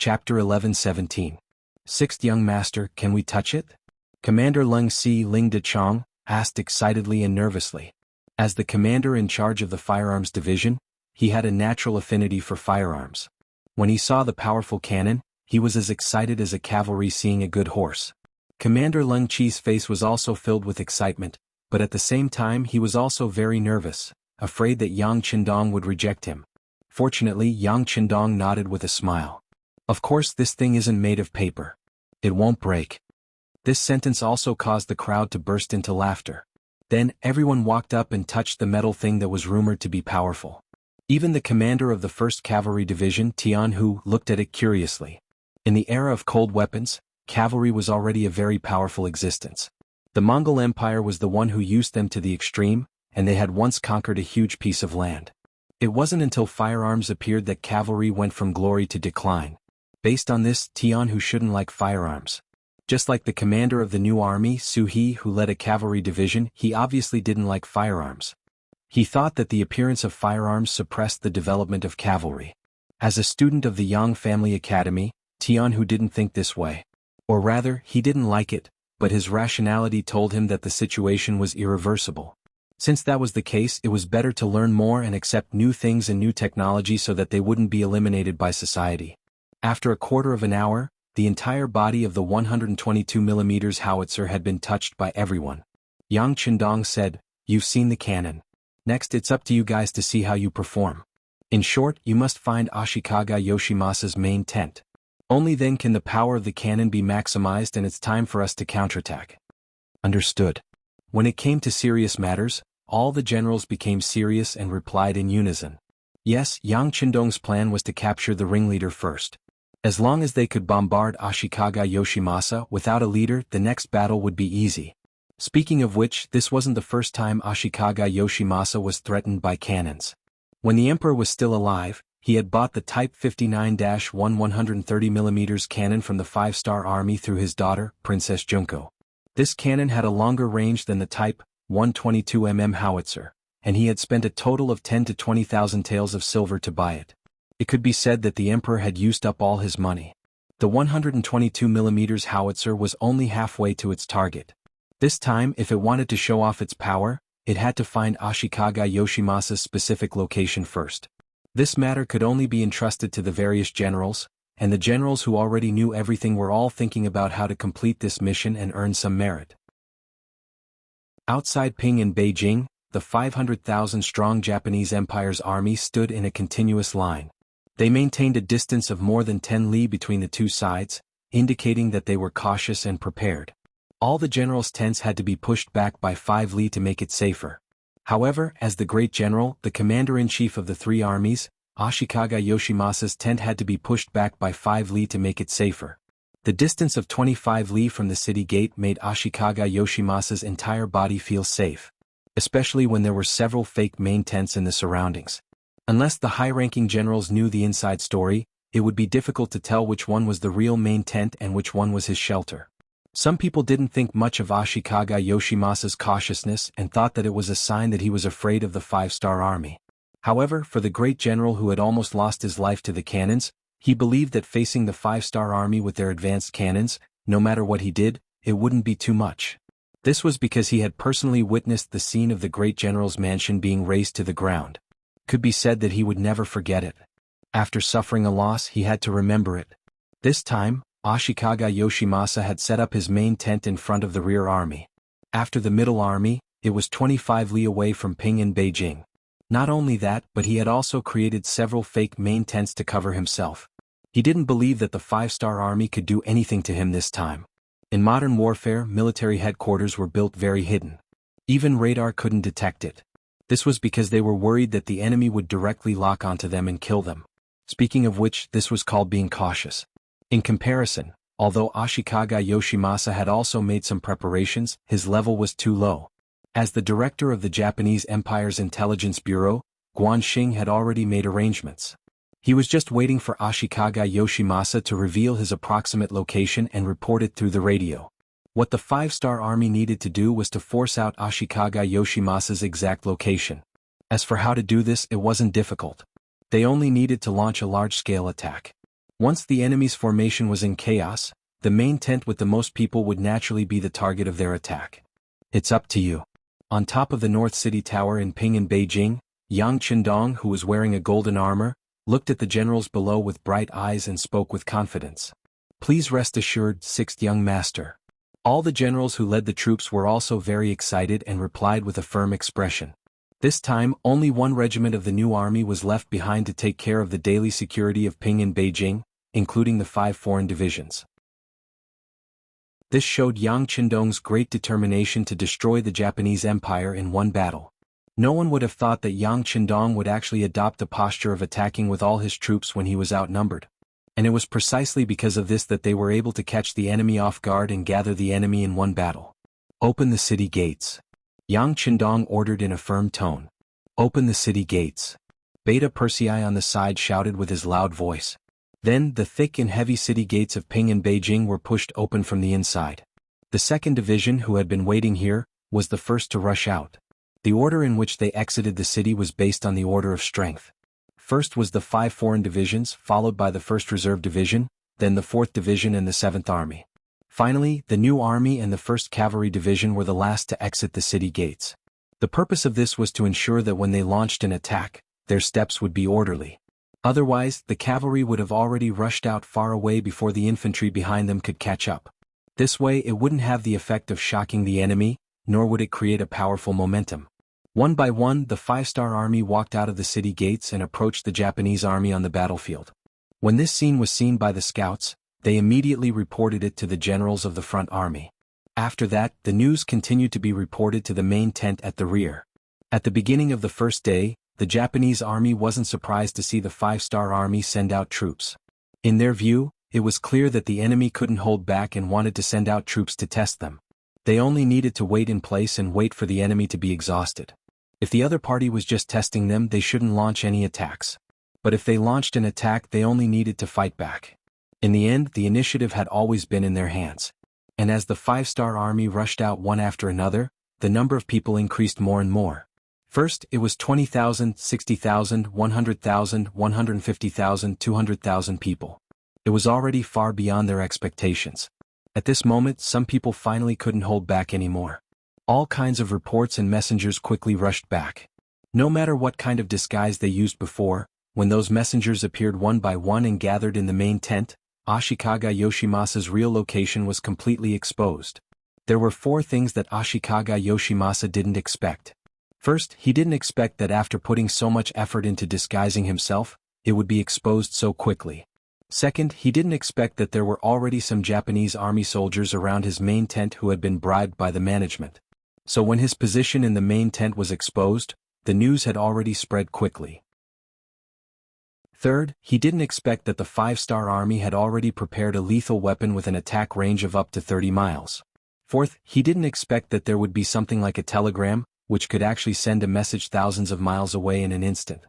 Chapter 11-17. Sixth Young Master, can we touch it? Commander Leng Si Ling De Chong asked excitedly and nervously. As the commander in charge of the firearms division, he had a natural affinity for firearms. When he saw the powerful cannon, he was as excited as a cavalry seeing a good horse. Commander Leng Chi's face was also filled with excitement, but at the same time he was also very nervous, afraid that Yang Qindong would reject him. Fortunately, Yang Qindong nodded with a smile. Of course, this thing isn't made of paper. It won't break. This sentence also caused the crowd to burst into laughter. Then, everyone walked up and touched the metal thing that was rumored to be powerful. Even the commander of the 1st Cavalry Division, Tian Hu, looked at it curiously. In the era of cold weapons, cavalry was already a very powerful existence. The Mongol Empire was the one who used them to the extreme, and they had once conquered a huge piece of land. It wasn't until firearms appeared that cavalry went from glory to decline. Based on this, Tian Hu shouldn't like firearms. Just like the commander of the new army, Su He, who led a cavalry division, he obviously didn't like firearms. He thought that the appearance of firearms suppressed the development of cavalry. As a student of the Yang Family Academy, Tian Hu didn't think this way. Or rather, he didn't like it, but his rationality told him that the situation was irreversible. Since that was the case, it was better to learn more and accept new things and new technology so that they wouldn't be eliminated by society. After a quarter of an hour, the entire body of the 122mm howitzer had been touched by everyone. Yang Qindong said, "You've seen the cannon. Next it's up to you guys to see how you perform. In short, you must find Ashikaga Yoshimasa's main tent. Only then can the power of the cannon be maximized and it's time for us to counterattack." Understood. When it came to serious matters, all the generals became serious and replied in unison. Yes, Yang Qindong's plan was to capture the ringleader first. As long as they could bombard Ashikaga Yoshimasa without a leader, the next battle would be easy. Speaking of which, this wasn't the first time Ashikaga Yoshimasa was threatened by cannons. When the emperor was still alive, he had bought the Type 59-1 130mm cannon from the 5-star army through his daughter, Princess Junko. This cannon had a longer range than the Type 122mm howitzer, and he had spent a total of 10 to 20,000 taels of silver to buy it. It could be said that the emperor had used up all his money. The 122mm howitzer was only halfway to its target. This time, if it wanted to show off its power, it had to find Ashikaga Yoshimasa's specific location first. This matter could only be entrusted to the various generals, and the generals who already knew everything were all thinking about how to complete this mission and earn some merit. Outside Ping in Beijing, the 500,000-strong Japanese Empire's army stood in a continuous line. They maintained a distance of more than 10 li between the two sides, indicating that they were cautious and prepared. All the generals' tents had to be pushed back by 5 li to make it safer. However, as the great general, the commander-in-chief of the 3 armies, Ashikaga Yoshimasa's tent had to be pushed back by 5 li to make it safer. The distance of 25 li from the city gate made Ashikaga Yoshimasa's entire body feel safe, especially when there were several fake main tents in the surroundings. Unless the high-ranking generals knew the inside story, it would be difficult to tell which one was the real main tent and which one was his shelter. Some people didn't think much of Ashikaga Yoshimasa's cautiousness and thought that it was a sign that he was afraid of the 5-star army. However, for the great general who had almost lost his life to the cannons, he believed that facing the 5-star army with their advanced cannons, no matter what he did, it wouldn't be too much. This was because he had personally witnessed the scene of the great general's mansion being razed to the ground. Could be said that he would never forget it. After suffering a loss, he had to remember it. This time, Ashikaga Yoshimasa had set up his main tent in front of the rear army. After the middle army, it was 25 li away from Ping in Beijing. Not only that, but he had also created several fake main tents to cover himself. He didn't believe that the 5-star army could do anything to him this time. In modern warfare, military headquarters were built very hidden. Even radar couldn't detect it. This was because they were worried that the enemy would directly lock onto them and kill them. Speaking of which, this was called being cautious. In comparison, although Ashikaga Yoshimasa had also made some preparations, his level was too low. As the director of the Japanese Empire's Intelligence Bureau, Guanxing had already made arrangements. He was just waiting for Ashikaga Yoshimasa to reveal his approximate location and report it through the radio. What the 5-star army needed to do was to force out Ashikaga Yoshimasa's exact location. As for how to do this, it wasn't difficult. They only needed to launch a large-scale attack. Once the enemy's formation was in chaos, the main tent with the most people would naturally be the target of their attack. It's up to you. On top of the North City Tower in Ping in Beijing, Yang Qindong, who was wearing a golden armor, looked at the generals below with bright eyes and spoke with confidence. Please rest assured, sixth young master. All the generals who led the troops were also very excited and replied with a firm expression. This time, only one regiment of the new army was left behind to take care of the daily security of Ping in Beijing, including the 5 foreign divisions. This showed Yang Qindong's great determination to destroy the Japanese Empire in one battle. No one would have thought that Yang Qindong would actually adopt a posture of attacking with all his troops when he was outnumbered. And it was precisely because of this that they were able to catch the enemy off guard and gather the enemy in one battle. Open the city gates. Yang Qindong ordered in a firm tone. Open the city gates. Beta Persei on the side shouted with his loud voice. Then, the thick and heavy city gates of Ping and Beijing were pushed open from the inside. The 2nd Division, who had been waiting here, was the first to rush out. The order in which they exited the city was based on the order of strength. First was the 5 foreign divisions, followed by the 1st Reserve Division, then the 4th Division and the 7th Army. Finally, the new army and the 1st Cavalry Division were the last to exit the city gates. The purpose of this was to ensure that when they launched an attack, their steps would be orderly. Otherwise, the cavalry would have already rushed out far away before the infantry behind them could catch up. This way it wouldn't have the effect of shocking the enemy, nor would it create a powerful momentum. One by one, the 5-star army walked out of the city gates and approached the Japanese army on the battlefield. When this scene was seen by the scouts, they immediately reported it to the generals of the front army. After that, the news continued to be reported to the main tent at the rear. At the beginning of the first day, the Japanese army wasn't surprised to see the 5-star army send out troops. In their view, it was clear that the enemy couldn't hold back and wanted to send out troops to test them. They only needed to wait in place and wait for the enemy to be exhausted. If the other party was just testing them, they shouldn't launch any attacks. But if they launched an attack, they only needed to fight back. In the end, the initiative had always been in their hands. And as the 5-star army rushed out one after another, the number of people increased more and more. First, it was 20,000, 60,000, 100,000, 150,000, 200,000 people. It was already far beyond their expectations. At this moment, some people finally couldn't hold back anymore. All kinds of reports and messengers quickly rushed back. No matter what kind of disguise they used before, when those messengers appeared one by one and gathered in the main tent, Ashikaga Yoshimasa's real location was completely exposed. There were 4 things that Ashikaga Yoshimasa didn't expect. First, he didn't expect that after putting so much effort into disguising himself, it would be exposed so quickly. Second, he didn't expect that there were already some Japanese army soldiers around his main tent who had been bribed by the management. So when his position in the main tent was exposed, the news had already spread quickly. Third, he didn't expect that the 5-star army had already prepared a lethal weapon with an attack range of up to 30 miles. Fourth, he didn't expect that there would be something like a telegram, which could actually send a message thousands of miles away in an instant.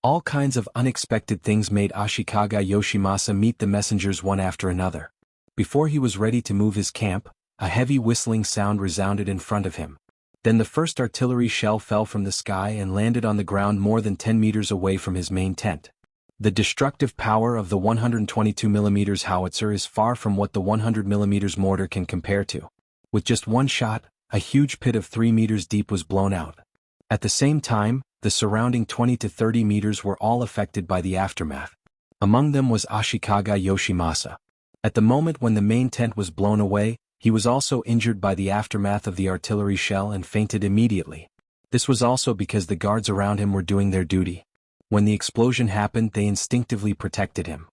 All kinds of unexpected things made Ashikaga Yoshimasa meet the messengers one after another. Before he was ready to move his camp, a heavy whistling sound resounded in front of him. Then the first artillery shell fell from the sky and landed on the ground more than 10 meters away from his main tent. The destructive power of the 122mm howitzer is far from what the 100mm mortar can compare to. With just one shot, a huge pit of 3 meters deep was blown out. At the same time, the surrounding 20 to 30 meters were all affected by the aftermath. Among them was Ashikaga Yoshimasa. At the moment when the main tent was blown away, he was also injured by the aftermath of the artillery shell and fainted immediately. This was also because the guards around him were doing their duty. When the explosion happened, they instinctively protected him.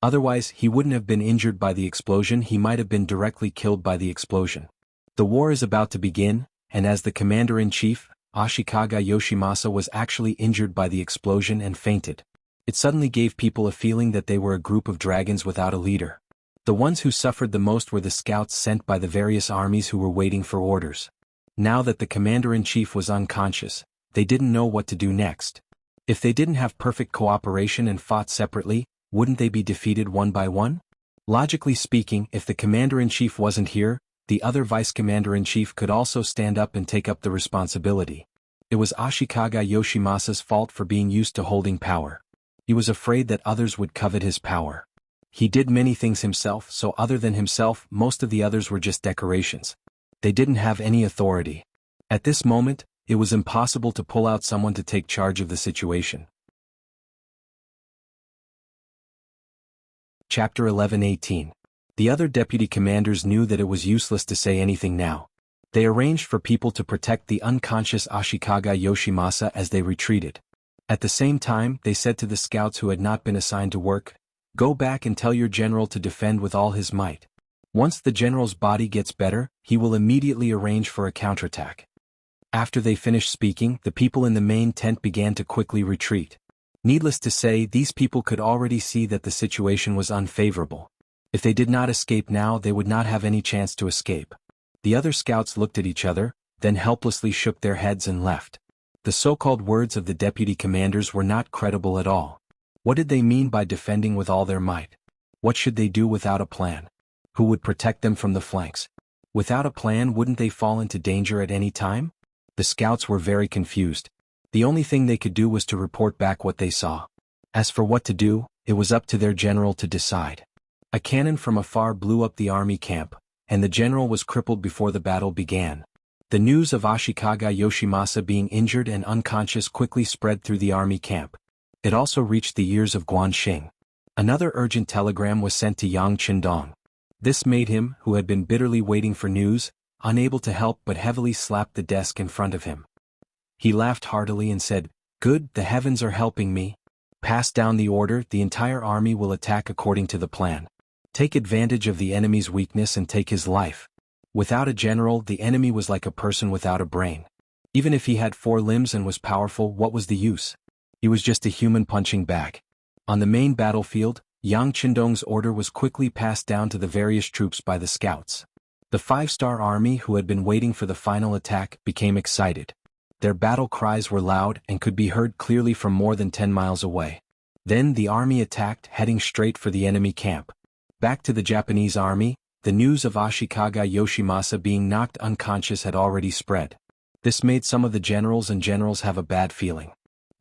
Otherwise, he wouldn't have been injured by the explosion, he might have been directly killed by the explosion. The war is about to begin, and as the commander-in-chief, Ashikaga Yoshimasa was actually injured by the explosion and fainted. It suddenly gave people a feeling that they were a group of dragons without a leader. The ones who suffered the most were the scouts sent by the various armies who were waiting for orders. Now that the commander-in-chief was unconscious, they didn't know what to do next. If they didn't have perfect cooperation and fought separately, wouldn't they be defeated one by one? Logically speaking, if the commander-in-chief wasn't here, the other vice-commander-in-chief could also stand up and take up the responsibility. It was Ashikaga Yoshimasa's fault for being used to holding power. He was afraid that others would covet his power. He did many things himself, so other than himself, most of the others were just decorations. They didn't have any authority. At this moment, it was impossible to pull out someone to take charge of the situation. Chapter 11:18. The other deputy commanders knew that it was useless to say anything now. They arranged for people to protect the unconscious Ashikaga Yoshimasa as they retreated. At the same time, they said to the scouts who had not been assigned to work, "Go back and tell your general to defend with all his might. Once the general's body gets better, he will immediately arrange for a counterattack." After they finished speaking, the people in the main tent began to quickly retreat. Needless to say, these people could already see that the situation was unfavorable. If they did not escape now, they would not have any chance to escape. The other scouts looked at each other, then helplessly shook their heads and left. The so-called words of the deputy commanders were not credible at all. What did they mean by defending with all their might? What should they do without a plan? Who would protect them from the flanks? Without a plan, wouldn't they fall into danger at any time? The scouts were very confused. The only thing they could do was to report back what they saw. As for what to do, it was up to their general to decide. A cannon from afar blew up the army camp, and the general was crippled before the battle began. The news of Ashikaga Yoshimasa being injured and unconscious quickly spread through the army camp. It also reached the ears of Guanxing. Another urgent telegram was sent to Yang Qindong. This made him, who had been bitterly waiting for news, unable to help but heavily slapped the desk in front of him. He laughed heartily and said, "Good, the heavens are helping me. Pass down the order, the entire army will attack according to the plan. Take advantage of the enemy's weakness and take his life." Without a general, the enemy was like a person without a brain. Even if he had 4 limbs and was powerful, what was the use? He was just a human punching bag. On the main battlefield, Yang Qindong's order was quickly passed down to the various troops by the scouts. The 5-star army, who had been waiting for the final attack, became excited. Their battle cries were loud and could be heard clearly from more than 10 miles away. Then the army attacked, heading straight for the enemy camp. Back to the Japanese army, the news of Ashikaga Yoshimasa being knocked unconscious had already spread. This made some of the generals have a bad feeling.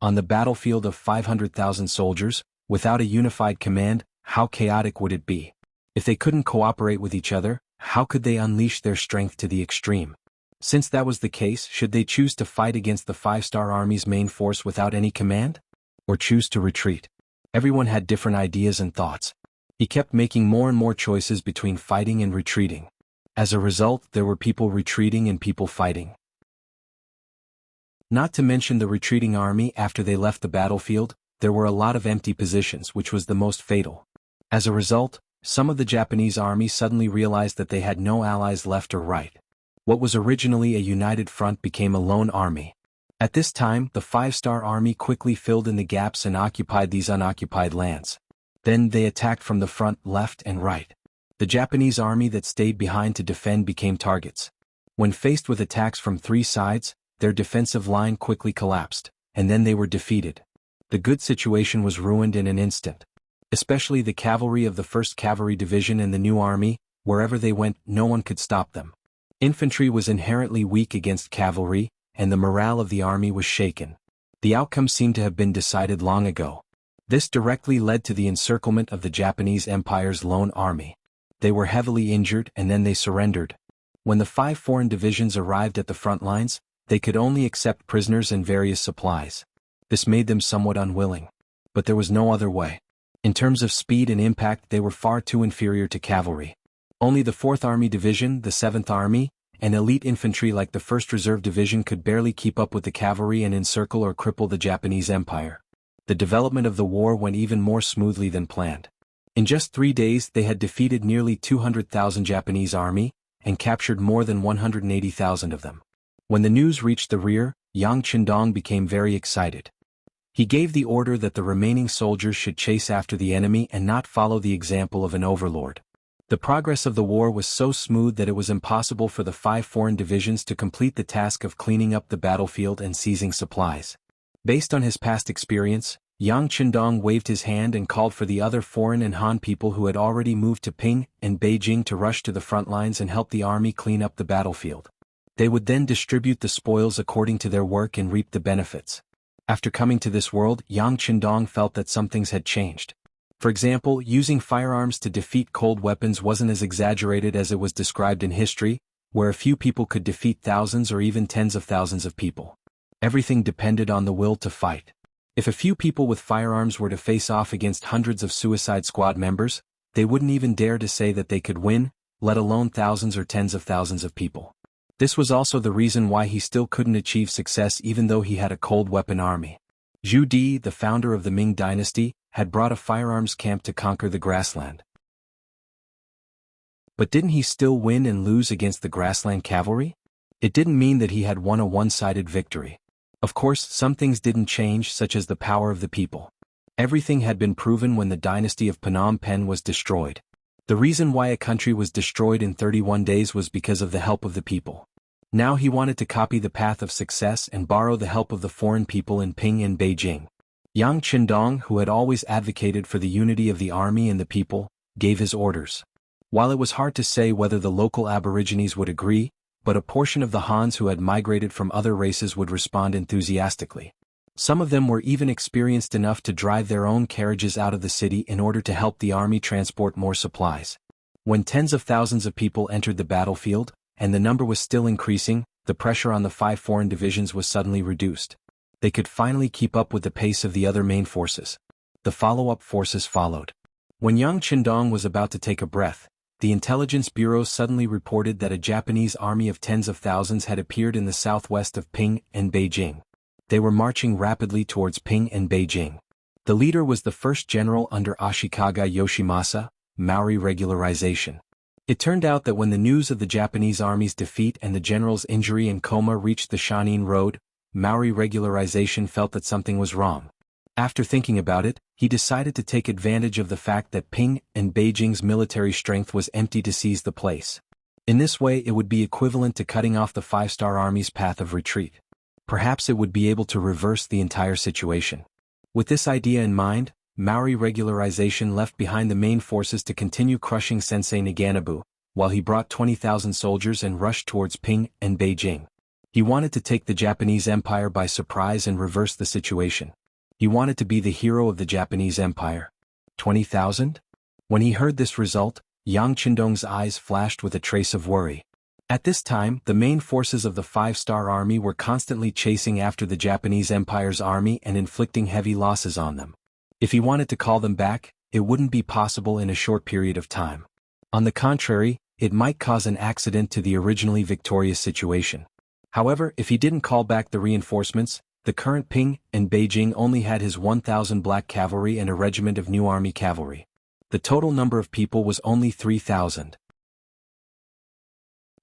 On the battlefield of 500,000 soldiers, without a unified command, how chaotic would it be? If they couldn't cooperate with each other, how could they unleash their strength to the extreme? Since that was the case, should they choose to fight against the 5-star army's main force without any command? Or choose to retreat? Everyone had different ideas and thoughts. He kept making more and more choices between fighting and retreating. As a result, there were people retreating and people fighting. Not to mention the retreating army. After they left the battlefield, there were a lot of empty positions, which was the most fatal. As a result, some of the Japanese army suddenly realized that they had no allies left or right. What was originally a united front became a lone army. At this time, the 5-star army quickly filled in the gaps and occupied these unoccupied lands. Then they attacked from the front, left and right. The Japanese army that stayed behind to defend became targets. When faced with attacks from 3 sides, their defensive line quickly collapsed, and then they were defeated. The good situation was ruined in an instant. Especially the cavalry of the 1st Cavalry Division and the new army, wherever they went, no one could stop them. Infantry was inherently weak against cavalry, and the morale of the army was shaken. The outcome seemed to have been decided long ago. This directly led to the encirclement of the Japanese Empire's lone army. They were heavily injured and then they surrendered. When the 5 foreign divisions arrived at the front lines, they could only accept prisoners and various supplies. This made them somewhat unwilling. But there was no other way. In terms of speed and impact, they were far too inferior to cavalry. Only the 4th Army Division, the 7th Army, and elite infantry like the 1st Reserve Division could barely keep up with the cavalry and encircle or cripple the Japanese Empire. The development of the war went even more smoothly than planned. In just 3 days they had defeated nearly 200,000 Japanese army, and captured more than 180,000 of them. When the news reached the rear, Yang Qindong became very excited. He gave the order that the remaining soldiers should chase after the enemy and not follow the example of an overlord. The progress of the war was so smooth that it was impossible for the 5 foreign divisions to complete the task of cleaning up the battlefield and seizing supplies. Based on his past experience, Yang Qindong waved his hand and called for the other foreign and Han people who had already moved to Ping and Beijing to rush to the front lines and help the army clean up the battlefield. They would then distribute the spoils according to their work and reap the benefits. After coming to this world, Yang Qindong felt that some things had changed. For example, using firearms to defeat cold weapons wasn't as exaggerated as it was described in history, where a few people could defeat thousands or even tens of thousands of people. Everything depended on the will to fight. If a few people with firearms were to face off against hundreds of Suicide Squad members, they wouldn't even dare to say that they could win, let alone thousands or tens of thousands of people. This was also the reason why he still couldn't achieve success even though he had a cold weapon army. Zhu Di, the founder of the Ming Dynasty, had brought a firearms camp to conquer the grassland. But didn't he still win and lose against the grassland cavalry? It didn't mean that he had won a one-sided victory. Of course, some things didn't change, such as the power of the people. Everything had been proven when the dynasty of Phnom Penh was destroyed. The reason why a country was destroyed in 31 days was because of the help of the people. Now he wanted to copy the path of success and borrow the help of the foreign people in Ping and Beijing. Yang Qindong, who had always advocated for the unity of the army and the people, gave his orders. While it was hard to say whether the local aborigines would agree, but a portion of the Hans who had migrated from other races would respond enthusiastically. Some of them were even experienced enough to drive their own carriages out of the city in order to help the army transport more supplies. When tens of thousands of people entered the battlefield, and the number was still increasing, the pressure on the 5 foreign divisions was suddenly reduced. They could finally keep up with the pace of the other main forces. The follow-up forces followed. When Yang Qindong was about to take a breath, the intelligence bureau suddenly reported that a Japanese army of tens of thousands had appeared in the southwest of Ping and Beijing. They were marching rapidly towards Ping and Beijing. The leader was the first general under Ashikaga Yoshimasa, Maori regularization. It turned out that when the news of the Japanese army's defeat and the general's injury and coma reached the Shanin Road, Maori regularization felt that something was wrong. After thinking about it, he decided to take advantage of the fact that Ping and Beijing's military strength was empty to seize the place. In this way, it would be equivalent to cutting off the 5-star army's path of retreat. Perhaps it would be able to reverse the entire situation. With this idea in mind, Maori regularization left behind the main forces to continue crushing Sensei Naganabu, while he brought 20,000 soldiers and rushed towards Ping and Beijing. He wanted to take the Japanese Empire by surprise and reverse the situation. He wanted to be the hero of the Japanese Empire. 20,000? When he heard this result, Yang Qindong's eyes flashed with a trace of worry. At this time, the main forces of the 5-star army were constantly chasing after the Japanese Empire's army and inflicting heavy losses on them. If he wanted to call them back, it wouldn't be possible in a short period of time. On the contrary, it might cause an accident to the originally victorious situation. However, if he didn't call back the reinforcements, the current Ping and Beijing only had his 1,000 black cavalry and a regiment of new army cavalry. The total number of people was only 3,000.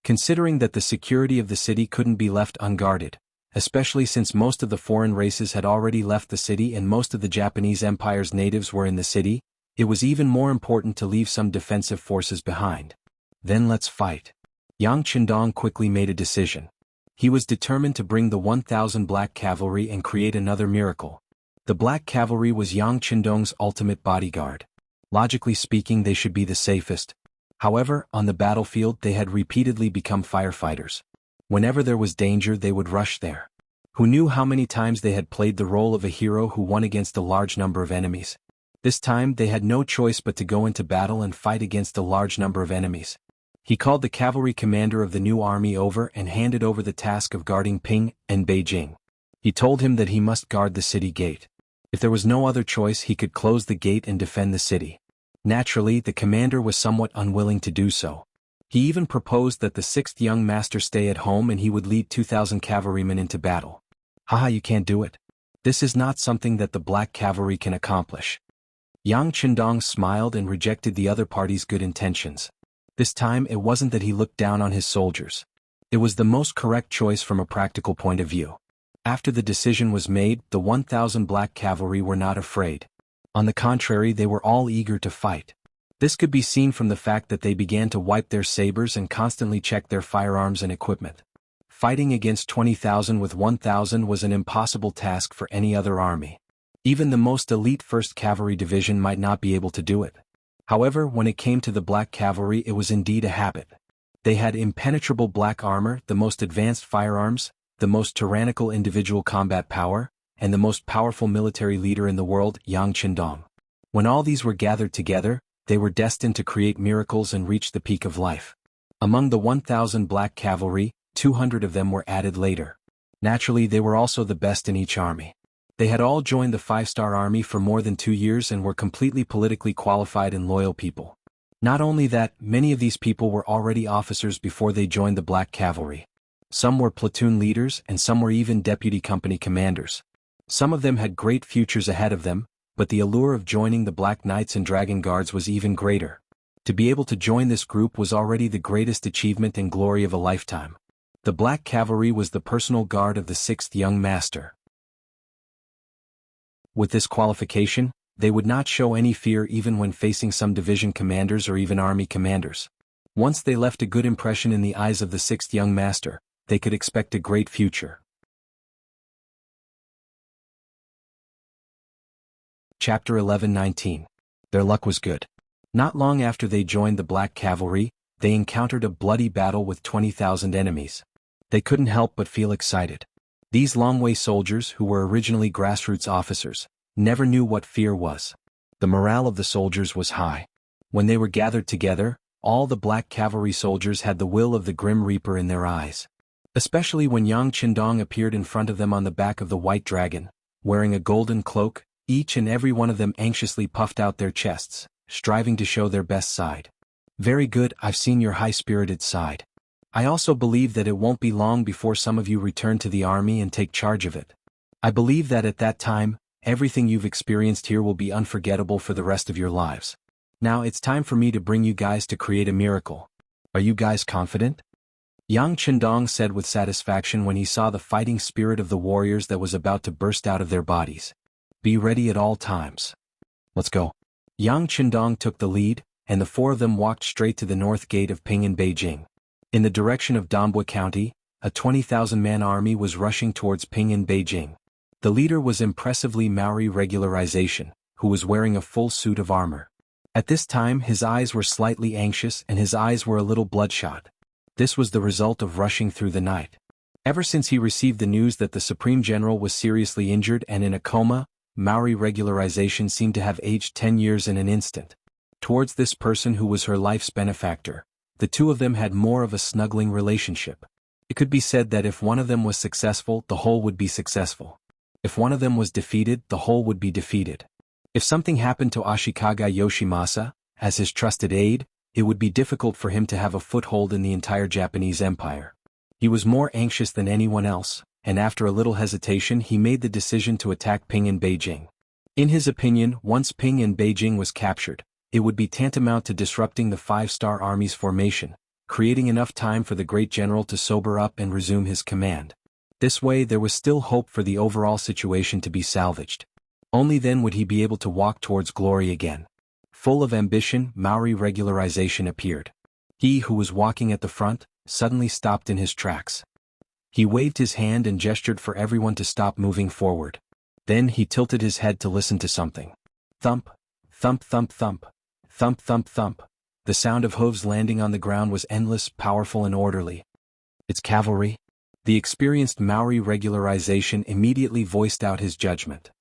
Considering that the security of the city couldn't be left unguarded, especially since most of the foreign races had already left the city and most of the Japanese Empire's natives were in the city, it was even more important to leave some defensive forces behind. Then let's fight. Yang Qindong quickly made a decision. He was determined to bring the 1,000 black cavalry and create another miracle. The black cavalry was Yang Qindong's ultimate bodyguard. Logically speaking, they should be the safest. However, on the battlefield they had repeatedly become firefighters. Whenever there was danger they would rush there. Who knew how many times they had played the role of a hero who won against a large number of enemies? This time they had no choice but to go into battle and fight against a large number of enemies. He called the cavalry commander of the new army over and handed over the task of guarding Ping and Beijing. He told him that he must guard the city gate. If there was no other choice, he could close the gate and defend the city. Naturally, the commander was somewhat unwilling to do so. He even proposed that the 6th young master stay at home and he would lead 2,000 cavalrymen into battle. Haha, you can't do it. This is not something that the black cavalry can accomplish. Yang Qindong smiled and rejected the other party's good intentions. This time it wasn't that he looked down on his soldiers. It was the most correct choice from a practical point of view. After the decision was made, the 1,000 black cavalry were not afraid. On the contrary, they were all eager to fight. This could be seen from the fact that they began to wipe their sabers and constantly check their firearms and equipment. Fighting against 20,000 with 1,000 was an impossible task for any other army. Even the most elite 1st Cavalry Division might not be able to do it. However, when it came to the black cavalry, it was indeed a habit. They had impenetrable black armor, the most advanced firearms, the most tyrannical individual combat power, and the most powerful military leader in the world, Yang Qindong. When all these were gathered together, they were destined to create miracles and reach the peak of life. Among the 1,000 black cavalry, 200 of them were added later. Naturally, they were also the best in each army. They had all joined the 5-star army for more than 2 years and were completely politically qualified and loyal people. Not only that, many of these people were already officers before they joined the black cavalry. Some were platoon leaders and some were even deputy company commanders. Some of them had great futures ahead of them, but the allure of joining the Black Knights and Dragon Guards was even greater. To be able to join this group was already the greatest achievement and glory of a lifetime. The Black Cavalry was the personal guard of the 6th young master. With this qualification, they would not show any fear even when facing some division commanders or even army commanders. Once they left a good impression in the eyes of the 6th young master, they could expect a great future. Chapter 11-19. Their luck was good. Not long after they joined the Black Cavalry, they encountered a bloody battle with 20,000 enemies. They couldn't help but feel excited. These Longway soldiers, who were originally grassroots officers, never knew what fear was. The morale of the soldiers was high. When they were gathered together, all the Black Cavalry soldiers had the will of the Grim Reaper in their eyes. Especially when Yang Qindong appeared in front of them on the back of the white dragon, wearing a golden cloak, each and every one of them anxiously puffed out their chests, striving to show their best side. Very good, I've seen your high-spirited side. I also believe that it won't be long before some of you return to the army and take charge of it. I believe that at that time, everything you've experienced here will be unforgettable for the rest of your lives. Now it's time for me to bring you guys to create a miracle. Are you guys confident? Yang Qindong said with satisfaction when he saw the fighting spirit of the warriors that was about to burst out of their bodies. Be ready at all times. Let's go. Yang Qindong took the lead, and the 4 of them walked straight to the north gate of Ping'an, Beijing. In the direction of Dambua County, a 20,000-man army was rushing towards Ping'an, Beijing. The leader was impressively Maori Regularization, who was wearing a full suit of armor. At this time his eyes were slightly anxious and his eyes were a little bloodshot. This was the result of rushing through the night. Ever since he received the news that the Supreme General was seriously injured and in a coma, Maori Regularization seemed to have aged 10 years in an instant. Towards this person who was her life's benefactor, the 2 of them had more of a snuggling relationship. It could be said that if one of them was successful, the whole would be successful. If one of them was defeated, the whole would be defeated. If something happened to Ashikaga Yoshimasa, as his trusted aide, it would be difficult for him to have a foothold in the entire Japanese Empire. He was more anxious than anyone else, and after a little hesitation he made the decision to attack Ping'an, Beijing. In his opinion, once Ping'an, Beijing was captured, it would be tantamount to disrupting the 5-star army's formation, creating enough time for the great general to sober up and resume his command. This way there was still hope for the overall situation to be salvaged. Only then would he be able to walk towards glory again. Full of ambition, Maori Regularization appeared. He who was walking at the front, suddenly stopped in his tracks. He waved his hand and gestured for everyone to stop moving forward. Then he tilted his head to listen to something. Thump, thump thump thump, thump thump thump. The sound of hooves landing on the ground was endless, powerful and orderly. It's cavalry. The experienced Maori Regularization immediately voiced out his judgment.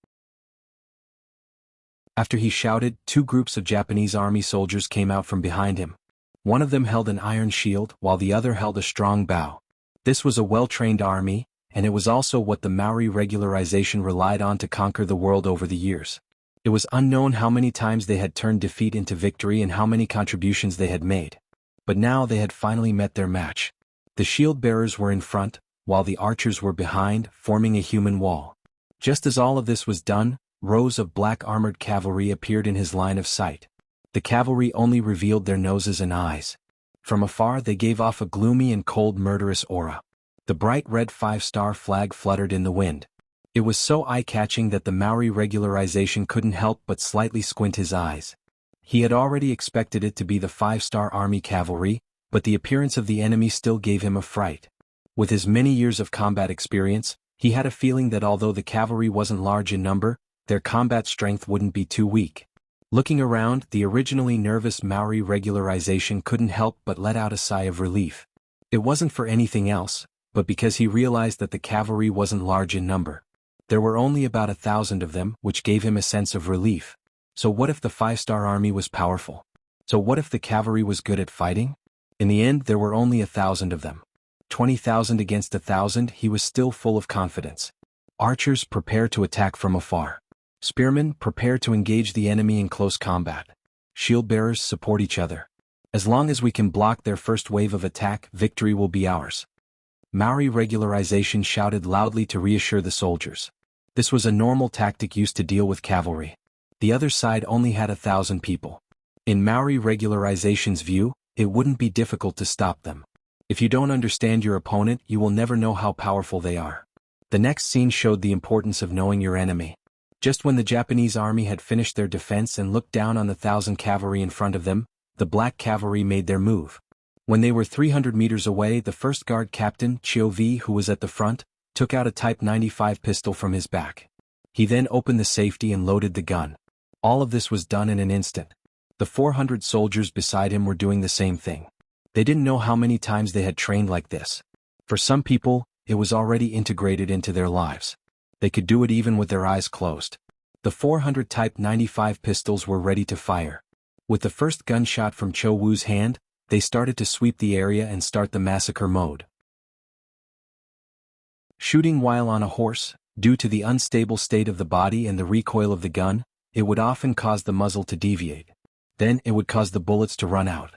After he shouted, 2 groups of Japanese army soldiers came out from behind him. One of them held an iron shield, while the other held a strong bow. This was a well-trained army, and it was also what the Maori Regularization relied on to conquer the world over the years. It was unknown how many times they had turned defeat into victory and how many contributions they had made. But now they had finally met their match. The shield-bearers were in front, while the archers were behind, forming a human wall. Just as all of this was done, rows of black armored cavalry appeared in his line of sight. The cavalry only revealed their noses and eyes. From afar they gave off a gloomy and cold murderous aura. The bright red 5-star flag fluttered in the wind. It was so eye-catching that the Maori Regularization couldn't help but slightly squint his eyes. He had already expected it to be the 5-star army cavalry, but the appearance of the enemy still gave him a fright. With his many years of combat experience, he had a feeling that although the cavalry wasn't large in number, their combat strength wouldn't be too weak. Looking around, the originally nervous Maori Regularization couldn't help but let out a sigh of relief. It wasn't for anything else, but because he realized that the cavalry wasn't large in number. There were only about 1,000 of them, which gave him a sense of relief. So what if the 5-star army was powerful? So what if the cavalry was good at fighting? In the end, there were only 1,000 of them. 20,000 against 1,000, he was still full of confidence. Archers, prepare to attack from afar. Spearmen, prepare to engage the enemy in close combat. Shield-bearers, support each other. As long as we can block their first wave of attack, victory will be ours. Maori regularization shouted loudly to reassure the soldiers. This was a normal tactic used to deal with cavalry. The other side only had 1,000 people. In Maori regularization's view, it wouldn't be difficult to stop them. If you don't understand your opponent, you will never know how powerful they are. The next scene showed the importance of knowing your enemy. Just when the Japanese army had finished their defense and looked down on the 1,000 cavalry in front of them, the black cavalry made their move. When they were 300 meters away, the first guard captain, Chio-V, who was at the front, took out a Type 95 pistol from his back. He then opened the safety and loaded the gun. All of this was done in an instant. The 400 soldiers beside him were doing the same thing. They didn't know how many times they had trained like this. For some people, it was already integrated into their lives. They could do it even with their eyes closed. The 400 Type 95 pistols were ready to fire. With the first gunshot from Cho-Woo's hand, they started to sweep the area and start the massacre mode. Shooting while on a horse, due to the unstable state of the body and the recoil of the gun, it would often cause the muzzle to deviate. Then it would cause the bullets to run out.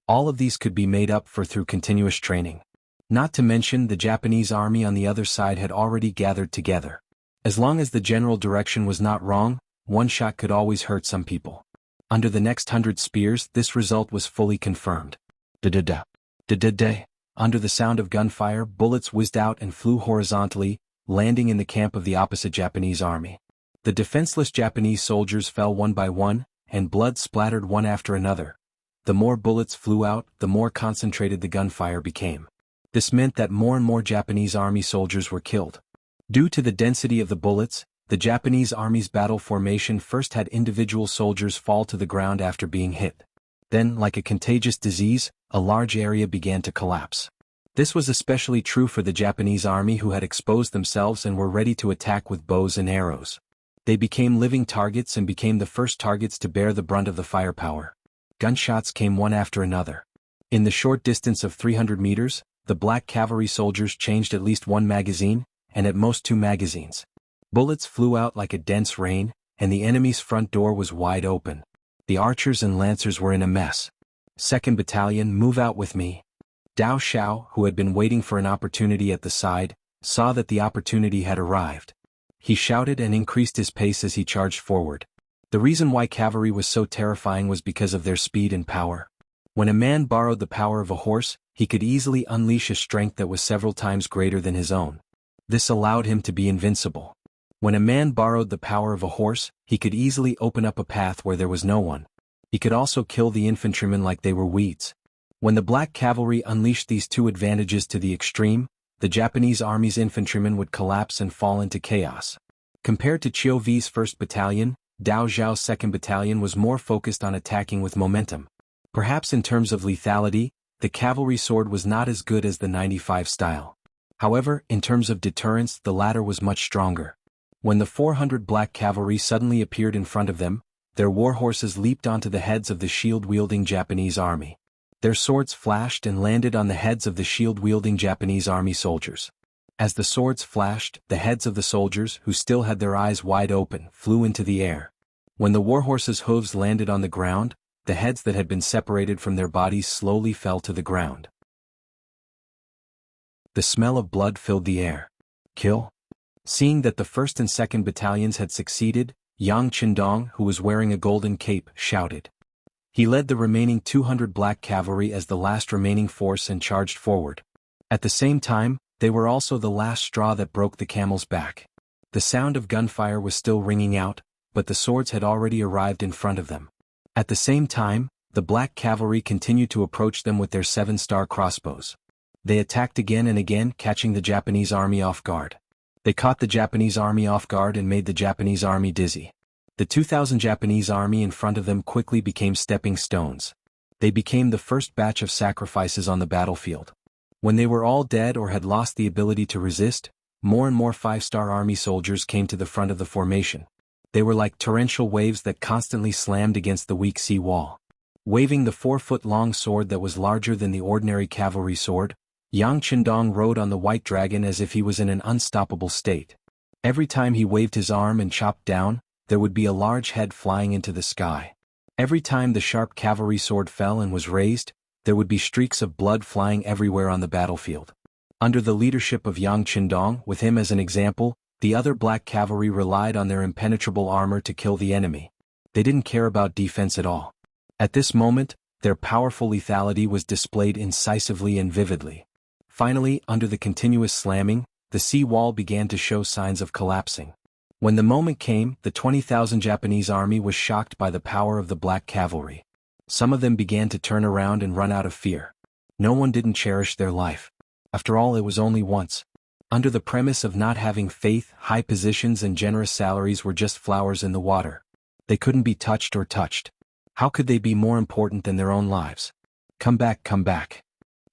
All of these could be made up for through continuous training. Not to mention the Japanese army on the other side had already gathered together. As long as the general direction was not wrong, one shot could always hurt some people. Under the next 100 spears, this result was fully confirmed. Da-da-da. Da-da-da. Under the sound of gunfire, bullets whizzed out and flew horizontally, landing in the camp of the opposite Japanese army. The defenseless Japanese soldiers fell one by one, and blood splattered one after another. The more bullets flew out, the more concentrated the gunfire became. This meant that more and more Japanese army soldiers were killed. Due to the density of the bullets, the Japanese army's battle formation first had individual soldiers fall to the ground after being hit. Then, like a contagious disease, a large area began to collapse. This was especially true for the Japanese army, who had exposed themselves and were ready to attack with bows and arrows. They became living targets and became the first targets to bear the brunt of the firepower. Gunshots came one after another. In the short distance of 300 meters, the black cavalry soldiers changed at least one magazine, and at most 2 magazines. Bullets flew out like a dense rain, and the enemy's front door was wide open. The archers and lancers were in a mess. 2nd Battalion, move out with me. Dao Xiao, who had been waiting for an opportunity at the side, saw that the opportunity had arrived. He shouted and increased his pace as he charged forward. The reason why cavalry was so terrifying was because of their speed and power. When a man borrowed the power of a horse, he could easily unleash a strength that was several times greater than his own. This allowed him to be invincible. When a man borrowed the power of a horse, he could easily open up a path where there was no one. He could also kill the infantrymen like they were weeds. When the black cavalry unleashed these two advantages to the extreme, the Japanese army's infantrymen would collapse and fall into chaos. Compared to Chio-V's 1st Battalion, Dao Zhao's 2nd Battalion was more focused on attacking with momentum. Perhaps in terms of lethality, the cavalry sword was not as good as the 95 style. However, in terms of deterrence, the latter was much stronger. When the 400 black cavalry suddenly appeared in front of them, their war horses leaped onto the heads of the shield-wielding Japanese army. Their swords flashed and landed on the heads of the shield-wielding Japanese army soldiers. As the swords flashed, the heads of the soldiers, who still had their eyes wide open, flew into the air. When the war horses' hooves landed on the ground, the heads that had been separated from their bodies slowly fell to the ground. The smell of blood filled the air. Kill? Seeing that the 1st and 2nd Battalions had succeeded, Yang Qindong, who was wearing a golden cape, shouted. He led the remaining 200 black cavalry as the last remaining force and charged forward. At the same time, they were also the last straw that broke the camel's back. The sound of gunfire was still ringing out, but the swords had already arrived in front of them. At the same time, the black cavalry continued to approach them with their 7-star crossbows. They attacked again and again, catching the Japanese army off guard. They caught the Japanese army off guard and made the Japanese army dizzy. The 2,000 Japanese army in front of them quickly became stepping stones. They became the first batch of sacrifices on the battlefield. When they were all dead or had lost the ability to resist, more and more 5-star army soldiers came to the front of the formation. They were like torrential waves that constantly slammed against the weak sea wall. Waving the 4-foot-long sword that was larger than the ordinary cavalry sword, Yang Qindong rode on the white dragon as if he was in an unstoppable state. Every time he waved his arm and chopped down, there would be a large head flying into the sky. Every time the sharp cavalry sword fell and was raised, there would be streaks of blood flying everywhere on the battlefield. Under the leadership of Yang Qindong, with him as an example, the other black cavalry relied on their impenetrable armor to kill the enemy. They didn't care about defense at all. At this moment, their powerful lethality was displayed incisively and vividly. Finally, under the continuous slamming, the sea wall began to show signs of collapsing. When the moment came, the 20,000 Japanese army was shocked by the power of the black cavalry. Some of them began to turn around and run out of fear. No one didn't cherish their life. After all, it was only once. Under the premise of not having faith, high positions and generous salaries were just flowers in the water. They couldn't be touched or touched. How could they be more important than their own lives? Come back, come back.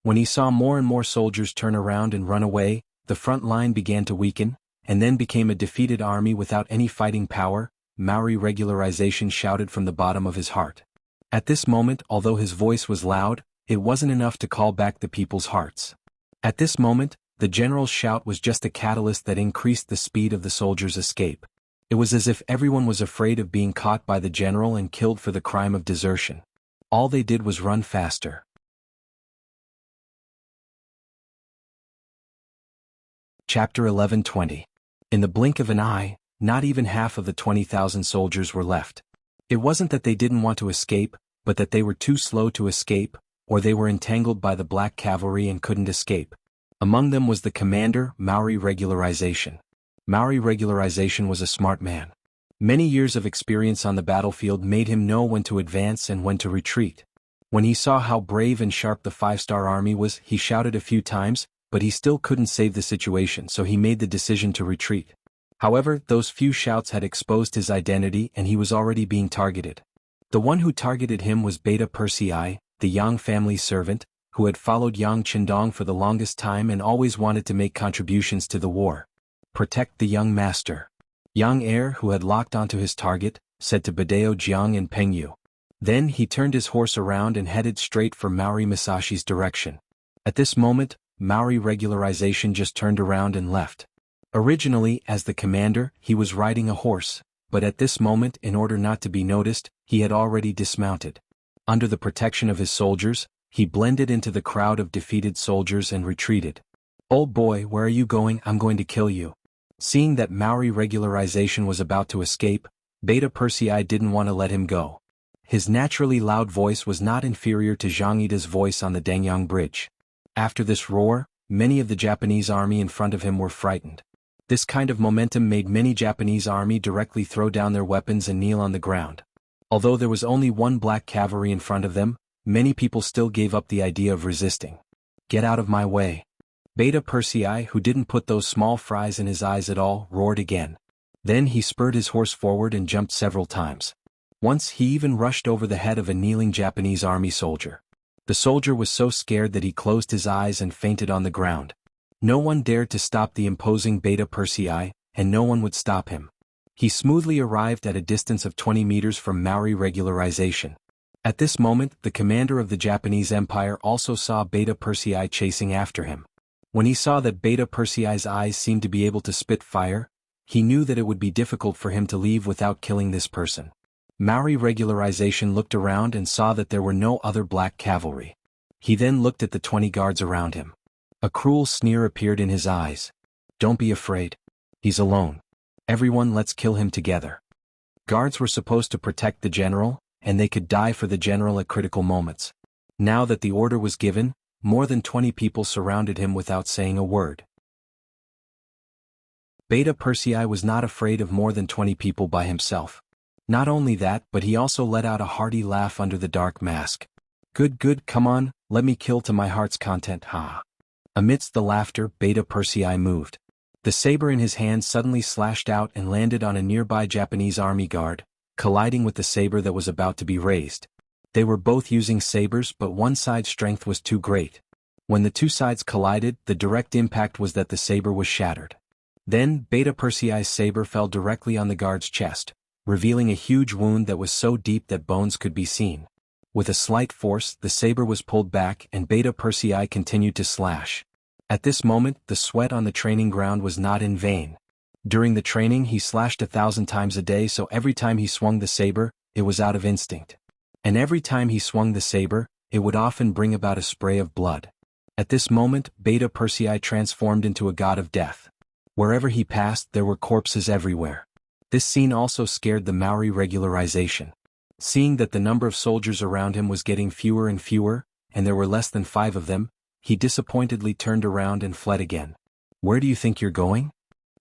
When he saw more and more soldiers turn around and run away, the front line began to weaken, and then became a defeated army without any fighting power. Maori regularization shouted from the bottom of his heart. At this moment, although his voice was loud, it wasn't enough to call back the people's hearts. At this moment, the general's shout was just a catalyst that increased the speed of the soldiers' escape. It was as if everyone was afraid of being caught by the general and killed for the crime of desertion. All they did was run faster. Chapter 11:20. In the blink of an eye, not even half of the 20,000 soldiers were left. It wasn't that they didn't want to escape, but that they were too slow to escape, or they were entangled by the black cavalry and couldn't escape. Among them was the commander, Maori regularization. Maori regularization was a smart man. Many years of experience on the battlefield made him know when to advance and when to retreat. When he saw how brave and sharp the 5-star army was, he shouted a few times, but he still couldn't save the situation, so he made the decision to retreat. However, those few shouts had exposed his identity and he was already being targeted. The one who targeted him was Beta Persei, the Yang family servant, who had followed Yang Qindong for the longest time and always wanted to make contributions to the war. Protect the young master. Yang heir, who had locked onto his target, said to Badeo Jiang and Pengyu. Then he turned his horse around and headed straight for Maori Musashi's direction. At this moment, Maori regularization just turned around and left. Originally, as the commander, he was riding a horse, but at this moment, in order not to be noticed, he had already dismounted. Under the protection of his soldiers, he blended into the crowd of defeated soldiers and retreated. "Old boy, where are you going? I'm going to kill you." Seeing that Maori regularization was about to escape, Beta Persei didn't want to let him go. His naturally loud voice was not inferior to Zhang Yida's voice on the Dangyang Bridge. After this roar, many of the Japanese army in front of him were frightened. This kind of momentum made many Japanese army directly throw down their weapons and kneel on the ground. Although there was only one black cavalry in front of them, many people still gave up the idea of resisting. "Get out of my way." Beta Persei, who didn't put those small fries in his eyes at all, roared again. Then he spurred his horse forward and jumped several times. Once he even rushed over the head of a kneeling Japanese army soldier. The soldier was so scared that he closed his eyes and fainted on the ground. No one dared to stop the imposing Beta Persei, and no one would stop him. He smoothly arrived at a distance of 20 meters from Maori regularization. At this moment, the commander of the Japanese Empire also saw Beta Persei chasing after him. When he saw that Beta Persei's eyes seemed to be able to spit fire, he knew that it would be difficult for him to leave without killing this person. Maori regularization looked around and saw that there were no other black cavalry. He then looked at the 20 guards around him. A cruel sneer appeared in his eyes. "Don't be afraid. He's alone. Everyone, let's kill him together." Guards were supposed to protect the general, and they could die for the general at critical moments. Now that the order was given, more than 20 people surrounded him without saying a word. Beta Persei was not afraid of more than 20 people by himself. Not only that, but he also let out a hearty laugh under the dark mask. Good, come on, let me kill to my heart's content, ha." Amidst the laughter, Beta Persei moved. The saber in his hand suddenly slashed out and landed on a nearby Japanese army guard, colliding with the saber that was about to be raised. They were both using sabers, but one side's strength was too great. When the two sides collided, the direct impact was that the saber was shattered. Then, Beta Persei's saber fell directly on the guard's chest, revealing a huge wound that was so deep that bones could be seen. With a slight force, the saber was pulled back and Beta Persei continued to slash. At this moment, the sweat on the training ground was not in vain. During the training he slashed 1,000 times a day, so every time he swung the saber, it was out of instinct. And every time he swung the saber, it would often bring about a spray of blood. At this moment, Beta Persei transformed into a god of death. Wherever he passed there were corpses everywhere. This scene also scared the Maori regularization. Seeing that the number of soldiers around him was getting fewer and fewer, and there were less than 5 of them, he disappointedly turned around and fled again. "Where do you think you're going?"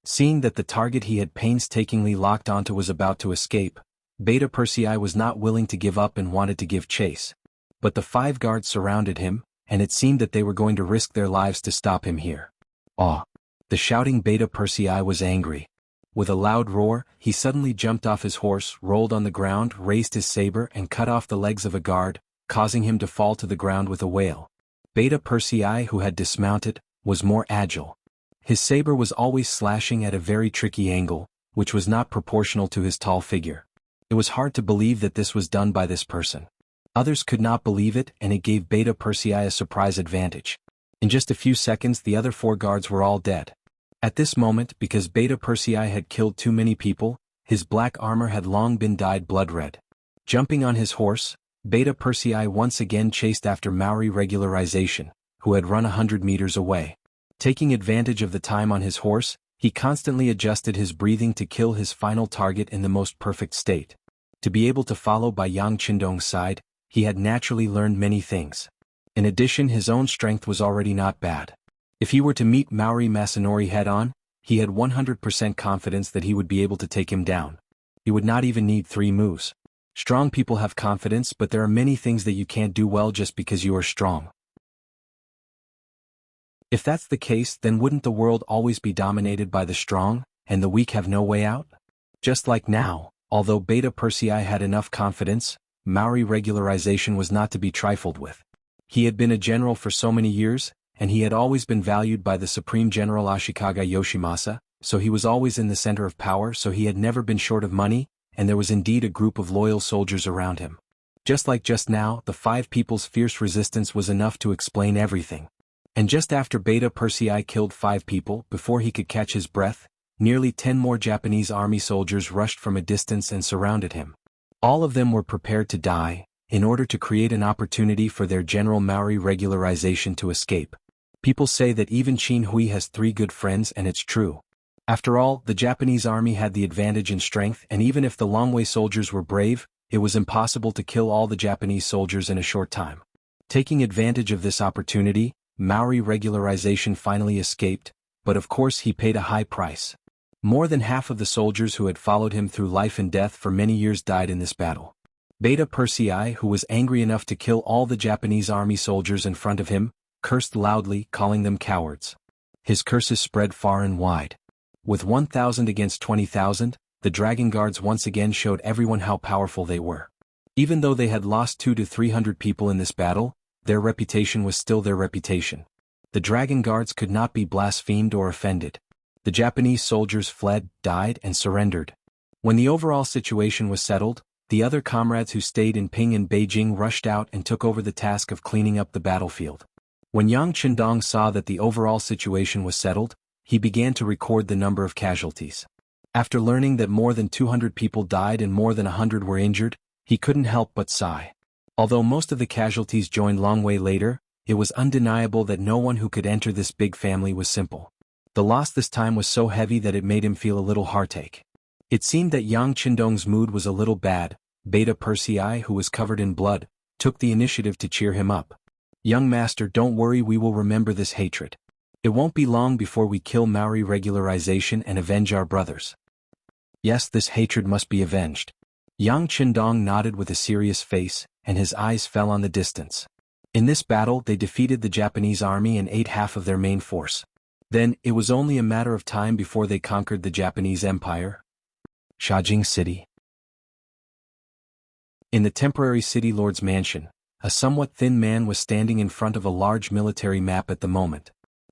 Seeing that the target he had painstakingly locked onto was about to escape, Beta Persei was not willing to give up and wanted to give chase. But the 5 guards surrounded him, and it seemed that they were going to risk their lives to stop him here. "Ah!" The shouting Beta Persei was angry. With a loud roar, he suddenly jumped off his horse, rolled on the ground, raised his saber and cut off the legs of a guard, causing him to fall to the ground with a wail. Beta Persei, who had dismounted, was more agile. His saber was always slashing at a very tricky angle, which was not proportional to his tall figure. It was hard to believe that this was done by this person. Others could not believe it, and it gave Beta Persei a surprise advantage. In just a few seconds the other 4 guards were all dead. At this moment, because Beta Persei had killed too many people, his black armor had long been dyed blood red. Jumping on his horse, Beta Persei once again chased after Maori regularization, who had run 100 meters away. Taking advantage of the time on his horse, he constantly adjusted his breathing to kill his final target in the most perfect state. To be able to follow by Yang Qindong's side, he had naturally learned many things. In addition, his own strength was already not bad. If he were to meet Maori Masanori head-on, he had 100% confidence that he would be able to take him down. He would not even need 3 moves. Strong people have confidence, but there are many things that you can't do well just because you are strong. If that's the case, then wouldn't the world always be dominated by the strong, and the weak have no way out? Just like now, although Beta Persei had enough confidence, Maori regularization was not to be trifled with. He had been a general for so many years, and he had always been valued by the Supreme General Ashikaga Yoshimasa, so he was always in the center of power, so he had never been short of money, and there was indeed a group of loyal soldiers around him. Just like just now, the 5 people's fierce resistance was enough to explain everything. And just after Beta Persei killed 5 people, before he could catch his breath, nearly 10 more Japanese army soldiers rushed from a distance and surrounded him. All of them were prepared to die, in order to create an opportunity for their General Maori regularization to escape. People say that even Qin Hui has 3 good friends, and it's true. After all, the Japanese army had the advantage in strength, and even if the Longwei soldiers were brave, it was impossible to kill all the Japanese soldiers in a short time. Taking advantage of this opportunity, Maori regularization finally escaped, but of course he paid a high price. More than half of the soldiers who had followed him through life and death for many years died in this battle. Beta Persei, who was angry enough to kill all the Japanese army soldiers in front of him, cursed loudly, calling them cowards. His curses spread far and wide. With 1,000 against 20,000, the Dragon Guards once again showed everyone how powerful they were. Even though they had lost 200 to 300 people in this battle, their reputation was still their reputation. The Dragon Guards could not be blasphemed or offended. The Japanese soldiers fled, died, and surrendered. When the overall situation was settled, the other comrades who stayed in Ping and Beijing rushed out and took over the task of cleaning up the battlefield. When Yang Qindong saw that the overall situation was settled, he began to record the number of casualties. After learning that more than 200 people died and more than 100 were injured, he couldn't help but sigh. Although most of the casualties joined Longwei later, it was undeniable that no one who could enter this big family was simple. The loss this time was so heavy that it made him feel a little heartache. It seemed that Yang Qindong's mood was a little bad. Beta Persei, who was covered in blood, took the initiative to cheer him up. "Young master, don't worry, we will remember this hatred. It won't be long before we kill Maori regularization and avenge our brothers." "Yes, this hatred must be avenged." Yang Qindong nodded with a serious face, and his eyes fell on the distance. In this battle they defeated the Japanese army and ate half of their main force. Then, it was only a matter of time before they conquered the Japanese Empire. Shajing City. In the temporary city lord's mansion, a somewhat thin man was standing in front of a large military map at the moment.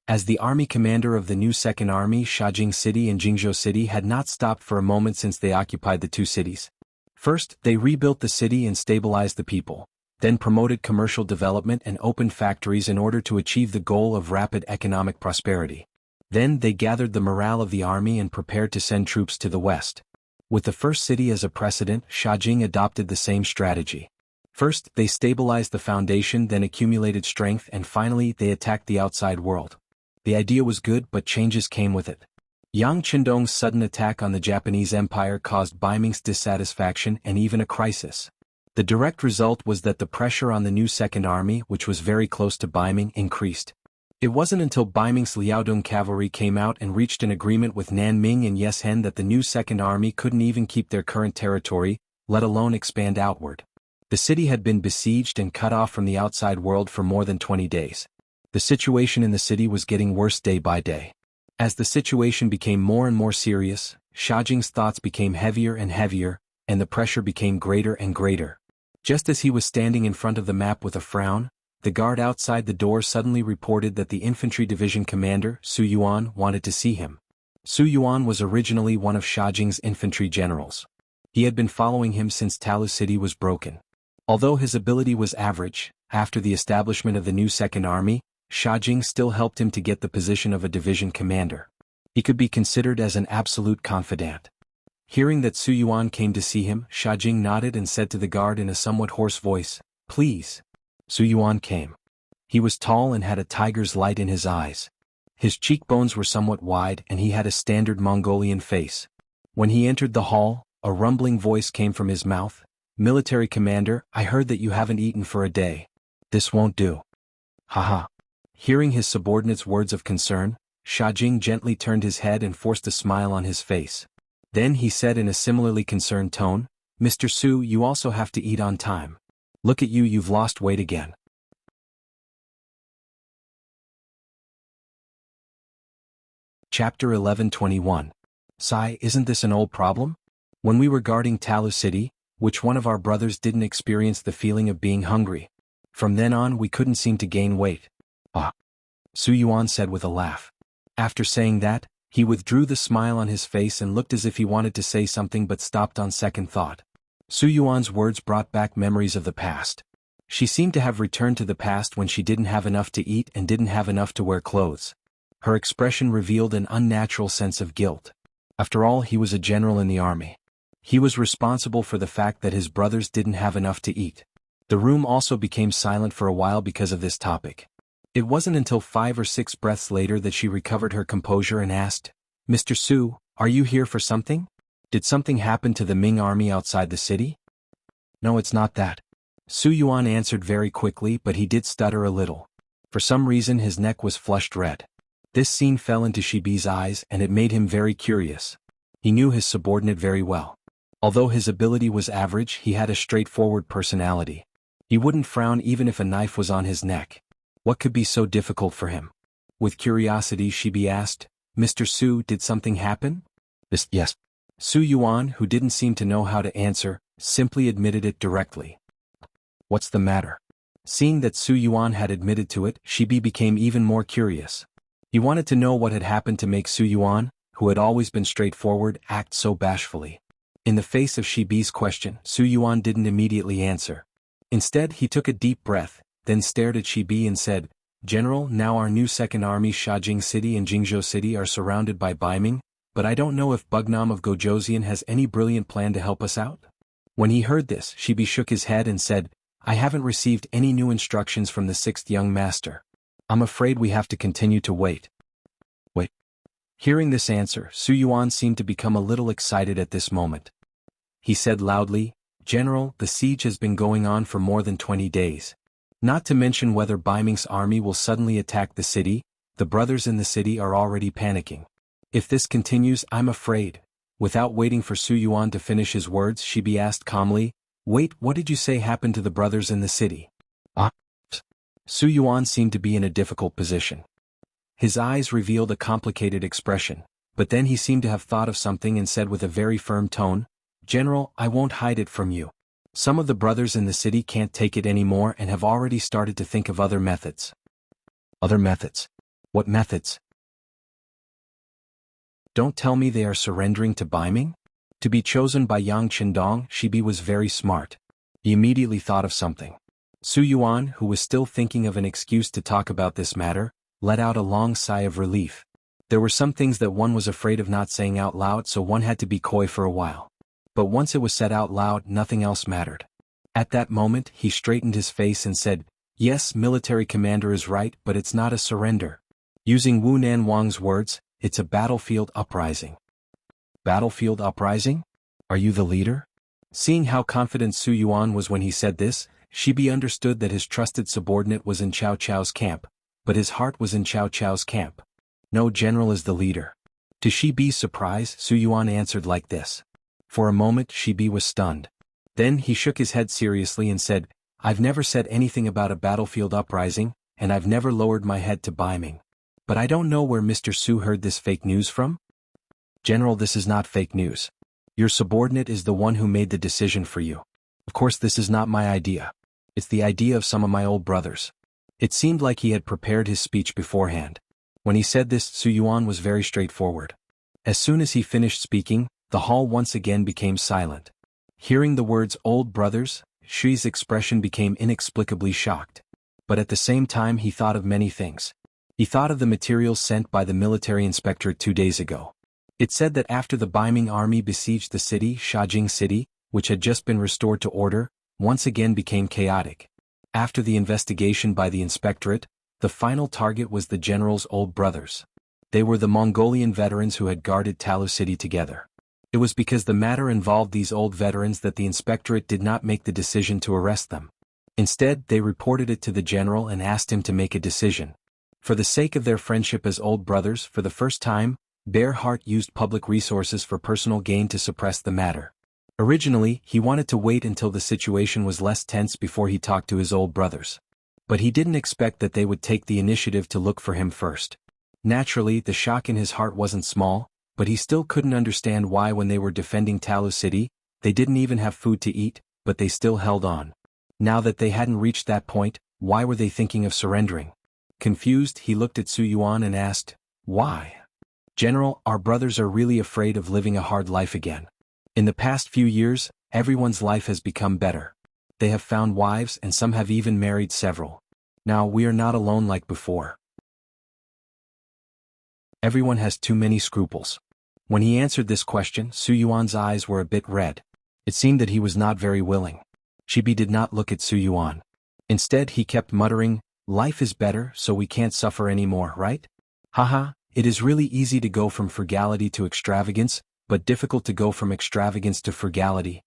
As the army commander of the new Second Army, Shajing City and Jingzhou City had not stopped for a moment since they occupied the two cities. First, they rebuilt the city and stabilized the people, then promoted commercial development and opened factories in order to achieve the goal of rapid economic prosperity. Then they gathered the morale of the army and prepared to send troops to the west. With the first city as a precedent, Shajing adopted the same strategy. First, they stabilized the foundation, then accumulated strength, and finally they attacked the outside world. The idea was good, but changes came with it. Yang Qindong's sudden attack on the Japanese Empire caused Baiming's dissatisfaction and even a crisis. The direct result was that the pressure on the new Second Army, which was very close to Baiming, increased. It wasn't until Baiming's Liaodong cavalry came out and reached an agreement with Nanming and Yeshen that the new Second Army couldn't even keep their current territory, let alone expand outward. The city had been besieged and cut off from the outside world for more than 20 days. The situation in the city was getting worse day by day. As the situation became more and more serious, Shajing's thoughts became heavier and heavier, and the pressure became greater and greater. Just as he was standing in front of the map with a frown, the guard outside the door suddenly reported that the infantry division commander, Su Yuan, wanted to see him. Su Yuan was originally one of Shajing's infantry generals. He had been following him since Talu City was broken. Although his ability was average, after the establishment of the new Second Army, Shajing still helped him to get the position of a division commander. He could be considered as an absolute confidant. Hearing that Su Yuan came to see him, Shajing nodded and said to the guard in a somewhat hoarse voice, "Please." Su Yuan came. He was tall and had a tiger's light in his eyes. His cheekbones were somewhat wide and he had a standard Mongolian face. When he entered the hall, a rumbling voice came from his mouth. "Military commander, I heard that you haven't eaten for a day. This won't do." Haha. Hearing his subordinate's words of concern, Shajing gently turned his head and forced a smile on his face. Then he said in a similarly concerned tone, "Mr. Su, you also have to eat on time. Look at you, you've lost weight again." Chapter 11:21. Sai, isn't this an old problem? When we were guarding Talu City, which one of our brothers didn't experience the feeling of being hungry? From then on we couldn't seem to gain weight. Ah. Su Yuan said with a laugh. After saying that, he withdrew the smile on his face and looked as if he wanted to say something but stopped on second thought. Su Yuan's words brought back memories of the past. She seemed to have returned to the past when she didn't have enough to eat and didn't have enough to wear clothes. Her expression revealed an unnatural sense of guilt. After all, he was a general in the army. He was responsible for the fact that his brothers didn't have enough to eat. The room also became silent for a while because of this topic. It wasn't until 5 or 6 breaths later that she recovered her composure and asked, "Mr. Su, are you here for something? Did something happen to the Ming army outside the city?" "No, it's not that." Su Yuan answered very quickly, but he did stutter a little. For some reason his neck was flushed red. This scene fell into Shibi's eyes and it made him very curious. He knew his subordinate very well. Although his ability was average, he had a straightforward personality. He wouldn't frown even if a knife was on his neck. What could be so difficult for him? With curiosity, Shibi asked, "Mr. Su, did something happen?" Yes. Su Yuan, who didn't seem to know how to answer, simply admitted it directly. "What's the matter?" Seeing that Su Yuan had admitted to it, Shibi became even more curious. He wanted to know what had happened to make Su Yuan, who had always been straightforward, act so bashfully. In the face of Shibi's question, Su Yuan didn't immediately answer. Instead, he took a deep breath, then stared at Shibi and said, "General, now our new Second Army Shajing City and Jingzhou City are surrounded by Baiming, but I don't know if Bugnam of Gojoseon has any brilliant plan to help us out." When he heard this, Shibi shook his head and said, "I haven't received any new instructions from the 6th young master. I'm afraid we have to continue to wait." Wait. Hearing this answer, Su Yuan seemed to become a little excited at this moment. He said loudly, "General, the siege has been going on for more than 20 days. Not to mention whether Baiming's army will suddenly attack the city, the brothers in the city are already panicking. If this continues, I'm afraid." Without waiting for Su Yuan to finish his words, Shibi asked calmly, "Wait, what did you say happened to the brothers in the city?" Ah. Su Yuan seemed to be in a difficult position. His eyes revealed a complicated expression, but then he seemed to have thought of something and said with a very firm tone, "General, I won't hide it from you. Some of the brothers in the city can't take it anymore and have already started to think of other methods." "Other methods?" What methods? Don't tell me they are surrendering to Baiming? To be chosen by Yang Qindong, Shibi was very smart. He immediately thought of something. Su Yuan, who was still thinking of an excuse to talk about this matter, let out a long sigh of relief. There were some things that one was afraid of not saying out loud, so one had to be coy for a while. But once it was said out loud, nothing else mattered. At that moment, he straightened his face and said, "Yes, military commander is right, but it's not a surrender. Using Wu Nanwang's words, it's a battlefield uprising." Battlefield uprising? Are you the leader? Seeing how confident Su Yuan was when he said this, Shibi understood that his trusted subordinate was in Cao Cao's camp, but his heart was in Cao Cao's camp. No, general is the leader. To Shibi's surprise, Su Yuan answered like this. For a moment, Shibi was stunned. Then he shook his head seriously and said, "I've never said anything about a battlefield uprising, and I've never lowered my head to Baiming. But I don't know where Mr. Su heard this fake news from." General, this is not fake news. Your subordinate is the one who made the decision for you. Of course, this is not my idea. It's the idea of some of my old brothers. It seemed like he had prepared his speech beforehand. When he said this, Su Yuan was very straightforward. As soon as he finished speaking, the hall once again became silent. Hearing the words "old brothers," Shui's expression became inexplicably shocked. But at the same time he thought of many things. He thought of the materials sent by the military inspectorate 2 days ago. It said that after the Baiming army besieged the city, Shajing City, which had just been restored to order, once again became chaotic. After the investigation by the inspectorate, the final target was the general's old brothers. They were the Mongolian veterans who had guarded Talu City together. It was because the matter involved these old veterans that the inspectorate did not make the decision to arrest them. Instead, they reported it to the general and asked him to make a decision. For the sake of their friendship as old brothers, for the first time, Bear Heart used public resources for personal gain to suppress the matter. Originally, he wanted to wait until the situation was less tense before he talked to his old brothers. But he didn't expect that they would take the initiative to look for him first. Naturally, the shock in his heart wasn't small, but he still couldn't understand why when they were defending Talu City, they didn't even have food to eat, but they still held on. Now that they hadn't reached that point, why were they thinking of surrendering? Confused, he looked at Su Yuan and asked, "Why?" "General, our brothers are really afraid of living a hard life again. In the past few years, everyone's life has become better. They have found wives and some have even married several. Now we are not alone like before. Everyone has too many scruples." When he answered this question, Su Yuan's eyes were a bit red. It seemed that he was not very willing. Shibi did not look at Su Yuan. Instead, he kept muttering, "Life is better, so we can't suffer anymore, right? Haha, it is really easy to go from frugality to extravagance, but difficult to go from extravagance to frugality."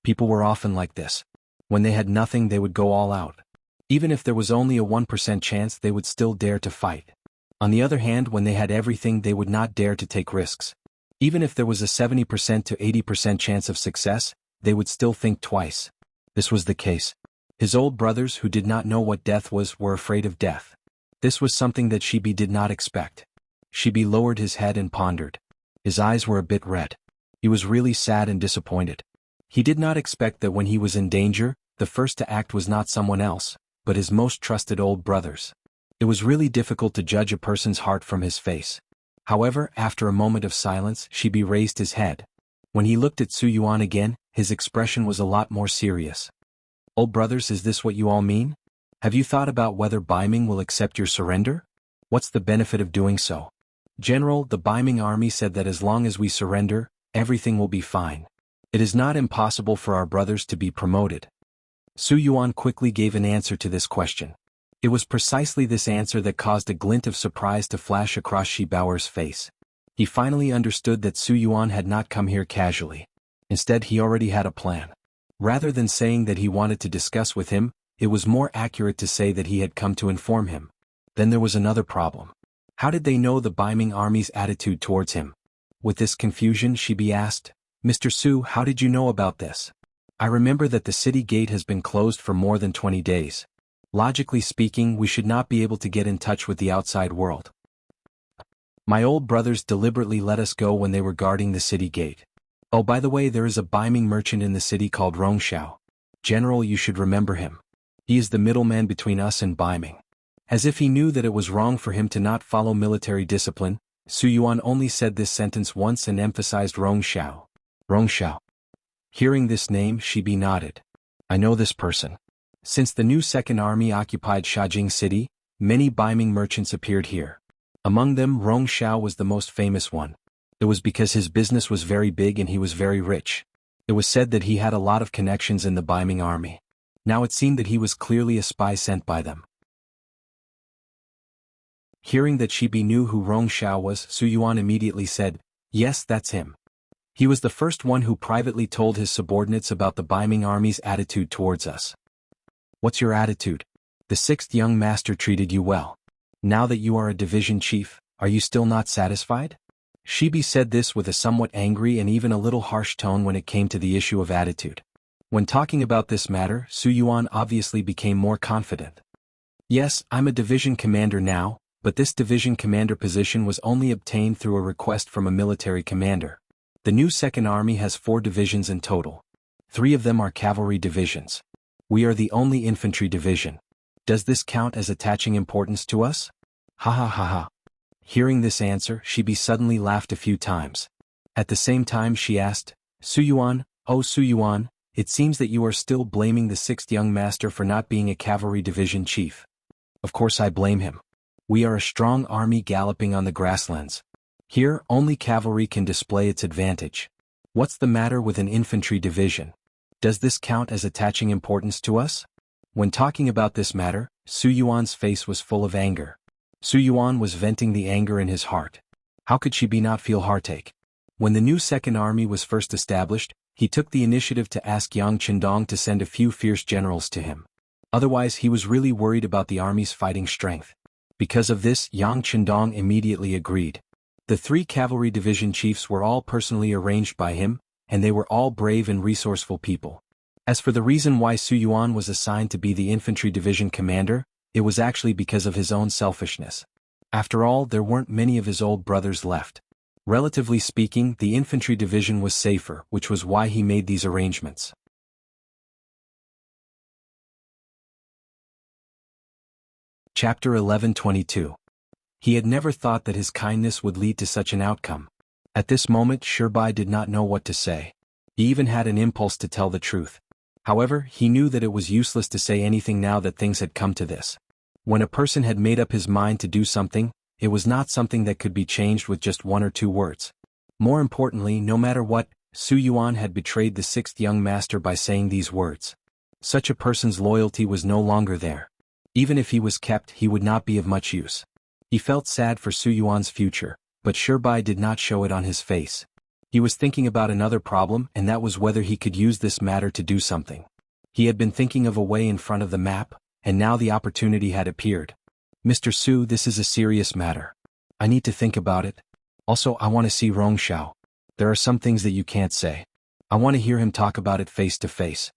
People were often like this. When they had nothing, they would go all out. Even if there was only a 1% chance, they would still dare to fight. On the other hand, when they had everything, they would not dare to take risks. Even if there was a 70% to 80% chance of success, they would still think twice. This was the case. His old brothers, who did not know what death was, were afraid of death. This was something that Shibi did not expect. Shibi lowered his head and pondered. His eyes were a bit red. He was really sad and disappointed. He did not expect that when he was in danger, the first to act was not someone else, but his most trusted old brothers. It was really difficult to judge a person's heart from his face. However, after a moment of silence, Shibi raised his head. When he looked at Su Yuan again, his expression was a lot more serious. "Old brothers, is this what you all mean? Have you thought about whether Baiming will accept your surrender? What's the benefit of doing so?" "General, the Baiming army said that as long as we surrender, everything will be fine. It is not impossible for our brothers to be promoted." Su Yuan quickly gave an answer to this question. It was precisely this answer that caused a glint of surprise to flash across Shi Baoer's face. He finally understood that Su Yuan had not come here casually. Instead, he already had a plan. Rather than saying that he wanted to discuss with him, it was more accurate to say that he had come to inform him. Then there was another problem. How did they know the Baiming army's attitude towards him? With this confusion, Shibi asked, "Mr. Su, how did you know about this? I remember that the city gate has been closed for more than 20 days. Logically speaking, we should not be able to get in touch with the outside world. My old brothers deliberately let us go when they were guarding the city gate. Oh, by the way, there is a Baiming merchant in the city called Rongshao. General, you should remember him. He is the middleman between us and Baiming. As if he knew that it was wrong for him to not follow military discipline, Su Yuan only said this sentence once and emphasized Rong Xiao. Rong Xiao. Hearing this name, Shibi nodded. I know this person. Since the new Second Army occupied Shajing City, many Baiming merchants appeared here. Among them, Rong Xiao was the most famous one. It was because his business was very big and he was very rich. It was said that he had a lot of connections in the Baiming army. Now it seemed that he was clearly a spy sent by them. Hearing that Shibi knew who Rong Xiao was, Su Yuan immediately said, yes, that's him. He was the first one who privately told his subordinates about the Baiming army's attitude towards us. What's your attitude? The sixth young master treated you well. Now that you are a division chief, are you still not satisfied? Shibi said this with a somewhat angry and even a little harsh tone when it came to the issue of attitude. When talking about this matter, Su Yuan obviously became more confident. Yes, I'm a division commander now, but this division commander position was only obtained through a request from a military commander. The new Second Army has 4 divisions in total. 3 of them are cavalry divisions. We are the only infantry division. Does this count as attaching importance to us? Ha ha ha ha. Hearing this answer, Shibi suddenly laughed a few times. At the same time she asked, Su Yuan, oh Su Yuan, it seems that you are still blaming the 6th young master for not being a cavalry division chief. Of course I blame him. We are a strong army galloping on the grasslands. Here, only cavalry can display its advantage. What's the matter with an infantry division? Does this count as attaching importance to us? When talking about this matter, Su Yuan's face was full of anger. Su Yuan was venting the anger in his heart. How could she not feel heartache? When the new Second Army was first established, he took the initiative to ask Yang Qindong to send a few fierce generals to him. Otherwise he was really worried about the army's fighting strength. Because of this, Yang Qindong immediately agreed. The 3 cavalry division chiefs were all personally arranged by him, and they were all brave and resourceful people. As for the reason why Su Yuan was assigned to be the infantry division commander, it was actually because of his own selfishness. After all, there weren't many of his old brothers left. Relatively speaking, the infantry division was safer, which was why he made these arrangements. Chapter 11:22. He had never thought that his kindness would lead to such an outcome. At this moment, Shibai did not know what to say. He even had an impulse to tell the truth. However, he knew that it was useless to say anything now that things had come to this. When a person had made up his mind to do something, it was not something that could be changed with just 1 or 2 words. More importantly, no matter what, Su Yuan had betrayed the 6th young master by saying these words. Such a person's loyalty was no longer there. Even if he was kept, he would not be of much use. He felt sad for Su Yuan's future, but Shibai did not show it on his face. He was thinking about another problem, and that was whether he could use this matter to do something. He had been thinking of a way in front of the map, and now the opportunity had appeared. Mr. Su, this is a serious matter. I need to think about it. Also, I want to see Rong Xiao. There are some things that you can't say. I want to hear him talk about it face to face.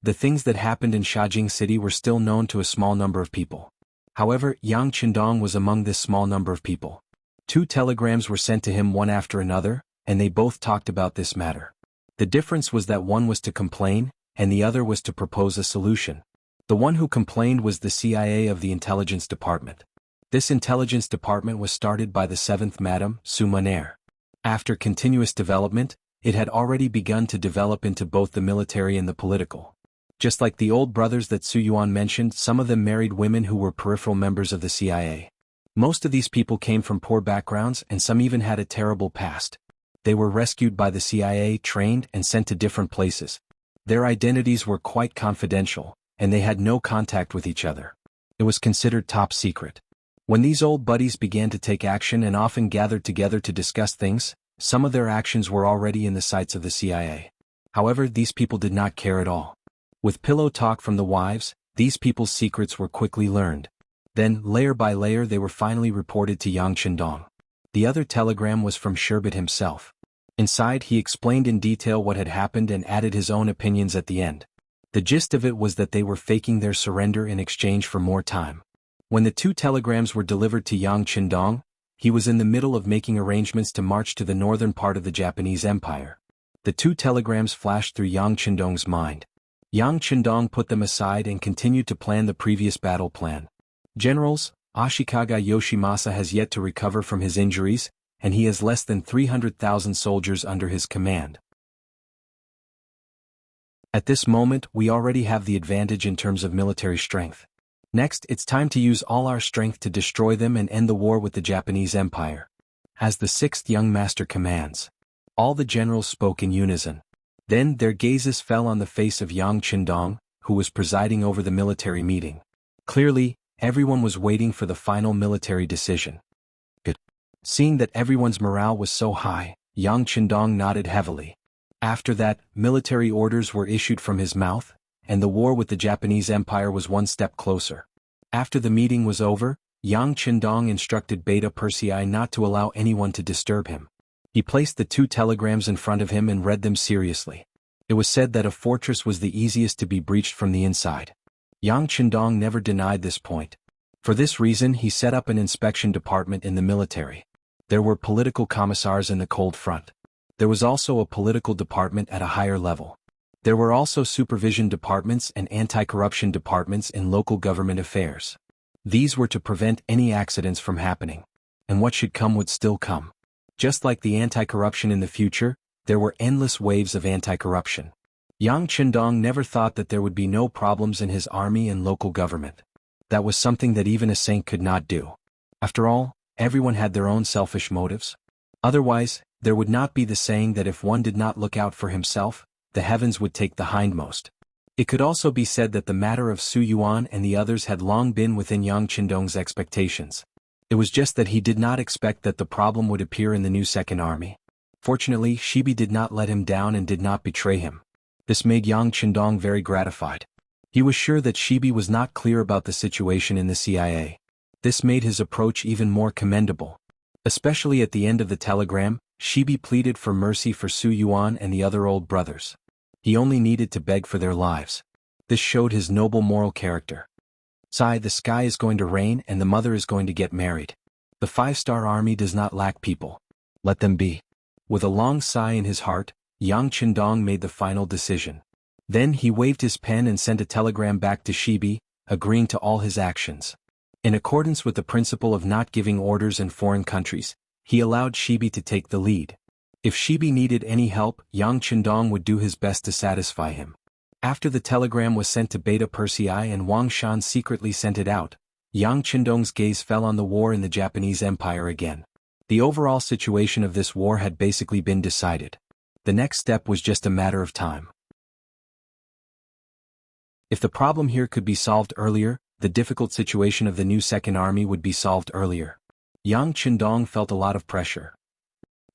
The things that happened in Shajing City were still known to a small number of people. However, Yang Qindong was among this small number of people. 2 telegrams were sent to him one after another, and they both talked about this matter. The difference was that one was to complain, and the other was to propose a solution. The one who complained was the CIA of the intelligence department. This intelligence department was started by the 7th Madam, Su Maner. After continuous development, it had already begun to develop into both the military and the political. Just like the old brothers that Su Yuan mentioned, some of them married women who were peripheral members of the CIA. Most of these people came from poor backgrounds and some even had a terrible past. They were rescued by the CIA, trained, and sent to different places. Their identities were quite confidential, and they had no contact with each other. It was considered top secret. When these old buddies began to take action and often gathered together to discuss things, some of their actions were already in the sights of the CIA. However, these people did not care at all. With pillow talk from the wives, these people's secrets were quickly learned. Then, layer by layer, they were finally reported to Yang Qindong. The other telegram was from Sherbet himself. Inside, he explained in detail what had happened and added his own opinions at the end. The gist of it was that they were faking their surrender in exchange for more time. When the 2 telegrams were delivered to Yang Qindong, he was in the middle of making arrangements to march to the northern part of the Japanese Empire. The 2 telegrams flashed through Yang Qindong's mind. Yang Qindong put them aside and continued to plan the previous battle plan. Generals, Ashikaga Yoshimasa has yet to recover from his injuries, and he has less than 300,000 soldiers under his command. At this moment, we already have the advantage in terms of military strength. Next, it's time to use all our strength to destroy them and end the war with the Japanese Empire. As the sixth young master commands. All the generals spoke in unison. Then their gazes fell on the face of Yang Qindong, who was presiding over the military meeting. Clearly, everyone was waiting for the final military decision. Good. Seeing that everyone's morale was so high, Yang Qindong nodded heavily. After that, military orders were issued from his mouth, and the war with the Japanese Empire was one step closer. After the meeting was over, Yang Qindong instructed Beta Persei not to allow anyone to disturb him. He placed the 2 telegrams in front of him and read them seriously. It was said that a fortress was the easiest to be breached from the inside. Yang Qindong never denied this point. For this reason, he set up an inspection department in the military. There were political commissars in the cold front. There was also a political department at a higher level. There were also supervision departments and anti-corruption departments in local government affairs. These were to prevent any accidents from happening. And what should come would still come. Just like the anti-corruption in the future, there were endless waves of anti-corruption. Yang Qindong never thought that there would be no problems in his army and local government. That was something that even a saint could not do. After all, everyone had their own selfish motives. Otherwise, there would not be the saying that if one did not look out for himself, the heavens would take the hindmost. It could also be said that the matter of Su Yuan and the others had long been within Yang Qindong's expectations. It was just that he did not expect that the problem would appear in the new Second Army. Fortunately, Shibi did not let him down and did not betray him. This made Yang Qindong very gratified. He was sure that Shibi was not clear about the situation in the CIA. This made his approach even more commendable. Especially at the end of the telegram, Shibi pleaded for mercy for Su Yuan and the other old brothers. He only needed to beg for their lives. This showed his noble moral character. Sigh, the sky is going to rain and the mother is going to get married. The 5-star army does not lack people. Let them be. With a long sigh in his heart, Yang Qindong made the final decision. Then he waved his pen and sent a telegram back to Shibi, agreeing to all his actions. In accordance with the principle of not giving orders in foreign countries, he allowed Shibi to take the lead. If Shibi needed any help, Yang Qindong would do his best to satisfy him. After the telegram was sent to Beta Persei and Wang Shan secretly sent it out, Yang Qindong's gaze fell on the war in the Japanese Empire again. The overall situation of this war had basically been decided. The next step was just a matter of time. If the problem here could be solved earlier, the difficult situation of the new Second Army would be solved earlier. Yang Qindong felt a lot of pressure.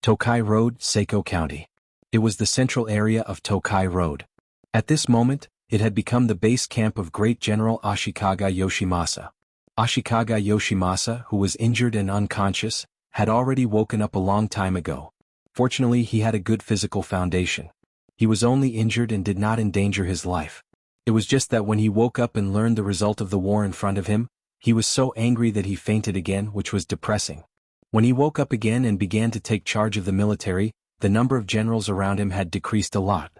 Tokai Road, Seiko County. It was the central area of Tokai Road. At this moment, it had become the base camp of Great General Ashikaga Yoshimasa. Ashikaga Yoshimasa, who was injured and unconscious, had already woken up a long time ago. Fortunately, he had a good physical foundation. He was only injured and did not endanger his life. It was just that when he woke up and learned the result of the war in front of him, he was so angry that he fainted again, which was depressing. When he woke up again and began to take charge of the military, the number of generals around him had decreased a lot.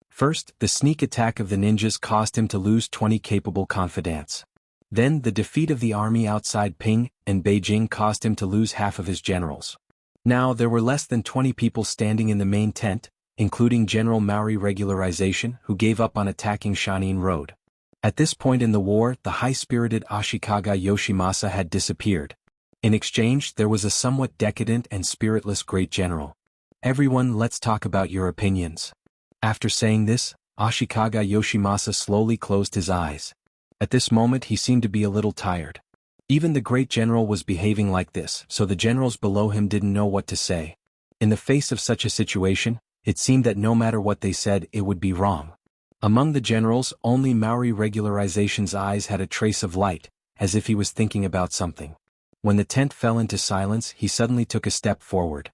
First, the sneak attack of the ninjas caused him to lose 20 capable confidants. Then, the defeat of the army outside Ping and Beijing caused him to lose half of his generals. Now, there were less than 20 people standing in the main tent, including General Maori Regularization, who gave up on attacking Shanin Road. At this point in the war, the high-spirited Ashikaga Yoshimasa had disappeared. In exchange, there was a somewhat decadent and spiritless great general. Everyone, let's talk about your opinions. After saying this, Ashikaga Yoshimasa slowly closed his eyes. At this moment he seemed to be a little tired. Even the great general was behaving like this, so the generals below him didn't know what to say. In the face of such a situation, it seemed that no matter what they said, it would be wrong. Among the generals, only Maori Regularization's eyes had a trace of light, as if he was thinking about something. When the tent fell into silence, he suddenly took a step forward.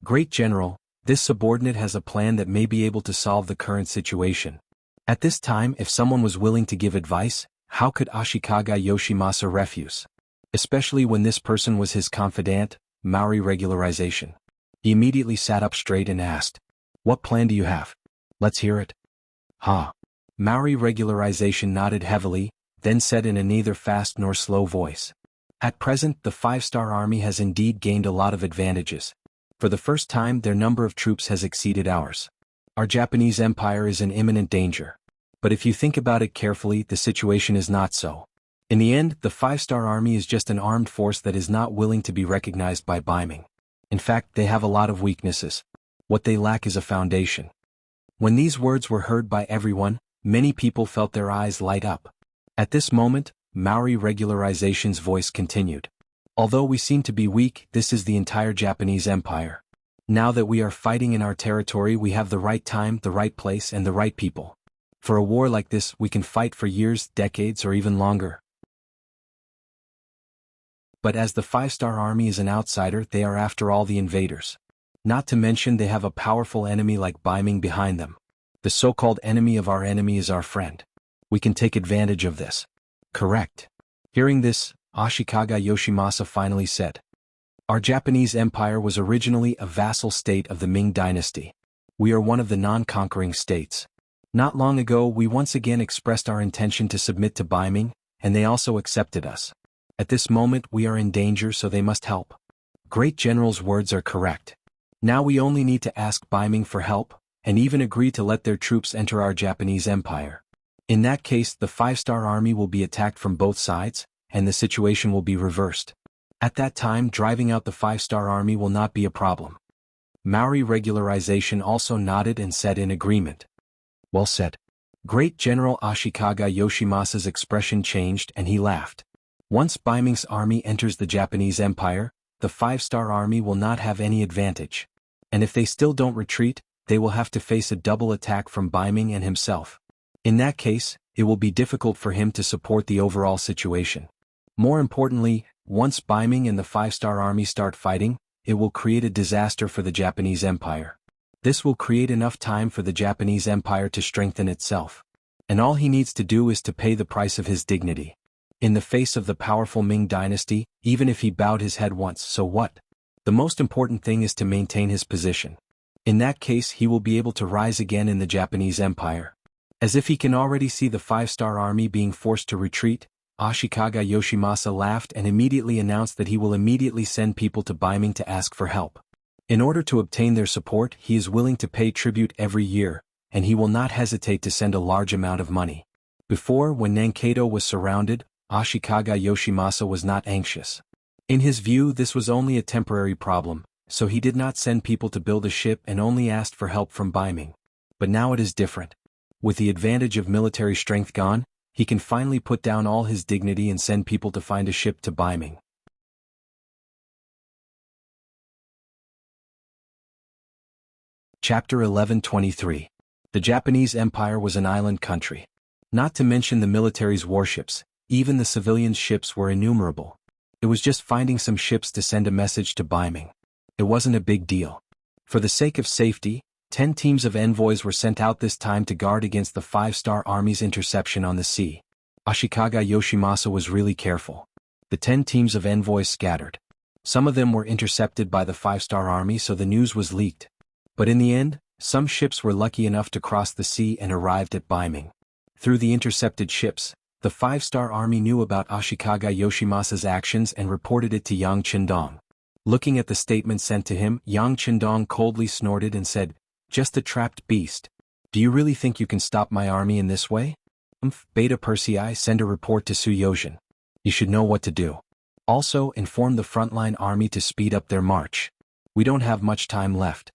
Great General, this subordinate has a plan that may be able to solve the current situation. At this time, if someone was willing to give advice, how could Ashikaga Yoshimasa refuse? Especially when this person was his confidant, Maori Regularization. He immediately sat up straight and asked, "What plan do you have? Let's hear it." Maori Regularization nodded heavily, then said in a neither fast nor slow voice. At present, the five-star army has indeed gained a lot of advantages. For the first time, their number of troops has exceeded ours. Our Japanese empire is in imminent danger. But if you think about it carefully, the situation is not so. In the end, the five-star army is just an armed force that is not willing to be recognized by Beiming. In fact, they have a lot of weaknesses. What they lack is a foundation. When these words were heard by everyone, many people felt their eyes light up. At this moment, Maori Regularization's voice continued. Although we seem to be weak, this is the entire Japanese empire. Now that we are fighting in our territory, we have the right time, the right place, and the right people. For a war like this, we can fight for years, decades, or even longer. But as the five-star army is an outsider, they are after all the invaders. Not to mention they have a powerful enemy like Beiming behind them. The so-called enemy of our enemy is our friend. We can take advantage of this. Correct. Hearing this, Ashikaga Yoshimasa finally said. Our Japanese empire was originally a vassal state of the Ming Dynasty. We are one of the non-conquering states. Not long ago we once again expressed our intention to submit to Beiming, and they also accepted us. At this moment we are in danger, so they must help. Great General's words are correct. Now we only need to ask Beiming for help, and even agree to let their troops enter our Japanese empire. In that case, the five-star army will be attacked from both sides, and the situation will be reversed. At that time, driving out the five-star army will not be a problem. Maori Regularization also nodded and said in agreement. Well said. Great General Ashikaga Yoshimasa's expression changed and he laughed. Once Beiming's army enters the Japanese empire, the five-star army will not have any advantage. And if they still don't retreat, they will have to face a double attack from Beiming and himself. In that case, it will be difficult for him to support the overall situation. More importantly, once Beiming and the five-star army start fighting, it will create a disaster for the Japanese empire. This will create enough time for the Japanese empire to strengthen itself. And all he needs to do is to pay the price of his dignity. In the face of the powerful Ming dynasty, even if he bowed his head once, so what? The most important thing is to maintain his position. In that case, he will be able to rise again in the Japanese empire. As if he can already see the five-star army being forced to retreat, Ashikaga Yoshimasa laughed and immediately announced that he will immediately send people to Beiming to ask for help. In order to obtain their support, he is willing to pay tribute every year, and he will not hesitate to send a large amount of money. Before, when Nankado was surrounded, Ashikaga Yoshimasa was not anxious. In his view, this was only a temporary problem, so he did not send people to build a ship and only asked for help from Beiming. But now it is different. With the advantage of military strength gone, he can finally put down all his dignity and send people to find a ship to Beiming. Chapter 11:23. The Japanese Empire was an island country. Not to mention the military's warships, even the civilians' ships were innumerable. It was just finding some ships to send a message to Beiming. It wasn't a big deal. For the sake of safety, 10 teams of envoys were sent out this time to guard against the five-star army's interception on the sea. Ashikaga Yoshimasa was really careful. The 10 teams of envoys scattered. Some of them were intercepted by the five-star army, so the news was leaked. But in the end, some ships were lucky enough to cross the sea and arrived at Beiming. Through the intercepted ships, the five-star army knew about Ashikaga Yoshimasa's actions and reported it to Yang Qindong. Looking at the statement sent to him, Yang Qindong coldly snorted and said, "Just a trapped beast. Do you really think you can stop my army in this way? Beta Persei, send a report to Suyojin. You should know what to do. Also, inform the frontline army to speed up their march. We don't have much time left."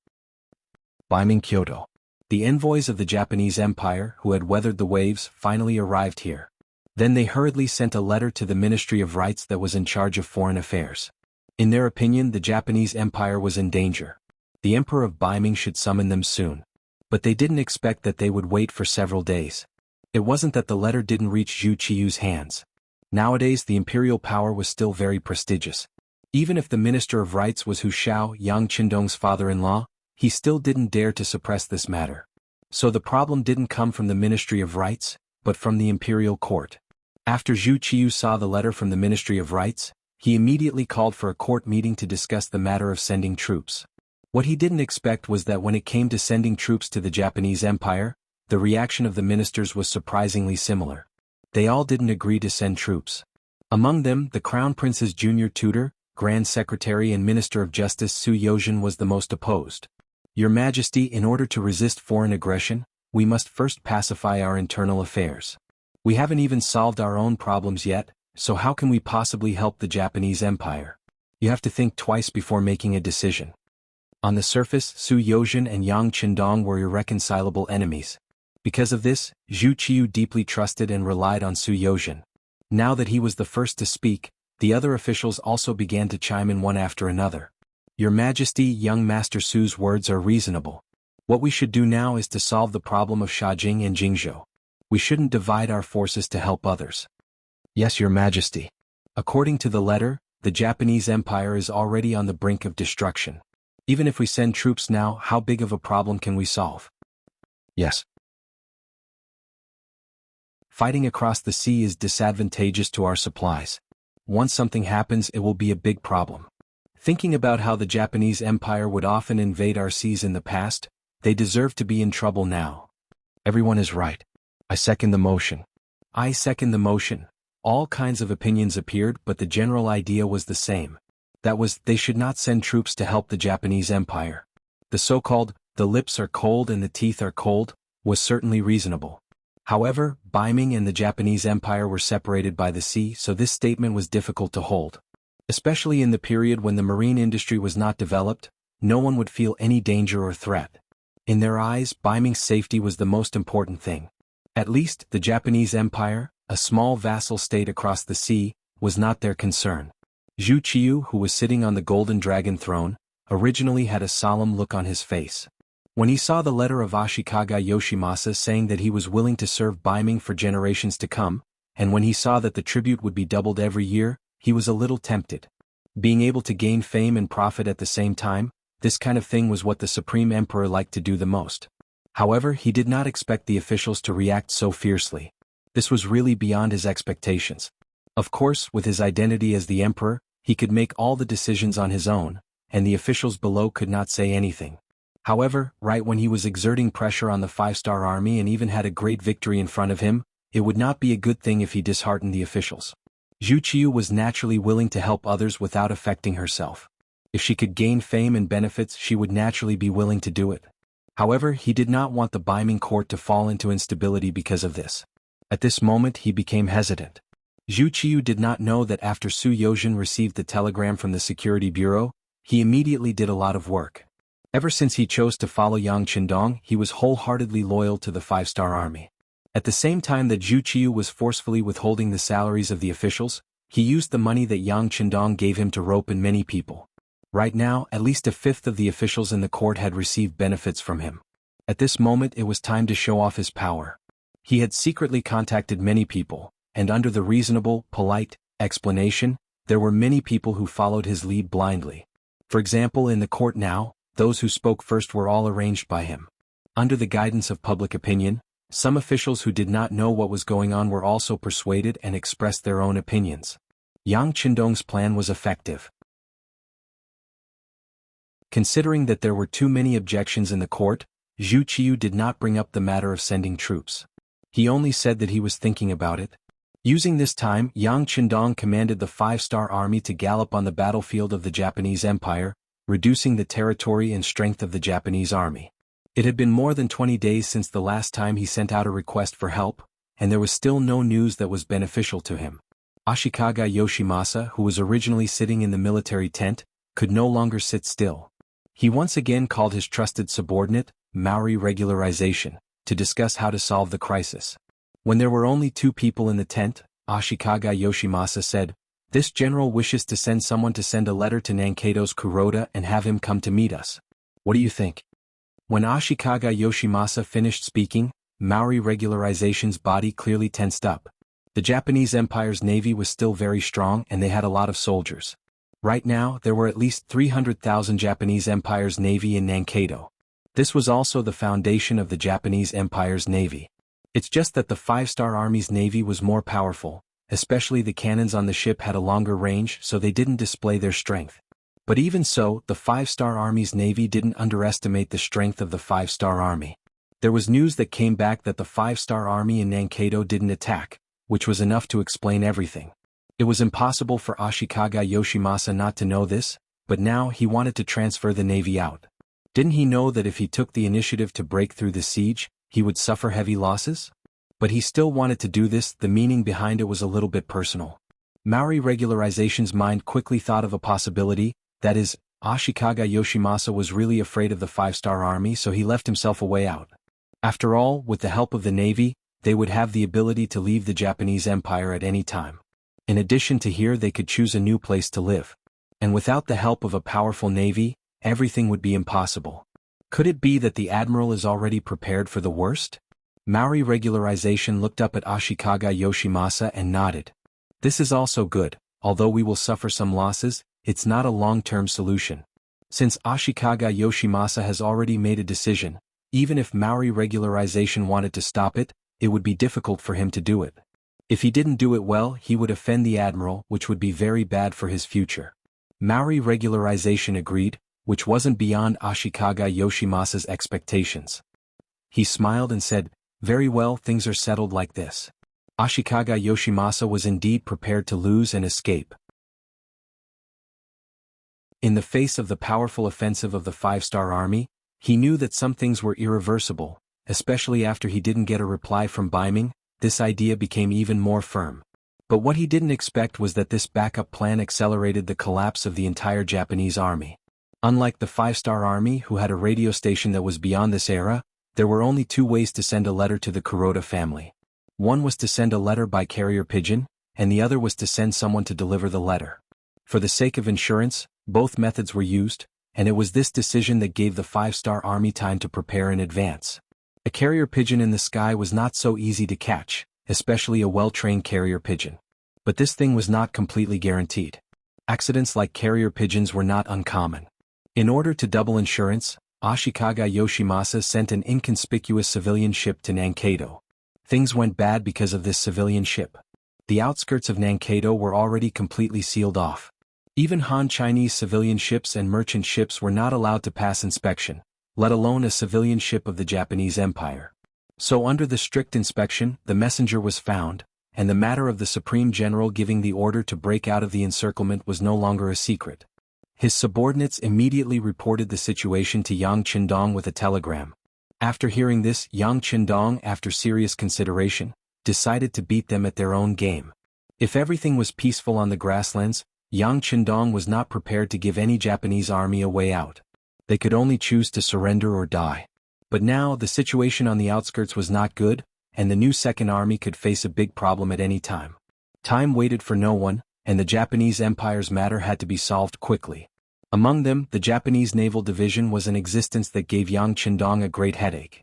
Beiming, Kyoto. The envoys of the Japanese Empire, who had weathered the waves, finally arrived here. Then they hurriedly sent a letter to the Ministry of Rights that was in charge of foreign affairs. In their opinion, the Japanese Empire was in danger. The Emperor of Beiming should summon them soon. But they didn't expect that they would wait for several days. It wasn't that the letter didn't reach Zhu Qiyu's hands. Nowadays the imperial power was still very prestigious. Even if the Minister of Rights was Hu Shao, Yang Qindong's father-in-law, he still didn't dare to suppress this matter. So the problem didn't come from the Ministry of Rights, but from the imperial court. After Zhu Qiyu saw the letter from the Ministry of Rights, he immediately called for a court meeting to discuss the matter of sending troops. What he didn't expect was that when it came to sending troops to the Japanese Empire, the reaction of the ministers was surprisingly similar. They all didn't agree to send troops. Among them, the Crown Prince's junior tutor, Grand Secretary and Minister of Justice Su Yozhen was the most opposed. Your Majesty, in order to resist foreign aggression, we must first pacify our internal affairs. We haven't even solved our own problems yet, so how can we possibly help the Japanese Empire? You have to think twice before making a decision. On the surface, Su Yozhen and Yang Qindong were irreconcilable enemies. Because of this, Zhu Qiu deeply trusted and relied on Su Yozhen. Now that he was the first to speak, the other officials also began to chime in one after another. Your Majesty, young Master Su's words are reasonable. What we should do now is to solve the problem of Shajing and Jingzhou. We shouldn't divide our forces to help others. Yes, Your Majesty. According to the letter, the Japanese Empire is already on the brink of destruction. Even if we send troops now, how big of a problem can we solve? Yes. Fighting across the sea is disadvantageous to our supplies. Once something happens, it will be a big problem. Thinking about how the Japanese Empire would often invade our seas in the past, they deserve to be in trouble now. Everyone is right. I second the motion. I second the motion. All kinds of opinions appeared, but the general idea was the same. That was, they should not send troops to help the Japanese Empire. The so-called, the lips are cold and the teeth are cold, was certainly reasonable. However, Beiming and the Japanese Empire were separated by the sea, so this statement was difficult to hold. Especially in the period when the marine industry was not developed, no one would feel any danger or threat. In their eyes, Beiming's safety was the most important thing. At least, the Japanese Empire, a small vassal state across the sea, was not their concern. Zhu Qiu, who was sitting on the golden dragon throne, originally had a solemn look on his face. When he saw the letter of Ashikaga Yoshimasa saying that he was willing to serve Beiming for generations to come, and when he saw that the tribute would be doubled every year, he was a little tempted. Being able to gain fame and profit at the same time, this kind of thing was what the Supreme Emperor liked to do the most. However, he did not expect the officials to react so fiercely. This was really beyond his expectations. Of course, with his identity as the emperor, he could make all the decisions on his own, and the officials below could not say anything. However, right when he was exerting pressure on the five-star army and even had a great victory in front of him, it would not be a good thing if he disheartened the officials. Zhu Qiu was naturally willing to help others without affecting herself. If she could gain fame and benefits, she would naturally be willing to do it. However, he did not want the Beiming court to fall into instability because of this. At this moment he became hesitant. Zhu Qiu did not know that after Su Yozhen received the telegram from the Security Bureau, he immediately did a lot of work. Ever since he chose to follow Yang Qindong, he was wholeheartedly loyal to the five-star army. At the same time that Zhu Qiu was forcefully withholding the salaries of the officials, he used the money that Yang Qindong gave him to rope in many people. Right now, at least a fifth of the officials in the court had received benefits from him. At this moment it was time to show off his power. He had secretly contacted many people, and under the reasonable, polite explanation, there were many people who followed his lead blindly. For example, in the court now, those who spoke first were all arranged by him. Under the guidance of public opinion, some officials who did not know what was going on were also persuaded and expressed their own opinions. Yang Qindong's plan was effective. Considering that there were too many objections in the court, Zhu Qiu did not bring up the matter of sending troops. He only said that he was thinking about it. Using this time, Yang Qindong commanded the five-star army to gallop on the battlefield of the Japanese Empire, reducing the territory and strength of the Japanese army. It had been more than 20 days since the last time he sent out a request for help, and there was still no news that was beneficial to him. Ashikaga Yoshimasa, who was originally sitting in the military tent, could no longer sit still. He once again called his trusted subordinate, Maori Regularization, to discuss how to solve the crisis. When there were only two people in the tent, Ashikaga Yoshimasa said, "This general wishes to send someone to send a letter to Nankeido's Kuroda and have him come to meet us. What do you think?" When Ashikaga Yoshimasa finished speaking, Maori Regularization's body clearly tensed up. The Japanese Empire's navy was still very strong and they had a lot of soldiers. Right now, there were at least 300,000 Japanese Empire's navy in Nankeido. This was also the foundation of the Japanese Empire's navy. It's just that the five-star army's navy was more powerful, especially the cannons on the ship had a longer range, so they didn't display their strength. But even so, the five-star army's navy didn't underestimate the strength of the five-star army. There was news that came back that the five-star army in Nankeido didn't attack, which was enough to explain everything. It was impossible for Ashikaga Yoshimasa not to know this, but now he wanted to transfer the navy out. Didn't he know that if he took the initiative to break through the siege, he would suffer heavy losses? But he still wanted to do this. The meaning behind it was a little bit personal. Maori Regularization's mind quickly thought of a possibility, that is, Ashikaga Yoshimasa was really afraid of the 5-star army, so he left himself a way out. After all, with the help of the navy, they would have the ability to leave the Japanese Empire at any time. In addition to here, they could choose a new place to live. And without the help of a powerful navy, everything would be impossible. Could it be that the admiral is already prepared for the worst? Maori Regularization looked up at Ashikaga Yoshimasa and nodded. This is also good. Although we will suffer some losses, it's not a long-term solution. Since Ashikaga Yoshimasa has already made a decision, even if Maori Regularization wanted to stop it, it would be difficult for him to do it. If he didn't do it well, he would offend the admiral, which would be very bad for his future. Maori Regularization agreed, which wasn't beyond Ashikaga Yoshimasa's expectations. He smiled and said, "Very well, things are settled like this." Ashikaga Yoshimasa was indeed prepared to lose and escape. In the face of the powerful offensive of the 5-star army, he knew that some things were irreversible, especially after he didn't get a reply from Beiming. This idea became even more firm. But what he didn't expect was that this backup plan accelerated the collapse of the entire Japanese army. Unlike the 5-star army, who had a radio station that was beyond this era, there were only 2 ways to send a letter to the Kuroda family. One was to send a letter by carrier pigeon, and the other was to send someone to deliver the letter. For the sake of insurance, both methods were used, and it was this decision that gave the 5-star army time to prepare in advance. A carrier pigeon in the sky was not so easy to catch, especially a well-trained carrier pigeon. But this thing was not completely guaranteed. Accidents like carrier pigeons were not uncommon. In order to double insurance, Ashikaga Yoshimasa sent an inconspicuous civilian ship to Nankado. Things went bad because of this civilian ship. The outskirts of Nankado were already completely sealed off. Even Han Chinese civilian ships and merchant ships were not allowed to pass inspection, let alone a civilian ship of the Japanese Empire. So under the strict inspection, the messenger was found, and the matter of the Supreme General giving the order to break out of the encirclement was no longer a secret. His subordinates immediately reported the situation to Yang Qindong with a telegram. After hearing this, Yang Qindong, after serious consideration, decided to beat them at their own game. If everything was peaceful on the grasslands, Yang Qindong was not prepared to give any Japanese army a way out. They could only choose to surrender or die. But now the situation on the outskirts was not good, and the new Second Army could face a big problem at any time. Time waited for no one, and the Japanese Empire's matter had to be solved quickly. Among them, the Japanese Naval Division was in existence that gave Yang Qindong a great headache.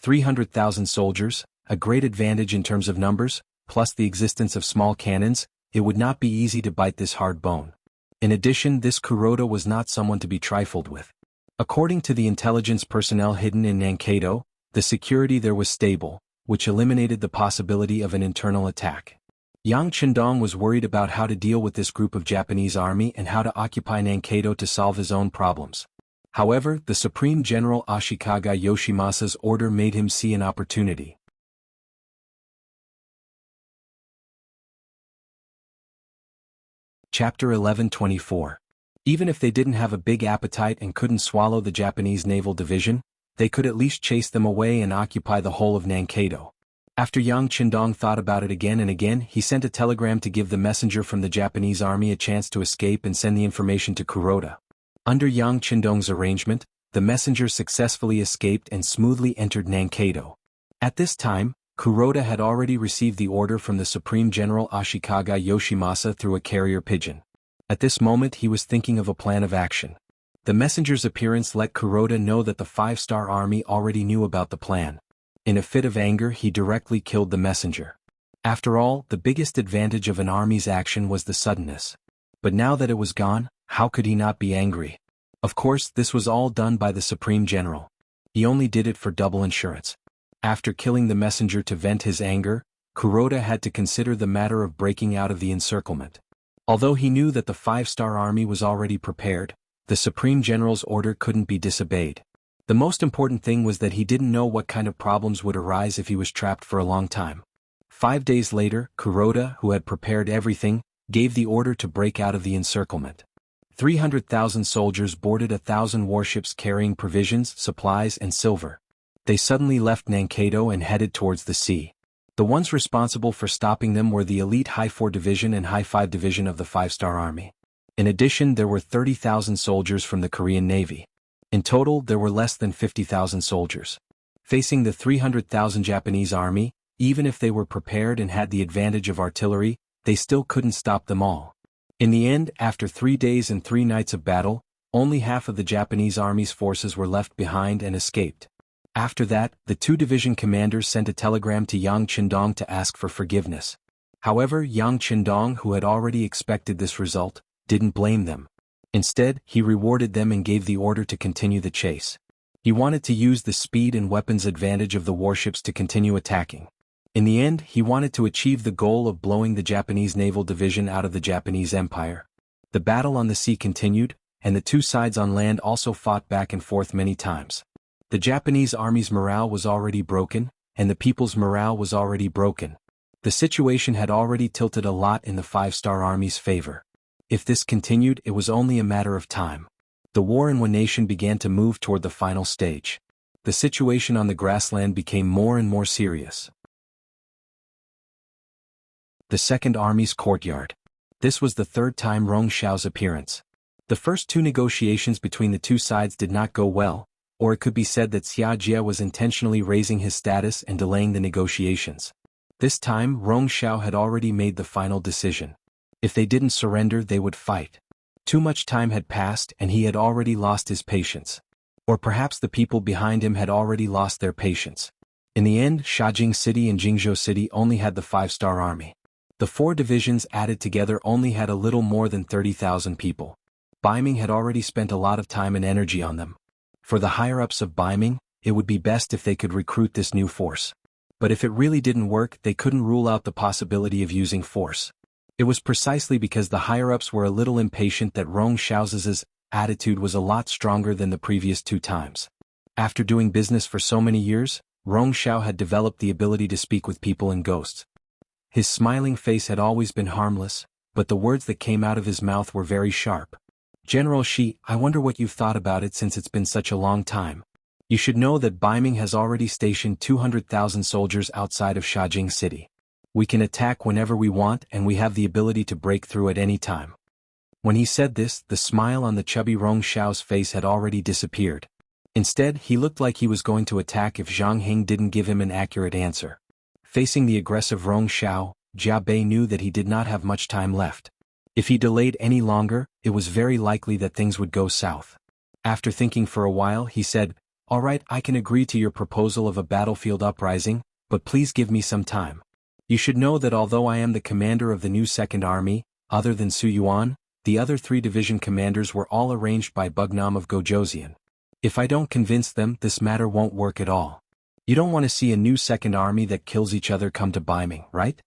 300,000 soldiers, a great advantage in terms of numbers, plus the existence of small cannons, it would not be easy to bite this hard bone. In addition, this Kuroda was not someone to be trifled with. According to the intelligence personnel hidden in Nankado, the security there was stable, which eliminated the possibility of an internal attack. Yang Qindong was worried about how to deal with this group of Japanese army and how to occupy Nankado to solve his own problems. However, the Supreme General Ashikaga Yoshimasa's order made him see an opportunity. Chapter 11:24. Even if they didn't have a big appetite and couldn't swallow the Japanese Naval Division, they could at least chase them away and occupy the whole of Nankado. After Yang Qindong thought about it again and again, he sent a telegram to give the messenger from the Japanese army a chance to escape and send the information to Kuroda. Under Yang Qindong's arrangement, the messenger successfully escaped and smoothly entered Nankado. At this time, Kuroda had already received the order from the Supreme General Ashikaga Yoshimasa through a carrier pigeon. At this moment he was thinking of a plan of action. The messenger's appearance let Kuroda know that the 5-star army already knew about the plan. In a fit of anger, he directly killed the messenger. After all, the biggest advantage of an army's action was the suddenness. But now that it was gone, how could he not be angry? Of course, this was all done by the Supreme General. He only did it for double insurance. After killing the messenger to vent his anger, Kuroda had to consider the matter of breaking out of the encirclement. Although he knew that the 5-star army was already prepared, the Supreme General's order couldn't be disobeyed. The most important thing was that he didn't know what kind of problems would arise if he was trapped for a long time. 5 days later, Kuroda, who had prepared everything, gave the order to break out of the encirclement. 300,000 soldiers boarded 1,000 warships carrying provisions, supplies, and silver. They suddenly left Nankado and headed towards the sea. The ones responsible for stopping them were the elite High 4 Division and High 5 Division of the 5-Star Army. In addition, there were 30,000 soldiers from the Korean Navy. In total, there were less than 50,000 soldiers. Facing the 300,000 Japanese army, even if they were prepared and had the advantage of artillery, they still couldn't stop them all. In the end, after 3 days and 3 nights of battle, only half of the Japanese army's forces were left behind and escaped. After that, the 2 division commanders sent a telegram to Yang Qindong to ask for forgiveness. However, Yang Qindong, who had already expected this result, didn't blame them. Instead, he rewarded them and gave the order to continue the chase. He wanted to use the speed and weapons advantage of the warships to continue attacking. In the end, he wanted to achieve the goal of blowing the Japanese naval division out of the Japanese Empire. The battle on the sea continued, and the 2 sides on land also fought back and forth many times. The Japanese army's morale was already broken, and the people's morale was already broken. The situation had already tilted a lot in the 5-Star Army's favor. If this continued, it was only a matter of time. The war in One Nation began to move toward the final stage. The situation on the grassland became more and more serious. The Second Army's courtyard. This was the 3rd time Rong Xiao's appearance. The first 2 negotiations between the 2 sides did not go well, or it could be said that Xia Jie was intentionally raising his status and delaying the negotiations. This time, Rong Xiao had already made the final decision. If they didn't surrender, they would fight. Too much time had passed and he had already lost his patience. Or perhaps the people behind him had already lost their patience. In the end, Shajing City and Jingzhou City only had the 5-Star Army. The 4 divisions added together only had a little more than 30,000 people. Baiming had already spent a lot of time and energy on them. For the higher-ups of Baiming, it would be best if they could recruit this new force. But if it really didn't work, they couldn't rule out the possibility of using force. It was precisely because the higher-ups were a little impatient that Rong Xiao's attitude was a lot stronger than the previous 2 times. After doing business for so many years, Rong Xiao had developed the ability to speak with people and ghosts. His smiling face had always been harmless, but the words that came out of his mouth were very sharp. General Shi, I wonder what you've thought about it since it's been such a long time. You should know that Baiming has already stationed 200,000 soldiers outside of Shajing City. We can attack whenever we want and we have the ability to break through at any time. When he said this, the smile on the chubby Rong Xiao's face had already disappeared. Instead, he looked like he was going to attack if Zhang Hing didn't give him an accurate answer. Facing the aggressive Rong Xiao, Jia Bei knew that he did not have much time left. If he delayed any longer, it was very likely that things would go south. After thinking for a while, he said, "All right, I can agree to your proposal of a battlefield uprising, but please give me some time. You should know that although I am the commander of the new Second Army, other than Su Yuan, the other 3 division commanders were all arranged by Bugnam of Gojoseon. If I don't convince them, this matter won't work at all. You don't want to see a new Second Army that kills each other come to Baiming, right?"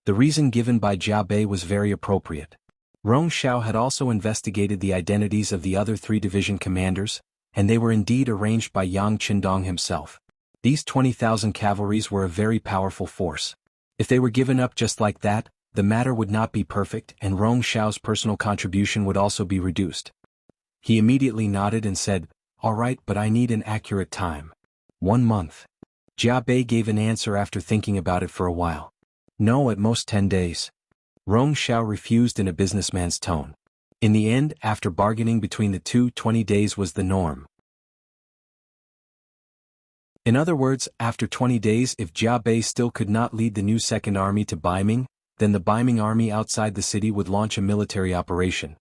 The reason given by Jia Bei was very appropriate. Rong Xiao had also investigated the identities of the other 3 division commanders, and they were indeed arranged by Yang Qindong himself. These 20,000 cavalries were a very powerful force. If they were given up just like that, the matter would not be perfect and Rong Xiao's personal contribution would also be reduced. He immediately nodded and said, "All right, but I need an accurate time." 1 month. Jia Bei gave an answer after thinking about it for a while. "No, at most 10 days. Rong Xiao refused in a businessman's tone. In the end, after bargaining between the two, 20 days was the norm. In other words, after 20 days, if Jia Bei still could not lead the new Second Army to Baiming, then the Baiming army outside the city would launch a military operation.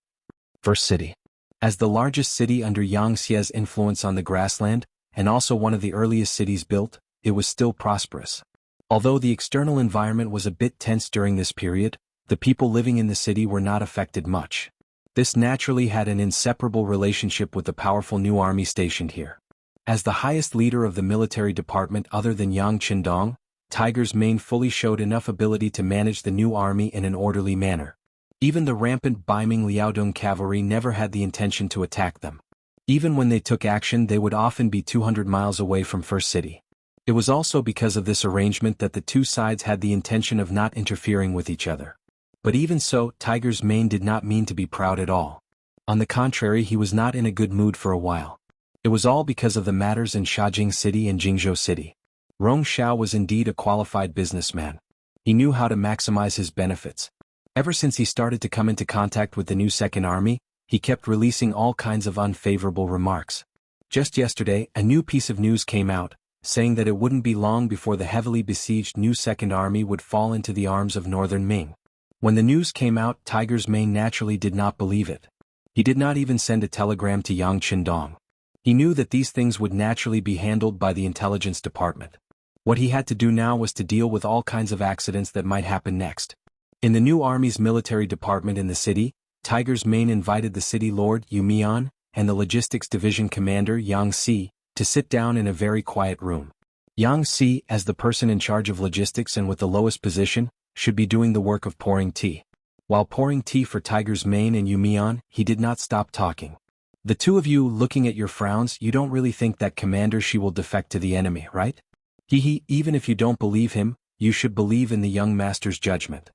First city. As the largest city under Yang Xie's influence on the grassland, and also one of the earliest cities built, it was still prosperous. Although the external environment was a bit tense during this period, the people living in the city were not affected much. This naturally had an inseparable relationship with the powerful new army stationed here. As the highest leader of the military department other than Yang Qindong, Tiger's Mane fully showed enough ability to manage the new army in an orderly manner. Even the rampant Baiming Liaodong cavalry never had the intention to attack them. Even when they took action, they would often be 200 miles away from First City. It was also because of this arrangement that the two sides had the intention of not interfering with each other. But even so, Tiger's mane did not mean to be proud at all. On the contrary, he was not in a good mood for a while. It was all because of the matters in Shajing City and Jingzhou City. Rong Xiao was indeed a qualified businessman. He knew how to maximize his benefits. Ever since he started to come into contact with the new Second Army, he kept releasing all kinds of unfavorable remarks. Just yesterday, a new piece of news came out, saying that it wouldn't be long before the heavily besieged new Second Army would fall into the arms of Northern Ming. When the news came out, Tiger's mane naturally did not believe it. He did not even send a telegram to Yang Qindong. He knew that these things would naturally be handled by the intelligence department. What he had to do now was to deal with all kinds of accidents that might happen next. In the new army's military department in the city, Tiger's mane invited the city lord Yu Mian and the logistics division commander Yang Si to sit down in a very quiet room. Yang Si, as the person in charge of logistics and with the lowest position, should be doing the work of pouring tea. While pouring tea for Tiger's mane and Yu Mian, he did not stop talking. The two of you looking at your frowns, you don't really think that Commander Shi will defect to the enemy, right? Even if you don't believe him, you should believe in the young master's judgment.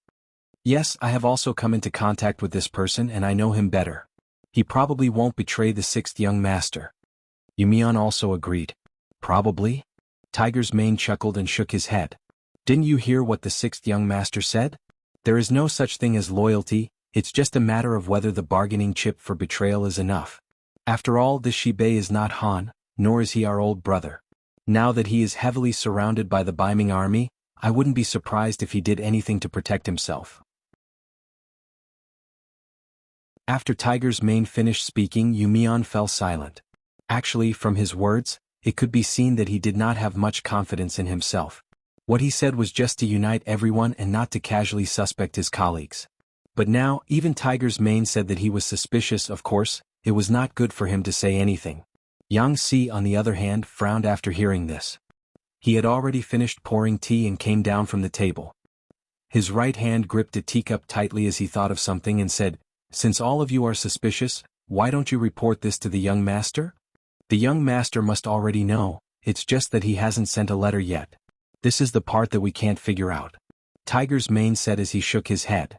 Yes, I have also come into contact with this person and I know him better. He probably won't betray the sixth young master. Yu Mian also agreed. Probably? Tiger's mane chuckled and shook his head. Didn't you hear what the sixth young master said? There is no such thing as loyalty, it's just a matter of whether the bargaining chip for betrayal is enough. After all, this Shibei is not Han, nor is he our old brother. Now that he is heavily surrounded by the Baiming army, I wouldn't be surprised if he did anything to protect himself. After Tiger's mane finished speaking, Yu Mian fell silent. Actually, from his words, it could be seen that he did not have much confidence in himself. What he said was just to unite everyone and not to casually suspect his colleagues. But now, even Tiger's mane said that he was suspicious. Of course, it was not good for him to say anything. Yang Si, on the other hand, frowned after hearing this. He had already finished pouring tea and came down from the table. His right hand gripped a teacup tightly as he thought of something and said, "Since all of you are suspicious, why don't you report this to the young master? The young master must already know, it's just that he hasn't sent a letter yet. This is the part that we can't figure out," Tiger's mane said as he shook his head.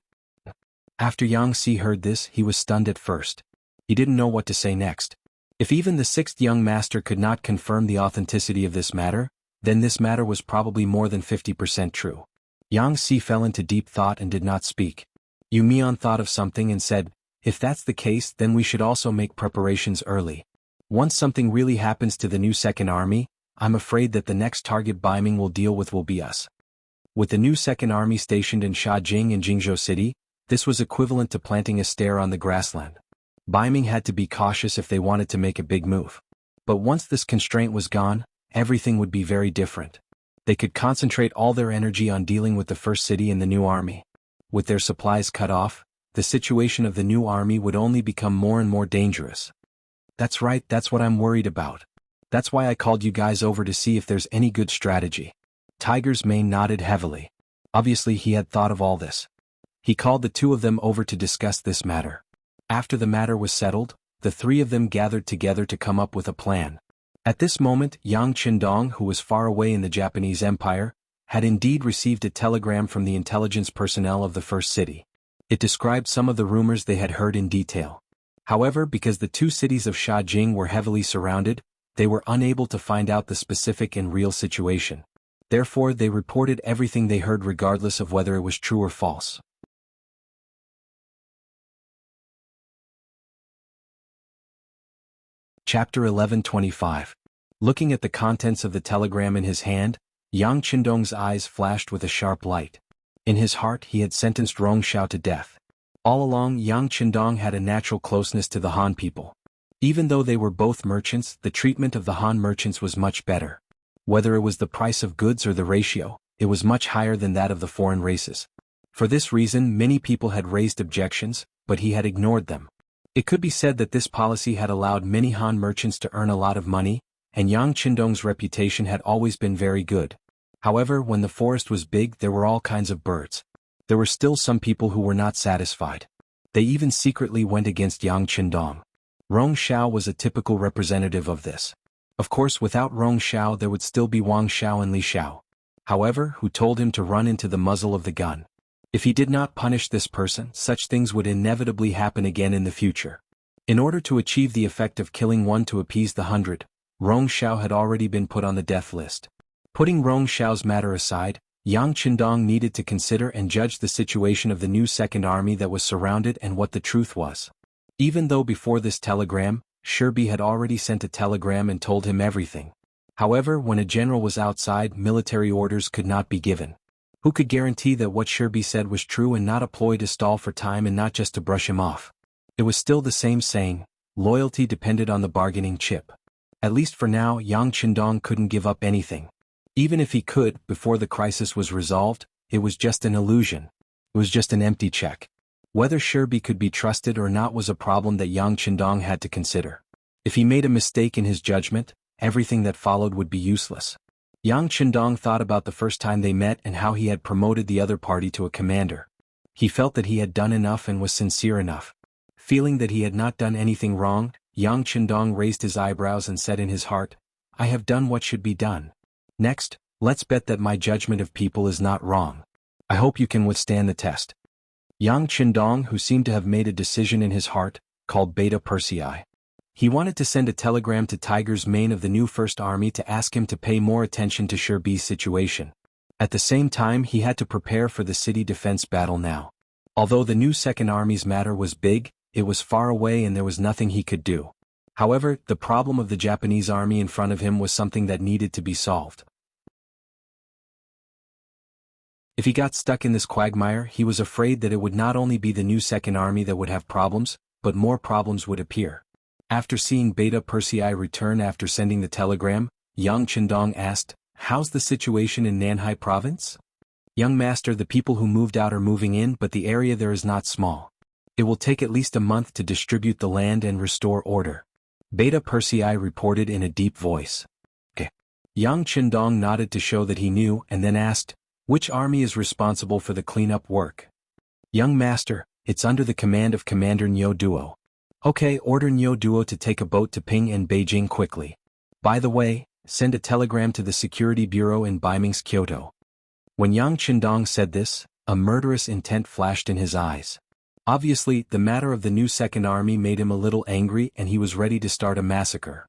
After Yang Si heard this, he was stunned at first. He didn't know what to say next. If even the sixth young master could not confirm the authenticity of this matter, then this matter was probably more than 50% true. Yang Si fell into deep thought and did not speak. Yu Mian thought of something and said, "If that's the case, then we should also make preparations early. Once something really happens to the new Second Army, I'm afraid that the next target Baiming will deal with will be us." With the new Second Army stationed in Shajing and Jingzhou City, this was equivalent to planting a stair on the grassland. Baiming had to be cautious if they wanted to make a big move. But once this constraint was gone, everything would be very different. They could concentrate all their energy on dealing with the first city in the new army. With their supplies cut off, the situation of the new army would only become more and more dangerous. That's right, that's what I'm worried about. That's why I called you guys over to see if there's any good strategy. Tiger's mane nodded heavily. Obviously he had thought of all this. He called the two of them over to discuss this matter. After the matter was settled, the three of them gathered together to come up with a plan. At this moment, Yang Qindong, who was far away in the Japanese Empire, had indeed received a telegram from the intelligence personnel of the first city. It described some of the rumors they had heard in detail. However, because the two cities of Shajing were heavily surrounded, they were unable to find out the specific and real situation. Therefore, they reported everything they heard regardless of whether it was true or false. Chapter 11:25. Looking at the contents of the telegram in his hand, Yang Qindong's eyes flashed with a sharp light. In his heart he had sentenced Rong Xiao to death. All along, Yang Qindong had a natural closeness to the Han people. Even though they were both merchants, the treatment of the Han merchants was much better. Whether it was the price of goods or the ratio, it was much higher than that of the foreign races. For this reason, many people had raised objections, but he had ignored them. It could be said that this policy had allowed many Han merchants to earn a lot of money, and Yang Qindong's reputation had always been very good. However, when the forest was big, there were all kinds of birds. There were still some people who were not satisfied. They even secretly went against Yang Qindong. Rong Xiao was a typical representative of this. Of course, without Rong Xiao there would still be Wang Xiao and Li Xiao. However, who told him to run into the muzzle of the gun. If he did not punish this person, such things would inevitably happen again in the future. In order to achieve the effect of killing one to appease the 100, Rong Xiao had already been put on the death list. Putting Rong Xiao's matter aside, Yang Qindong needed to consider and judge the situation of the new second army that was surrounded and what the truth was. Even though before this telegram, Shirbi had already sent a telegram and told him everything. However, when a general was outside, military orders could not be given. Who could guarantee that what Shirbi said was true and not a ploy to stall for time and not just to brush him off? It was still the same saying, loyalty depended on the bargaining chip. At least for now, Yang Qindong couldn't give up anything. Even if he could, before the crisis was resolved, it was just an illusion. It was just an empty check. Whether Shirbi could be trusted or not was a problem that Yang Qindong had to consider. If he made a mistake in his judgment, everything that followed would be useless. Yang Qindong thought about the first time they met and how he had promoted the other party to a commander. He felt that he had done enough and was sincere enough. Feeling that he had not done anything wrong, Yang Qindong raised his eyebrows and said in his heart, "I have done what should be done. Next, let's bet that my judgment of people is not wrong. I hope you can withstand the test." Yang Qindong, who seemed to have made a decision in his heart, called Beta Persei. He wanted to send a telegram to Tiger's Mane of the new First Army to ask him to pay more attention to Shirbi's situation. At the same time, he had to prepare for the city defense battle now. Although the new Second Army's matter was big, it was far away and there was nothing he could do. However, the problem of the Japanese army in front of him was something that needed to be solved. If he got stuck in this quagmire, he was afraid that it would not only be the new Second Army that would have problems, but more problems would appear. After seeing Beta Persei return after sending the telegram, Yang Qindong asked, "How's the situation in Nanhai province?" "Young master, the people who moved out are moving in, but the area there is not small. It will take at least a month to distribute the land and restore order," Beta Persei reported in a deep voice. Yang Qindong nodded to show that he knew and then asked, "Which army is responsible for the cleanup work?" "Young master, it's under the command of Commander Nyo Duo." "Okay, order Nyo Duo to take a boat to Ping and Beijing quickly. By the way, send a telegram to the Security Bureau in Beiming's Kyoto." When Yang Qindong said this, a murderous intent flashed in his eyes. Obviously, the matter of the new Second Army made him a little angry and he was ready to start a massacre.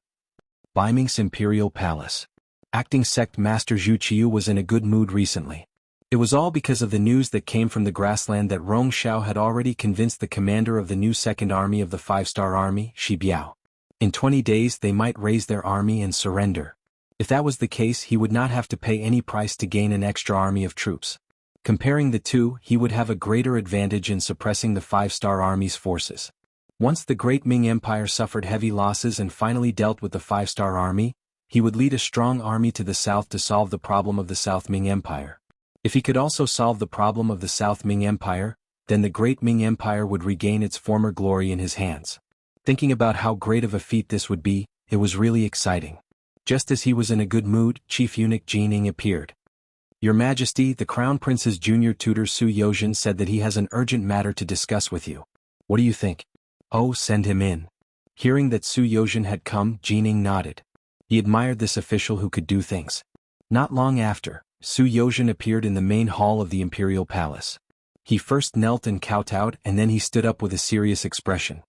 Beiming's Imperial Palace. Acting Sect Master Zhu Qiu was in a good mood recently. It was all because of the news that came from the grassland that Rong Xiao had already convinced the commander of the new Second Army of the Five-Star Army, Shi Biao. In 20 days they might raise their army and surrender. If that was the case, he would not have to pay any price to gain an extra army of troops. Comparing the two, he would have a greater advantage in suppressing the Five-Star Army's forces. Once the Great Ming Empire suffered heavy losses and finally dealt with the Five-Star Army, he would lead a strong army to the south to solve the problem of the South Ming Empire. If he could also solve the problem of the South Ming Empire, then the Great Ming Empire would regain its former glory in his hands. Thinking about how great of a feat this would be, it was really exciting. Just as he was in a good mood, Chief Eunuch Jining appeared. "Your Majesty, the Crown Prince's junior tutor Su Yozhen said that he has an urgent matter to discuss with you. What do you think?" "Oh, send him in." Hearing that Su Yozhen had come, Jining nodded. He admired this official who could do things. Not long after, Su Yozhen appeared in the main hall of the Imperial Palace. He first knelt and kowtowed and then he stood up with a serious expression.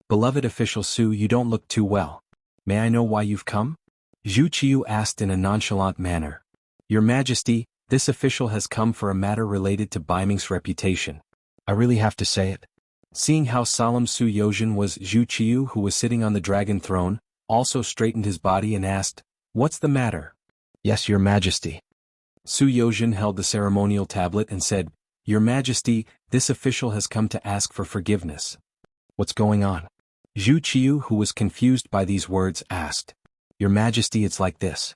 "Beloved official Su, you don't look too well. May I know why you've come?" Zhu Qiu asked in a nonchalant manner. "Your Majesty, this official has come for a matter related to Beiming's reputation. I really have to say it." Seeing how solemn Su Yozhen was, Zhu Qiu, who was sitting on the dragon throne, also straightened his body and asked, "What's the matter?" "Yes, Your Majesty." Su Yozhen held the ceremonial tablet and said, "Your Majesty, this official has come to ask for forgiveness." "What's going on?" Zhu Qiu, who was confused by these words, asked. "Your Majesty, it's like this.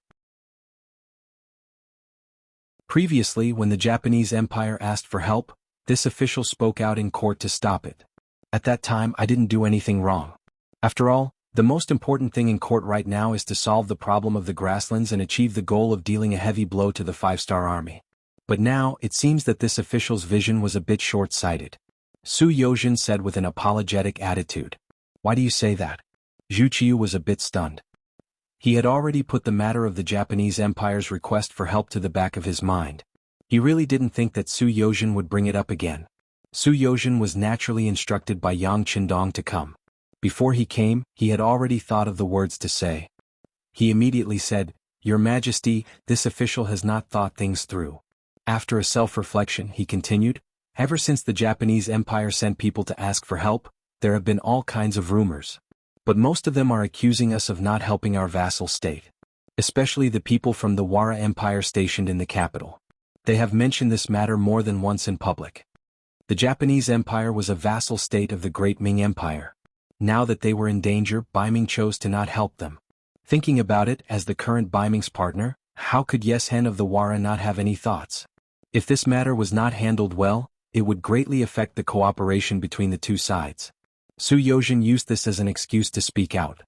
Previously, when the Japanese Empire asked for help, this official spoke out in court to stop it. At that time, I didn't do anything wrong. After all, the most important thing in court right now is to solve the problem of the grasslands and achieve the goal of dealing a heavy blow to the Five-Star Army. But now, it seems that this official's vision was a bit short-sighted." Su Yozhen said with an apologetic attitude. "Why do you say that?" Zhu Qiu was a bit stunned. He had already put the matter of the Japanese Empire's request for help to the back of his mind. He really didn't think that Su Yozhen would bring it up again. Su Yozhen was naturally instructed by Yang Qindong to come. Before he came, he had already thought of the words to say. He immediately said, "Your Majesty, this official has not thought things through." After a self-reflection, he continued, "Ever since the Japanese Empire sent people to ask for help, there have been all kinds of rumors. But most of them are accusing us of not helping our vassal state. Especially the people from the Wara Empire stationed in the capital. They have mentioned this matter more than once in public. The Japanese Empire was a vassal state of the Great Ming Empire. Now that they were in danger, Baiming chose to not help them. Thinking about it, as the current Baiming's partner, how could Yeshen of the Wara not have any thoughts? If this matter was not handled well, it would greatly affect the cooperation between the two sides. Su Yozhen used this as an excuse to speak out.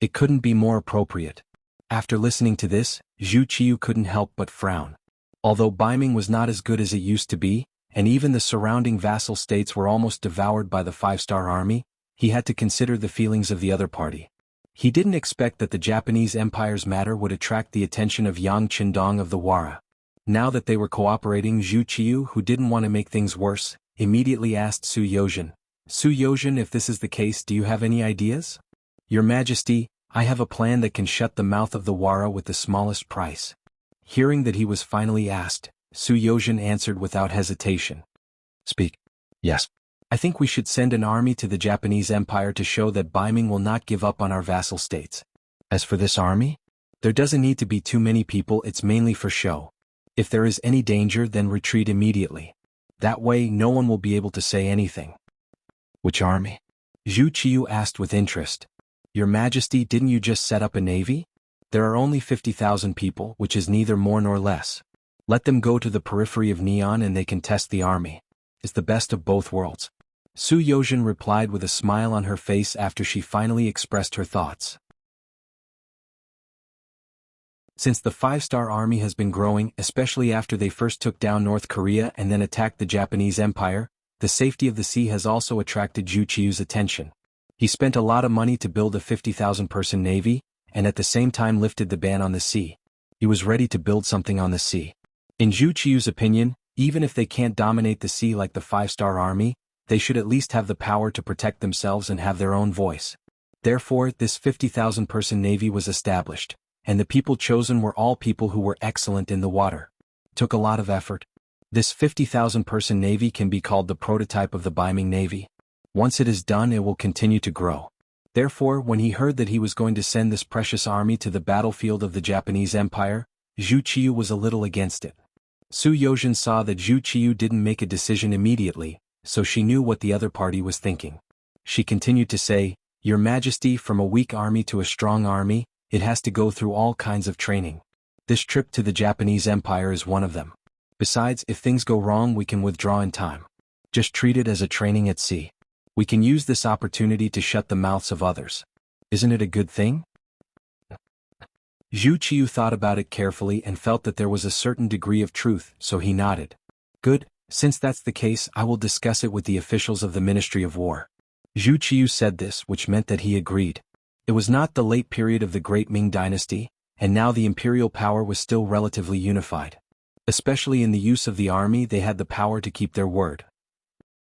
It couldn't be more appropriate. After listening to this, Zhu Qiu couldn't help but frown. Although Baiming was not as good as it used to be, and even the surrounding vassal states were almost devoured by the five-star army, he had to consider the feelings of the other party. He didn't expect that the Japanese Empire's matter would attract the attention of Yang Qindong of the Wara. Now that they were cooperating, Zhu Qiu, who didn't want to make things worse, immediately asked Su Yozhen, "Su Yozhen, if this is the case, do you have any ideas?" "Your Majesty, I have a plan that can shut the mouth of the Wara with the smallest price." Hearing that he was finally asked, Su Yozhen answered without hesitation. "Speak." "Yes. I think we should send an army to the Japanese Empire to show that Baiming will not give up on our vassal states. As for this army, there doesn't need to be too many people, it's mainly for show. If there is any danger, then retreat immediately. That way no one will be able to say anything." "Which army?" Zhu Qiu asked with interest. "Your Majesty, didn't you just set up a navy? There are only 50,000 people, which is neither more nor less. Let them go to the periphery of Neon and they can test the army. It's the best of both worlds." Su Yozhen replied with a smile on her face after she finally expressed her thoughts. Since the five-star army has been growing, especially after they first took down North Korea and then attacked the Japanese Empire, the safety of the sea has also attracted Zhu Qiu's attention. He spent a lot of money to build a 50,000-person navy, and at the same time lifted the ban on the sea. He was ready to build something on the sea. In Zhu Qiu's opinion, even if they can't dominate the sea like the five-star army, they should at least have the power to protect themselves and have their own voice. Therefore, this 50,000-person navy was established, and the people chosen were all people who were excellent in the water. It took a lot of effort. This 50,000-person navy can be called the prototype of the Baiming Navy. Once it is done, it will continue to grow. Therefore, when he heard that he was going to send this precious army to the battlefield of the Japanese Empire, Zhu Qiu was a little against it. Su Yozhen saw that Zhu Qiu didn't make a decision immediately, so she knew what the other party was thinking. She continued to say, "Your Majesty, from a weak army to a strong army, it has to go through all kinds of training. This trip to the Japanese Empire is one of them. Besides, if things go wrong, we can withdraw in time. Just treat it as a training at sea. We can use this opportunity to shut the mouths of others. Isn't it a good thing?" Zhu Qiu thought about it carefully and felt that there was a certain degree of truth, so he nodded. "Good, since that's the case, I will discuss it with the officials of the Ministry of War." Zhu Qiu said this, which meant that he agreed. It was not the late period of the Great Ming Dynasty, and now the imperial power was still relatively unified. Especially in the use of the army, they had the power to keep their word.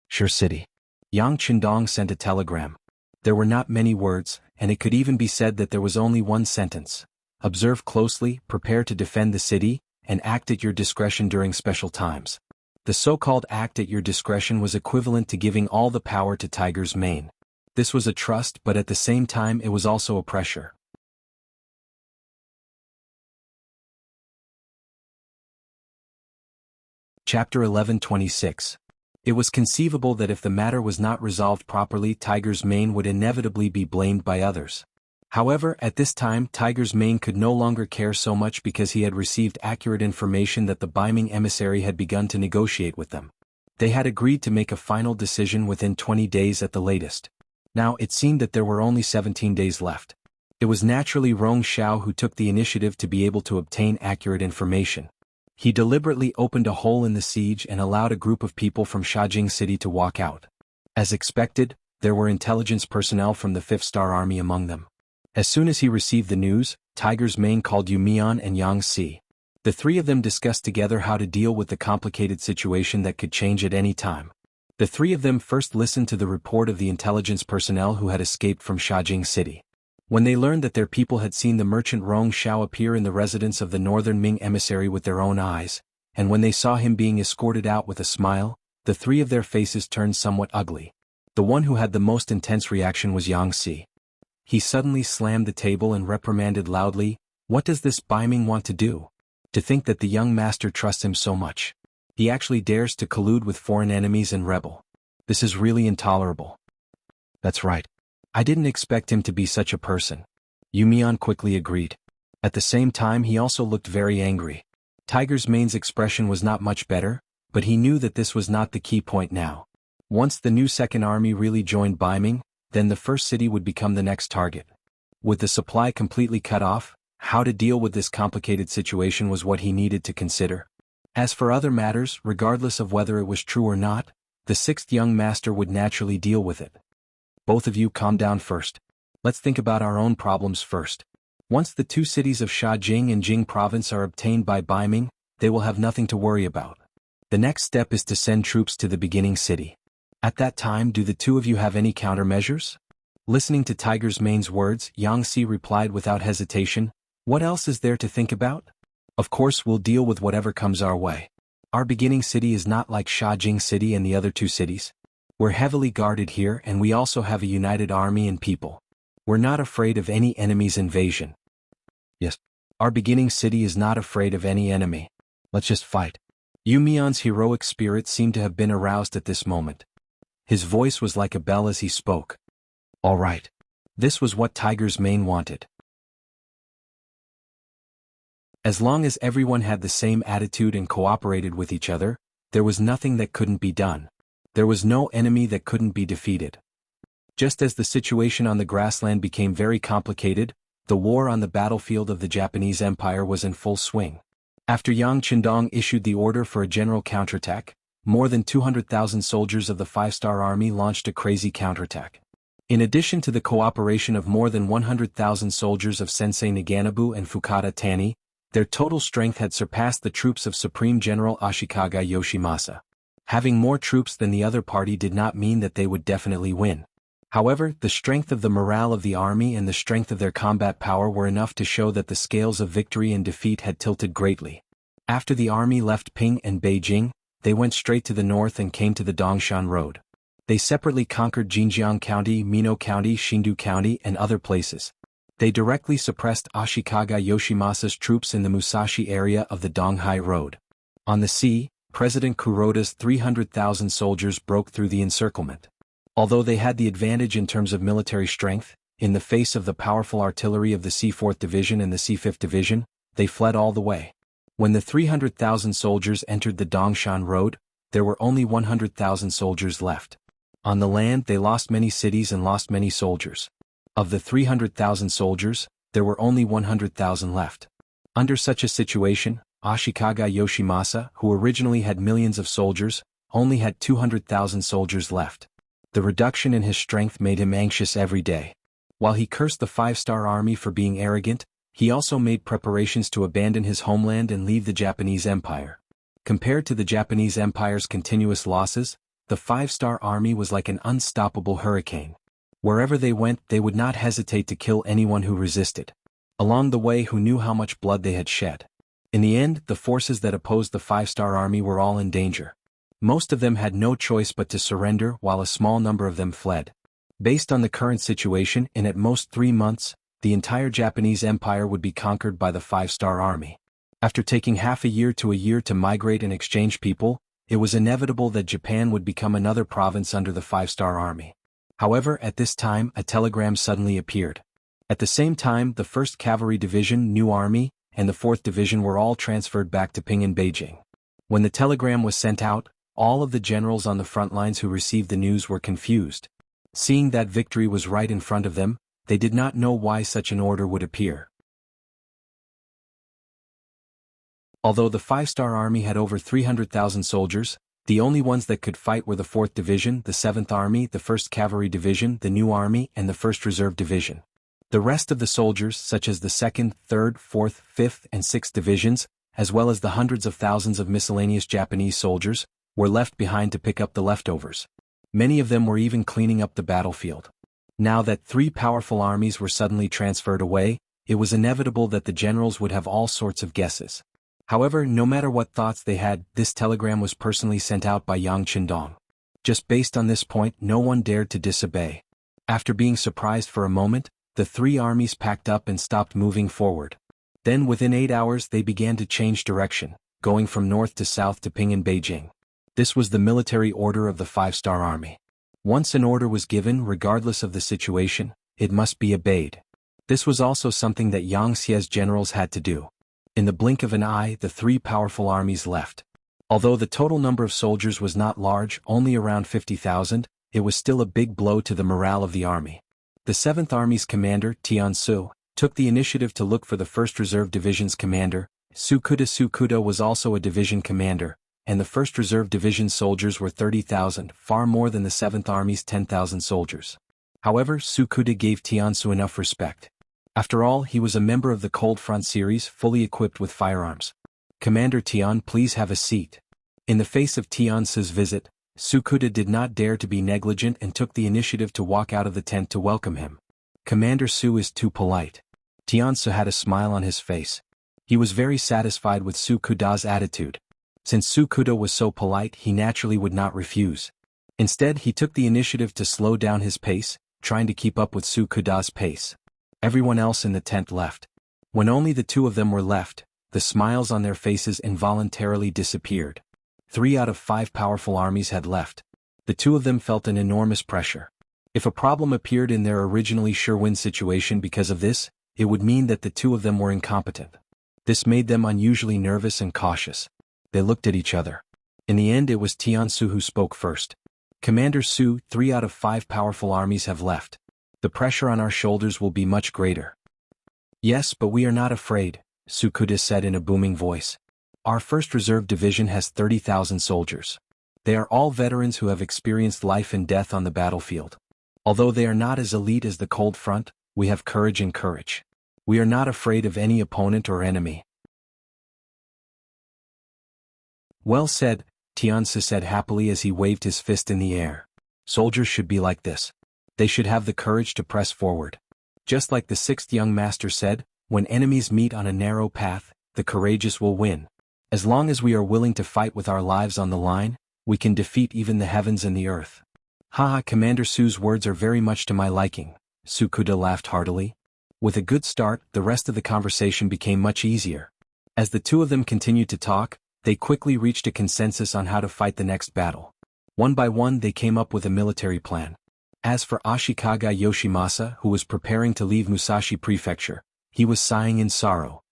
"Sure City." Yang Qindong sent a telegram. There were not many words, and it could even be said that there was only one sentence. "Observe closely, prepare to defend the city, and act at your discretion during special times." The so-called act at your discretion was equivalent to giving all the power to Tiger's Mane. This was a trust, but at the same time it was also a pressure. Chapter 11:26. It was conceivable that if the matter was not resolved properly, Tiger's Mane would inevitably be blamed by others. However, at this time, Tiger's Mane could no longer care so much because he had received accurate information that the Baiming emissary had begun to negotiate with them. They had agreed to make a final decision within 20 days at the latest. Now, it seemed that there were only 17 days left. It was naturally Rong Xiao who took the initiative to be able to obtain accurate information. He deliberately opened a hole in the siege and allowed a group of people from Shajing City to walk out. As expected, there were intelligence personnel from the Fifth Star Army among them. As soon as he received the news, Tiger's Mane called Yu Mian and Yang Si. The three of them discussed together how to deal with the complicated situation that could change at any time. The three of them first listened to the report of the intelligence personnel who had escaped from Shajing City. When they learned that their people had seen the merchant Rong Xiao appear in the residence of the northern Ming emissary with their own eyes, and when they saw him being escorted out with a smile, the three of their faces turned somewhat ugly. The one who had the most intense reaction was Yang Si. He suddenly slammed the table and reprimanded loudly, "What does this Bai Ming want to do? To think that the young master trusts him so much. He actually dares to collude with foreign enemies and rebel. This is really intolerable." "That's right. I didn't expect him to be such a person." Yu Mian quickly agreed. At the same time he also looked very angry. Tiger's Mane's expression was not much better, but he knew that this was not the key point now. Once the new second army really joined Bai Ming, then the first city would become the next target. With the supply completely cut off, how to deal with this complicated situation was what he needed to consider. As for other matters, regardless of whether it was true or not, the sixth young master would naturally deal with it. "Both of you calm down first. Let's think about our own problems first. Once the two cities of Shajing and Jing province are obtained by Bai Ming, they will have nothing to worry about. The next step is to send troops to the beginning city. At that time, do the two of you have any countermeasures?" Listening to Tiger's Mane's words, Yang Si replied without hesitation, "What else is there to think about? Of course we'll deal with whatever comes our way. Our beginning city is not like Shajing City and the other two cities. We're heavily guarded here and we also have a united army and people. We're not afraid of any enemy's invasion." "Yes. Our beginning city is not afraid of any enemy. Let's just fight." Yu Mian's heroic spirit seemed to have been aroused at this moment. His voice was like a bell as he spoke. All right. This was what Tiger's Mane wanted. As long as everyone had the same attitude and cooperated with each other, there was nothing that couldn't be done. There was no enemy that couldn't be defeated. Just as the situation on the grassland became very complicated, the war on the battlefield of the Japanese Empire was in full swing. After Yang Qindong issued the order for a general counterattack, more than 200,000 soldiers of the five-star army launched a crazy counterattack. In addition to the cooperation of more than 100,000 soldiers of Sensei Naganabu and Fukada Tani, their total strength had surpassed the troops of Supreme General Ashikaga Yoshimasa. Having more troops than the other party did not mean that they would definitely win. However, the strength of the morale of the army and the strength of their combat power were enough to show that the scales of victory and defeat had tilted greatly. After the army left Ping and Beijing, they went straight to the north and came to the Dongshan Road. They separately conquered Jinjiang County, Mino County, Xindu County, and other places. They directly suppressed Ashikaga Yoshimasa's troops in the Musashi area of the Donghai Road. On the sea, President Kuroda's 300,000 soldiers broke through the encirclement. Although they had the advantage in terms of military strength, in the face of the powerful artillery of the C4th Division and the C5th Division, they fled all the way. When the 300,000 soldiers entered the Dongshan Road, there were only 100,000 soldiers left. On the land they lost many cities and lost many soldiers. Of the 300,000 soldiers, there were only 100,000 left. Under such a situation, Ashikaga Yoshimasa, who originally had millions of soldiers, only had 200,000 soldiers left. The reduction in his strength made him anxious every day. While he cursed the five-star army for being arrogant, he also made preparations to abandon his homeland and leave the Japanese Empire. Compared to the Japanese Empire's continuous losses, the five-star army was like an unstoppable hurricane. Wherever they went, they would not hesitate to kill anyone who resisted. Along the way, who knew how much blood they had shed. In the end, the forces that opposed the five-star army were all in danger. Most of them had no choice but to surrender, while a small number of them fled. Based on the current situation, in at most 3 months, the entire Japanese Empire would be conquered by the five-star army. After taking half a year to migrate and exchange people, it was inevitable that Japan would become another province under the five-star army. However, at this time, a telegram suddenly appeared. At the same time, the 1st Cavalry Division, New Army, and the 4th Division were all transferred back to Ping and Beijing. When the telegram was sent out, all of the generals on the front lines who received the news were confused. Seeing that victory was right in front of them, they did not know why such an order would appear. Although the five-star army had over 300,000 soldiers, the only ones that could fight were the 4th Division, the 7th Army, the 1st Cavalry Division, the New Army, and the 1st Reserve Division. The rest of the soldiers, such as the 2nd, 3rd, 4th, 5th, and 6th divisions, as well as the hundreds of thousands of miscellaneous Japanese soldiers, were left behind to pick up the leftovers. Many of them were even cleaning up the battlefield. Now that 3 powerful armies were suddenly transferred away, it was inevitable that the generals would have all sorts of guesses. However, no matter what thoughts they had, this telegram was personally sent out by Yang Qindong. Just based on this point, no one dared to disobey. After being surprised for a moment, the 3 armies packed up and stopped moving forward. Then within 8 hours they began to change direction, going from north to south to Ping and Beijing. This was the military order of the 5-star army. Once an order was given, regardless of the situation, it must be obeyed. This was also something that Yang Xie's generals had to do. In the blink of an eye, the 3 powerful armies left. Although the total number of soldiers was not large, only around 50,000, it was still a big blow to the morale of the army. The 7th Army's commander, Tian Su, took the initiative to look for the 1st Reserve Division's commander. Sukuda was also a division commander, and the 1st Reserve Division soldiers were 30,000, far more than the 7th Army's 10,000 soldiers. However, Sukuda gave Tian Su enough respect. After all, he was a member of the Cold Front series, fully equipped with firearms. "Commander Tian, please have a seat." In the face of Tian Su's visit, Sukuda did not dare to be negligent and took the initiative to walk out of the tent to welcome him. Commander Su is too polite. Tian Su had a smile on his face. He was very satisfied with Sukuda's attitude. Since Sukuda was so polite, he naturally would not refuse. Instead, he took the initiative to slow down his pace, trying to keep up with Sukuda's pace. Everyone else in the tent left. When only the 2 of them were left, the smiles on their faces involuntarily disappeared. 3 out of 5 powerful armies had left. The 2 of them felt an enormous pressure. If a problem appeared in their originally sure-win situation because of this, it would mean that the 2 of them were incompetent. This made them unusually nervous and cautious. They looked at each other. In the end, it was Tian Su who spoke first. "Commander Su, 3 out of 5 powerful armies have left. The pressure on our shoulders will be much greater." "Yes, but we are not afraid," Sukuda said in a booming voice. "Our 1st Reserve Division has 30,000 soldiers. They are all veterans who have experienced life and death on the battlefield. Although they are not as elite as the Cold Front, we have courage and courage. We are not afraid of any opponent or enemy." "Well said," Tian Su said happily as he waved his fist in the air. "Soldiers should be like this. They should have the courage to press forward. Just like the 6th young master said, when enemies meet on a narrow path, the courageous will win. As long as we are willing to fight with our lives on the line, we can defeat even the heavens and the earth." "Haha, Commander Su's words are very much to my liking," Sukuda laughed heartily. With a good start, the rest of the conversation became much easier. As the 2 of them continued to talk, they quickly reached a consensus on how to fight the next battle. One by one they came up with a military plan. As for Ashikaga Yoshimasa, who was preparing to leave Musashi Prefecture, he was sighing in sorrow.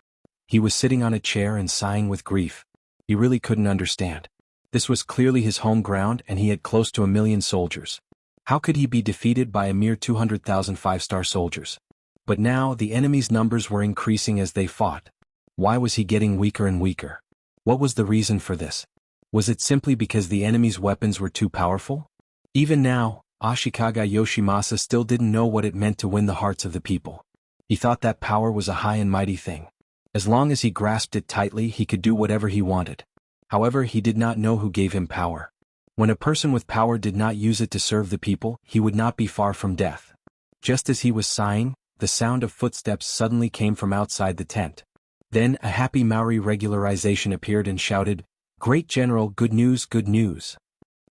He was sitting on a chair and sighing with grief. He really couldn't understand. This was clearly his home ground and he had close to 1,000,000 soldiers. How could he be defeated by a mere 200,000 5-star soldiers? But now the enemy's numbers were increasing as they fought. Why was he getting weaker and weaker? What was the reason for this? Was it simply because the enemy's weapons were too powerful? Even now, Ashikaga Yoshimasa still didn't know what it meant to win the hearts of the people. He thought that power was a high and mighty thing. As long as he grasped it tightly, he could do whatever he wanted. However, he did not know who gave him power. When a person with power did not use it to serve the people, he would not be far from death. Just as he was sighing, the sound of footsteps suddenly came from outside the tent. Then a happy Maori regularization appeared and shouted, "Great General, good news, good news."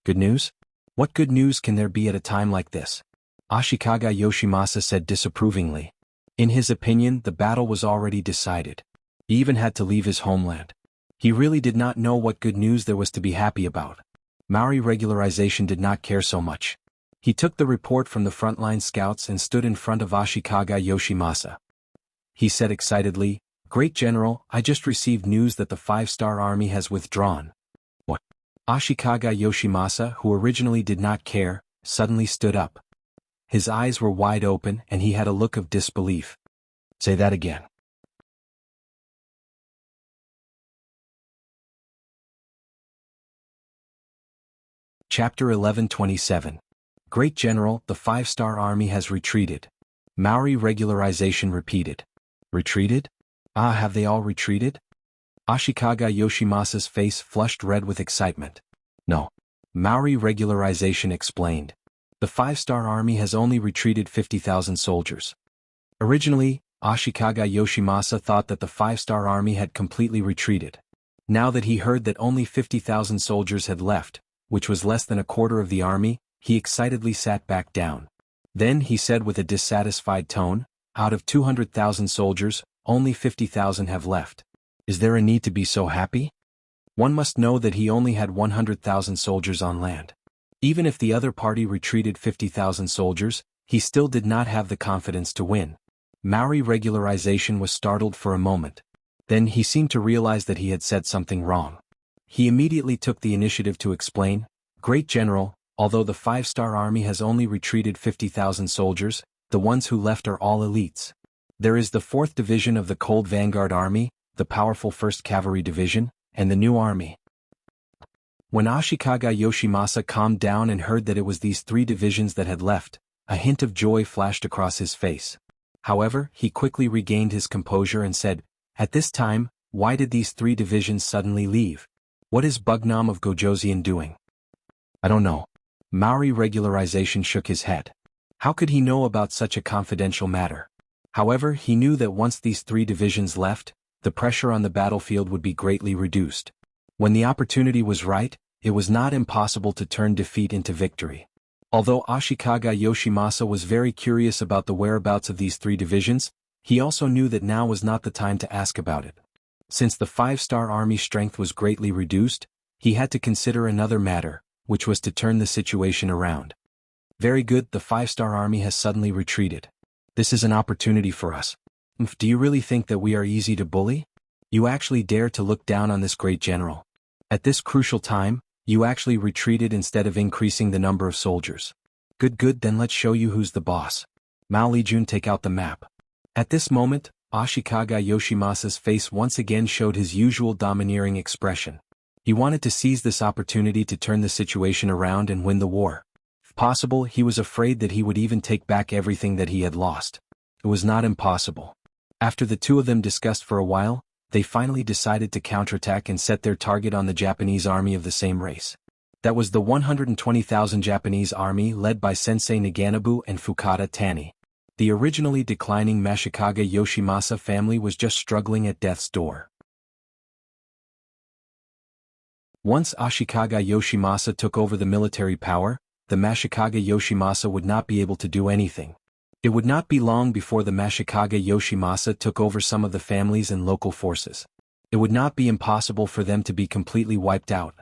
"Good news? What good news can there be at a time like this?" Ashikaga Yoshimasa said disapprovingly. In his opinion, the battle was already decided. He even had to leave his homeland. He really did not know what good news there was to be happy about. Maori regularization did not care so much. He took the report from the frontline scouts and stood in front of Ashikaga Yoshimasa. He said excitedly, "Great General, I just received news that the 5-star army has withdrawn." "What?" Ashikaga Yoshimasa, who originally did not care, suddenly stood up. His eyes were wide open and he had a look of disbelief. "Say that again." Chapter 11:27. Great General, the 5-star army has retreated. Maori regularization repeated. Retreated? Ah, have they all retreated? Ashikaga Yoshimasa's face flushed red with excitement. No. Maori regularization explained. The 5-star army has only retreated 50,000 soldiers. Originally, Ashikaga Yoshimasa thought that the 5-star army had completely retreated. Now that he heard that only 50,000 soldiers had left, which was less than a quarter of the army, he excitedly sat back down. Then he said with a dissatisfied tone, out of 200,000 soldiers, only 50,000 have left. Is there a need to be so happy? One must know that he only had 100,000 soldiers on land. Even if the other party retreated 50,000 soldiers, he still did not have the confidence to win. Maori regularization was startled for a moment. Then he seemed to realize that he had said something wrong. He immediately took the initiative to explain, Great General, although the 5-star army has only retreated 50,000 soldiers, the ones who left are all elites. There is the 4th Division of the Cold Vanguard Army, the powerful 1st Cavalry Division, and the New Army. When Ashikaga Yoshimasa calmed down and heard that it was these 3 divisions that had left, a hint of joy flashed across his face. However, he quickly regained his composure and said, At this time, why did these 3 divisions suddenly leave? What is Bugnam of Gojoseon doing? I don't know. Maori regularization shook his head. How could he know about such a confidential matter? However, he knew that once these 3 divisions left, the pressure on the battlefield would be greatly reduced. When the opportunity was right, it was not impossible to turn defeat into victory. Although Ashikaga Yoshimasa was very curious about the whereabouts of these 3 divisions, he also knew that now was not the time to ask about it. Since the 5-star army strength was greatly reduced, he had to consider another matter, which was to turn the situation around. Very good, the 5-star army has suddenly retreated. This is an opportunity for us. Do you really think that we are easy to bully? You actually dare to look down on this great general. At this crucial time, you actually retreated instead of increasing the number of soldiers. Good, then let's show you who's the boss. Mao Lijun, take out the map. At this moment, Ashikaga Yoshimasa's face once again showed his usual domineering expression. He wanted to seize this opportunity to turn the situation around and win the war. If possible, he was afraid that he would even take back everything that he had lost. It was not impossible. After the 2 of them discussed for a while, they finally decided to counterattack and set their target on the Japanese army of the same race. That was the 120,000 Japanese army led by Sensei Naganobu and Fukada Tani. The originally declining Mashikaga Yoshimasa family was just struggling at death's door. Once Ashikaga Yoshimasa took over the military power, the Mashikaga Yoshimasa would not be able to do anything. It would not be long before the Mashikaga Yoshimasa took over some of the families and local forces. It would not be impossible for them to be completely wiped out.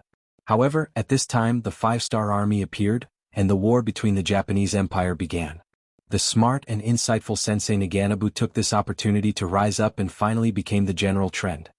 However, at this time the 5-star army appeared, and the war between the Japanese Empire began. The smart and insightful Sensei Naganobu took this opportunity to rise up and finally became the general trend.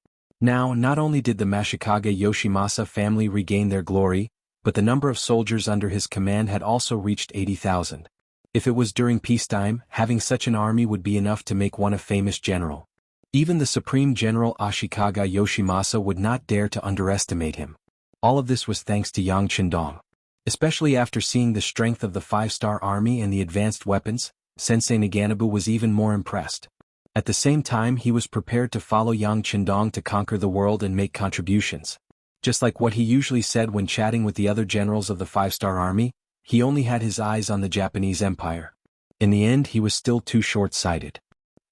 Now, not only did the Mashikaga Yoshimasa family regain their glory, but the number of soldiers under his command had also reached 80,000. If it was during peacetime, having such an army would be enough to make one a famous general. Even the Supreme General Ashikaga Yoshimasa would not dare to underestimate him. All of this was thanks to Yang Qindong. Especially after seeing the strength of the 5-star army and the advanced weapons, Sensei Naganobu was even more impressed. At the same time, he was prepared to follow Yang Qindong to conquer the world and make contributions. Just like what he usually said when chatting with the other generals of the 5-star army, he only had his eyes on the Japanese Empire. In the end, he was still too short-sighted.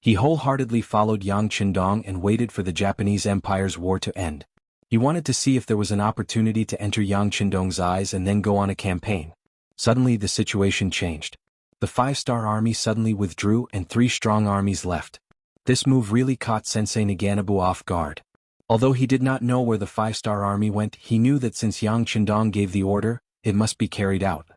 He wholeheartedly followed Yang Qindong and waited for the Japanese Empire's war to end. He wanted to see if there was an opportunity to enter Yang Qindong's eyes and then go on a campaign. Suddenly the situation changed. The 5-star army suddenly withdrew and 3 strong armies left. This move really caught Sensei Naganobu off guard. Although he did not know where the 5-star army went, he knew that since Yang Qindong gave the order, it must be carried out.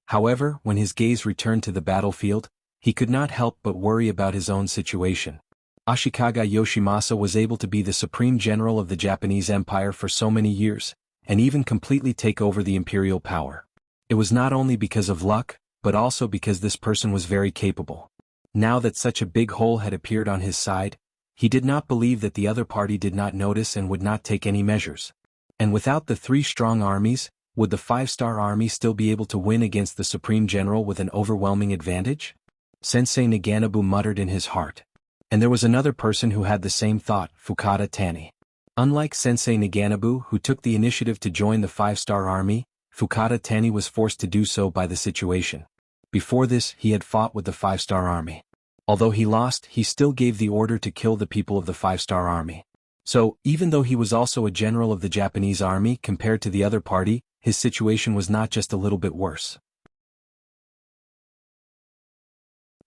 However, when his gaze returned to the battlefield, he could not help but worry about his own situation. Ashikaga Yoshimasa was able to be the supreme general of the Japanese Empire for so many years, and even completely take over the imperial power. It was not only because of luck, but also because this person was very capable. Now that such a big hole had appeared on his side, he did not believe that the other party did not notice and would not take any measures. And without the 3 strong armies, would the 5-star army still be able to win against the Supreme General with an overwhelming advantage? Sensei Naganabu muttered in his heart. And there was another person who had the same thought, Fukada Tani. Unlike Sensei Naganabu, who took the initiative to join the 5-star army, Fukada Tani was forced to do so by the situation. Before this, he had fought with the 5-star army. Although he lost, he still gave the order to kill the people of the 5-star army. So, even though he was also a general of the Japanese army compared to the other party, his situation was not just a little bit worse.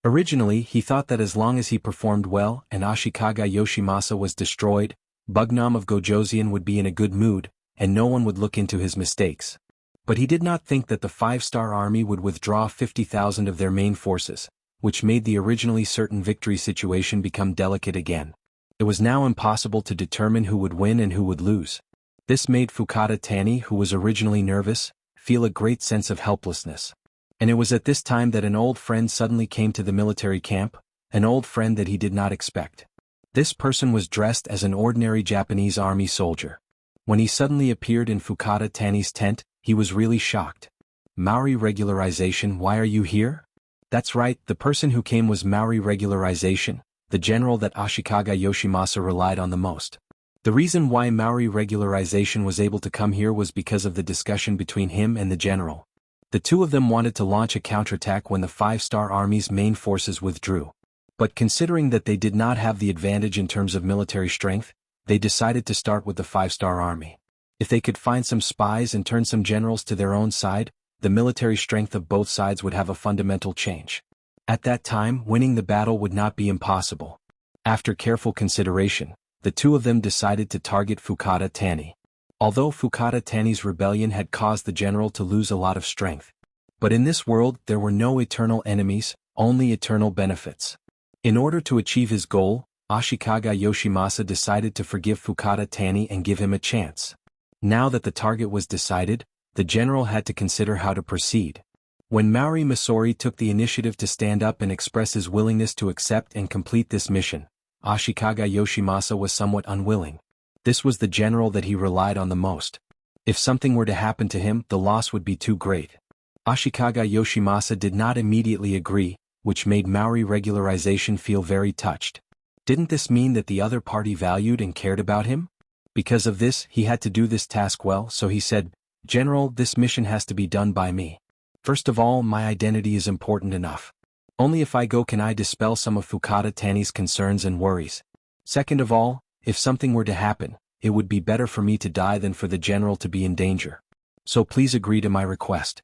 Originally, he thought that as long as he performed well and Ashikaga Yoshimasa was destroyed, Bugnam of Gojoseon would be in a good mood, and no one would look into his mistakes. But he did not think that the 5-star army would withdraw 50,000 of their main forces, which made the originally certain victory situation become delicate again. It was now impossible to determine who would win and who would lose. This made Fukada Tani, who was originally nervous, feel a great sense of helplessness. And it was at this time that an old friend suddenly came to the military camp, an old friend that he did not expect. This person was dressed as an ordinary Japanese army soldier. When he suddenly appeared in Fukada Tani's tent, he was really shocked. Maori regularization, why are you here? That's right, the person who came was Maori regularization, the general that Ashikaga Yoshimasa relied on the most. The reason why Maori regularization was able to come here was because of the discussion between him and the general. The two of them wanted to launch a counterattack when the 5-star army's main forces withdrew. But considering that they did not have the advantage in terms of military strength, they decided to start with the 5-star army. If they could find some spies and turn some generals to their own side, the military strength of both sides would have a fundamental change. At that time, winning the battle would not be impossible. After careful consideration, the two of them decided to target Fukada Tani. Although Fukada Tani's rebellion had caused the general to lose a lot of strength. But in this world, there were no eternal enemies, only eternal benefits. In order to achieve his goal, Ashikaga Yoshimasa decided to forgive Fukada Tani and give him a chance. Now that the target was decided, the general had to consider how to proceed. When Maori Masori took the initiative to stand up and express his willingness to accept and complete this mission, Ashikaga Yoshimasa was somewhat unwilling. This was the general that he relied on the most. If something were to happen to him, the loss would be too great. Ashikaga Yoshimasa did not immediately agree, which made Maori regularization feel very touched. Didn't this mean that the other party valued and cared about him? Because of this, he had to do this task well, so he said, "General, this mission has to be done by me. First of all, my identity is important enough. Only if I go can I dispel some of Fukada Tani's concerns and worries. Second of all, if something were to happen, it would be better for me to die than for the general to be in danger. So please agree to my request."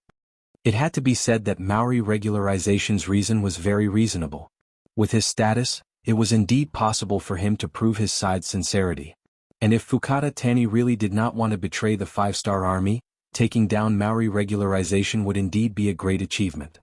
It had to be said that Maori regularization's reason was very reasonable. With his status, it was indeed possible for him to prove his side's sincerity. And if Fukada Tani really did not want to betray the 5-star army, taking down Maori regularization would indeed be a great achievement.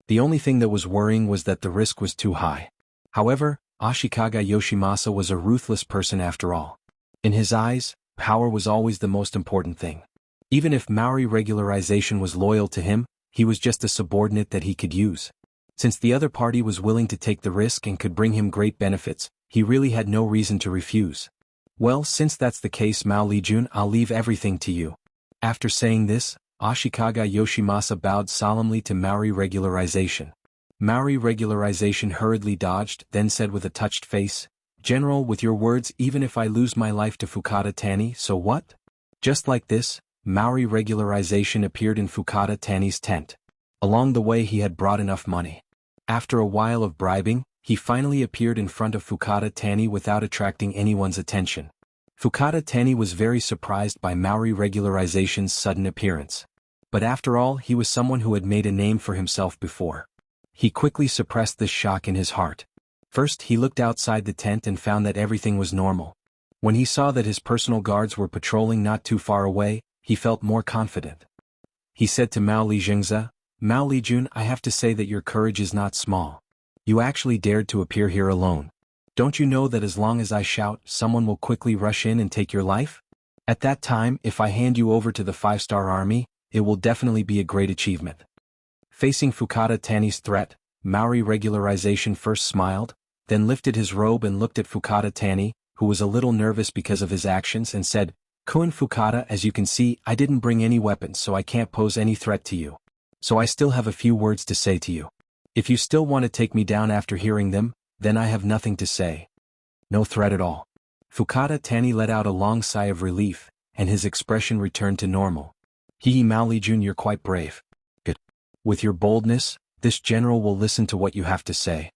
The only thing that was worrying was that the risk was too high. However, Ashikaga Yoshimasa was a ruthless person after all. In his eyes, power was always the most important thing. Even if Maori regularization was loyal to him, he was just a subordinate that he could use. Since the other party was willing to take the risk and could bring him great benefits, he really had no reason to refuse. "Well, since that's the case, Mao Lijun, I'll leave everything to you." After saying this, Ashikaga Yoshimasa bowed solemnly to Maori regularization. Maori regularization hurriedly dodged, then said with a touched face, "General, with your words, even if I lose my life to Fukada Tani, so what?" Just like this, Maori regularization appeared in Fukada Tani's tent. Along the way he had brought enough money. After a while of bribing, he finally appeared in front of Fukada Tani without attracting anyone's attention. Fukada Tani was very surprised by Maori regularization's sudden appearance. But after all, he was someone who had made a name for himself before. He quickly suppressed this shock in his heart. First, he looked outside the tent and found that everything was normal. When he saw that his personal guards were patrolling not too far away, he felt more confident. He said to Mao Lijingza, "Mao Lijun, I have to say that your courage is not small. You actually dared to appear here alone. Don't you know that as long as I shout, someone will quickly rush in and take your life? At that time, if I hand you over to the 5-star army, it will definitely be a great achievement." Facing Fukada Tani's threat, Maori regularization first smiled, then lifted his robe and looked at Fukada Tani, who was a little nervous because of his actions, and said, "Koen Fukada, as you can see, I didn't bring any weapons, so I can't pose any threat to you. So I still have a few words to say to you. If you still want to take me down after hearing them, then I have nothing to say. No threat at all. Fukada Tani let out a long sigh of relief, and his expression returned to normal. Mao Lijun, you're quite brave. Good. With your boldness, this general will listen to what you have to say.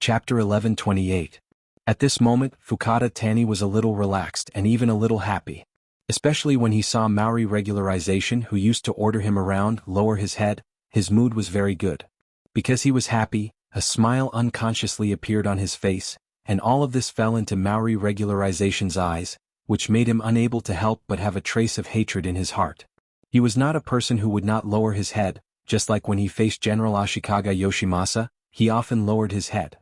Chapter 11:28. At this moment, Fukada Tani was a little relaxed and even a little happy. Especially when he saw Maori regularization, who used to order him around, lower his head, his mood was very good. Because he was happy, a smile unconsciously appeared on his face, and all of this fell into Maori regularization's eyes, which made him unable to help but have a trace of hatred in his heart. He was not a person who would not lower his head, just like when he faced General Ashikaga Yoshimasa, he often lowered his head.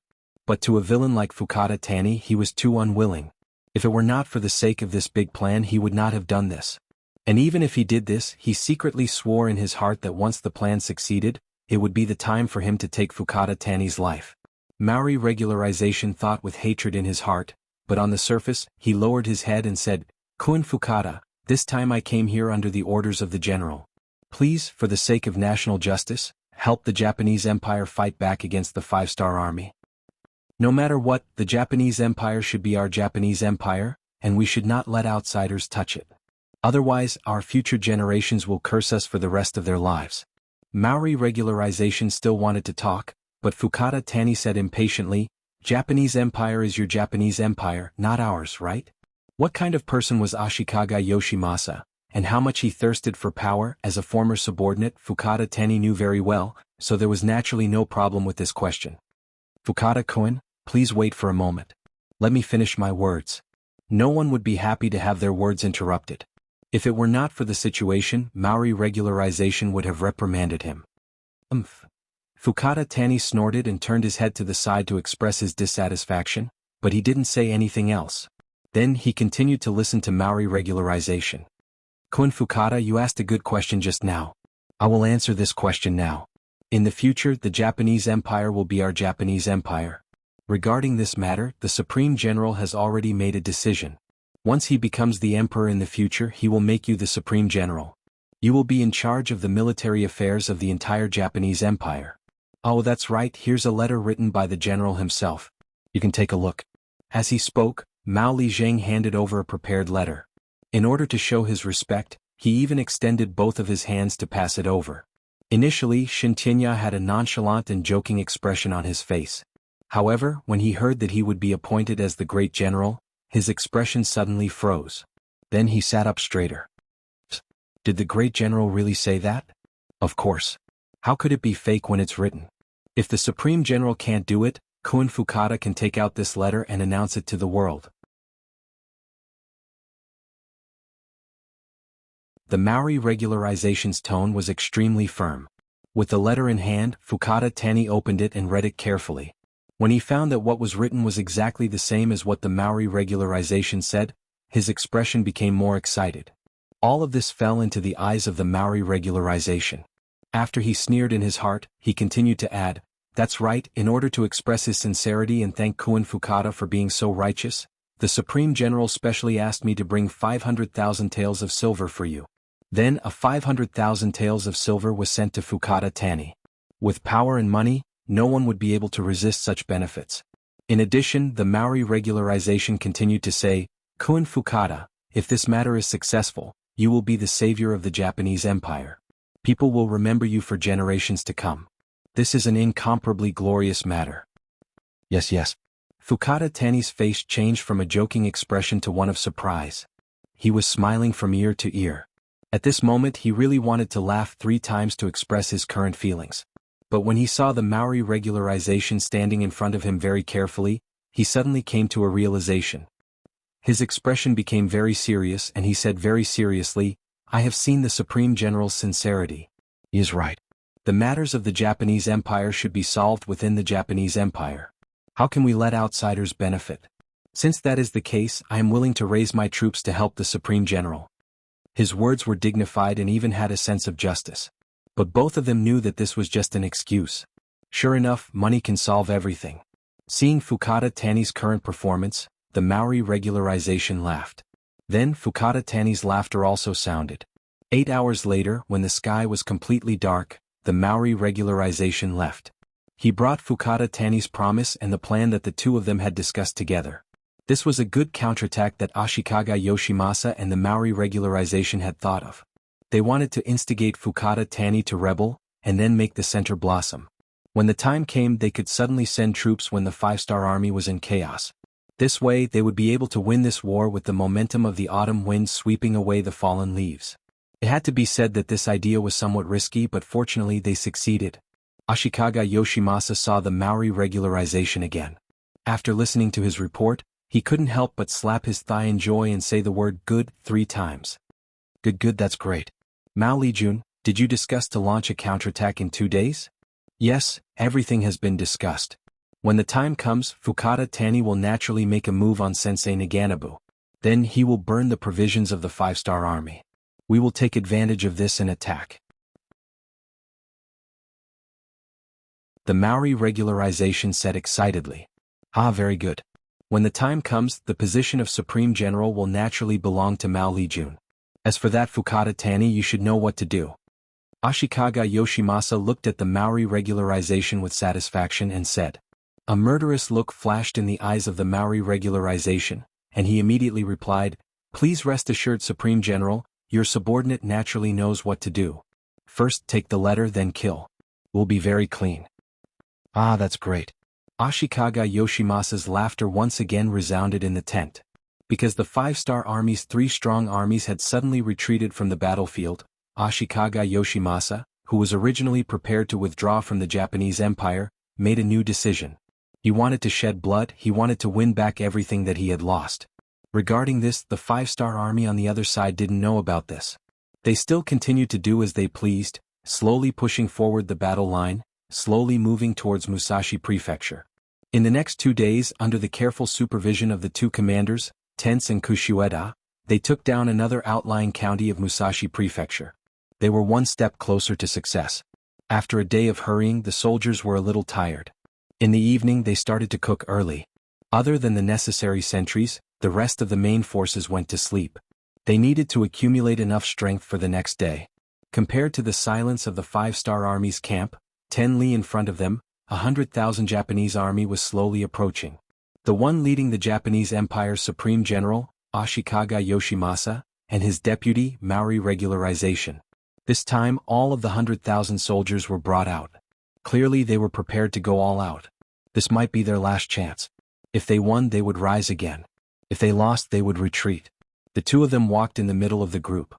But to a villain like Fukada Tani he was too unwilling. If it were not for the sake of this big plan he would not have done this. And even if he did this, he secretly swore in his heart that once the plan succeeded, it would be the time for him to take Fukada Tani's life. Maori regularization thought with hatred in his heart, but on the surface, he lowered his head and said, "Kun Fukada, this time I came here under the orders of the general. Please, for the sake of national justice, help the Japanese Empire fight back against the Five-Star Army. No matter what, the Japanese Empire should be our Japanese Empire, and we should not let outsiders touch it. Otherwise, our future generations will curse us for the rest of their lives." Maori regularization still wanted to talk, but Fukada Tani said impatiently, "Japanese Empire is your Japanese Empire, not ours, right? What kind of person was Ashikaga Yoshimasa, and how much he thirsted for power as a former subordinate Fukada Tani knew very well, so there was naturally no problem with this question. Fukada-kun, please wait for a moment. Let me finish my words." No one would be happy to have their words interrupted. If it were not for the situation, Maori regularization would have reprimanded him. Fukada Tani snorted and turned his head to the side to express his dissatisfaction, but he didn't say anything else. Then he continued to listen to Maori regularization. "Kun Fukada, you asked a good question just now. I will answer this question now. In the future, the Japanese Empire will be our Japanese Empire. Regarding this matter, the Supreme General has already made a decision. Once he becomes the emperor in the future, he will make you the Supreme General. You will be in charge of the military affairs of the entire Japanese Empire." "Oh, that's right, here's a letter written by the general himself. You can take a look." As he spoke, Mao Lijeng handed over a prepared letter. In order to show his respect, he even extended both of his hands to pass it over. Initially, Shintinya had a nonchalant and joking expression on his face. However, when he heard that he would be appointed as the great general, his expression suddenly froze. Then he sat up straighter. Did the great general really say that? Of course. How could it be fake when it's written? If the Supreme General can't do it, Kun Fukada can take out this letter and announce it to the world. The Maori regularization's tone was extremely firm. With the letter in hand, Fukada Tani opened it and read it carefully. When he found that what was written was exactly the same as what the Maori regularization said, his expression became more excited. All of this fell into the eyes of the Maori regularization. After he sneered in his heart, he continued to add, "That's right, in order to express his sincerity and thank Kun Fukada for being so righteous, the Supreme General specially asked me to bring 500,000 taels of silver for you." Then 500,000 taels of silver was sent to Fukada Tani. With power and money, no one would be able to resist such benefits. In addition, the Maori regularization continued to say, "Kun Fukada, if this matter is successful, you will be the savior of the Japanese Empire. People will remember you for generations to come. This is an incomparably glorious matter." Yes. Fukada Tani's face changed from a joking expression to one of surprise. He was smiling from ear to ear. At this moment he really wanted to laugh 3 times to express his current feelings. But when he saw the Maori regularization standing in front of him very carefully, he suddenly came to a realization. His expression became very serious and he said very seriously, "I have seen the Supreme General's sincerity. He is right. The matters of the Japanese Empire should be solved within the Japanese Empire. How can we let outsiders benefit? Since that is the case, I am willing to raise my troops to help the Supreme General." His words were dignified and even had a sense of justice. But both of them knew that this was just an excuse. Sure enough, money can solve everything. Seeing Fukada Tani's current performance, the Maori regularization laughed. Then Fukata Tani's laughter also sounded. 8 hours later, when the sky was completely dark, the Maori regularization left. He brought Fukata Tani's promise and the plan that the two of them had discussed together. This was a good counterattack that Ashikaga Yoshimasa and the Maori regularization had thought of. They wanted to instigate Fukata Tani to rebel, and then make the center blossom. When the time came, they could suddenly send troops when the five-star army was in chaos. This way, they would be able to win this war with the momentum of the autumn wind sweeping away the fallen leaves. It had to be said that this idea was somewhat risky, but fortunately they succeeded. Ashikaga Yoshimasa saw the Maori regularization again. After listening to his report, he couldn't help but slap his thigh in joy and say the word "good" 3 times. Good, that's great. Mao Lijun, did you discuss to launch a counterattack in 2 days? Yes, everything has been discussed. When the time comes, Fukata Tani will naturally make a move on Sensei Naganabu. Then he will burn the provisions of the five-star army. We will take advantage of this and attack. The Maori regularization said excitedly. Very good. When the time comes, the position of Supreme General will naturally belong to Mao Lijun. As for that Fukata Tani, you should know what to do. Ashikaga Yoshimasa looked at the Maori regularization with satisfaction and said. A murderous look flashed in the eyes of the Maori regularization, and he immediately replied, Please rest assured, Supreme General, your subordinate naturally knows what to do. First take the letter, then kill. We'll be very clean. That's great. Ashikaga Yoshimasa's laughter once again resounded in the tent. Because the five-star army's 3 strong armies had suddenly retreated from the battlefield, Ashikaga Yoshimasa, who was originally prepared to withdraw from the Japanese Empire, made a new decision. He wanted to shed blood, he wanted to win back everything that he had lost. Regarding this, the five-star army on the other side didn't know about this. They still continued to do as they pleased, slowly pushing forward the battle line, slowly moving towards Musashi Prefecture. In the next 2 days, under the careful supervision of the 2 commanders, Tense and Kushueda, they took down another outlying county of Musashi Prefecture. They were one step closer to success. After a day of hurrying, the soldiers were a little tired. In the evening they started to cook early. Other than the necessary sentries, the rest of the main forces went to sleep. They needed to accumulate enough strength for the next day. Compared to the silence of the five-star army's camp, 10 li in front of them, 100,000 Japanese army was slowly approaching. The one leading the Japanese Empire's Supreme General, Ashikaga Yoshimasa, and his deputy, Maori regularization. This time all of the 100,000 soldiers were brought out. Clearly they were prepared to go all out. This might be their last chance. If they won, they would rise again. If they lost, they would retreat. The 2 of them walked in the middle of the group.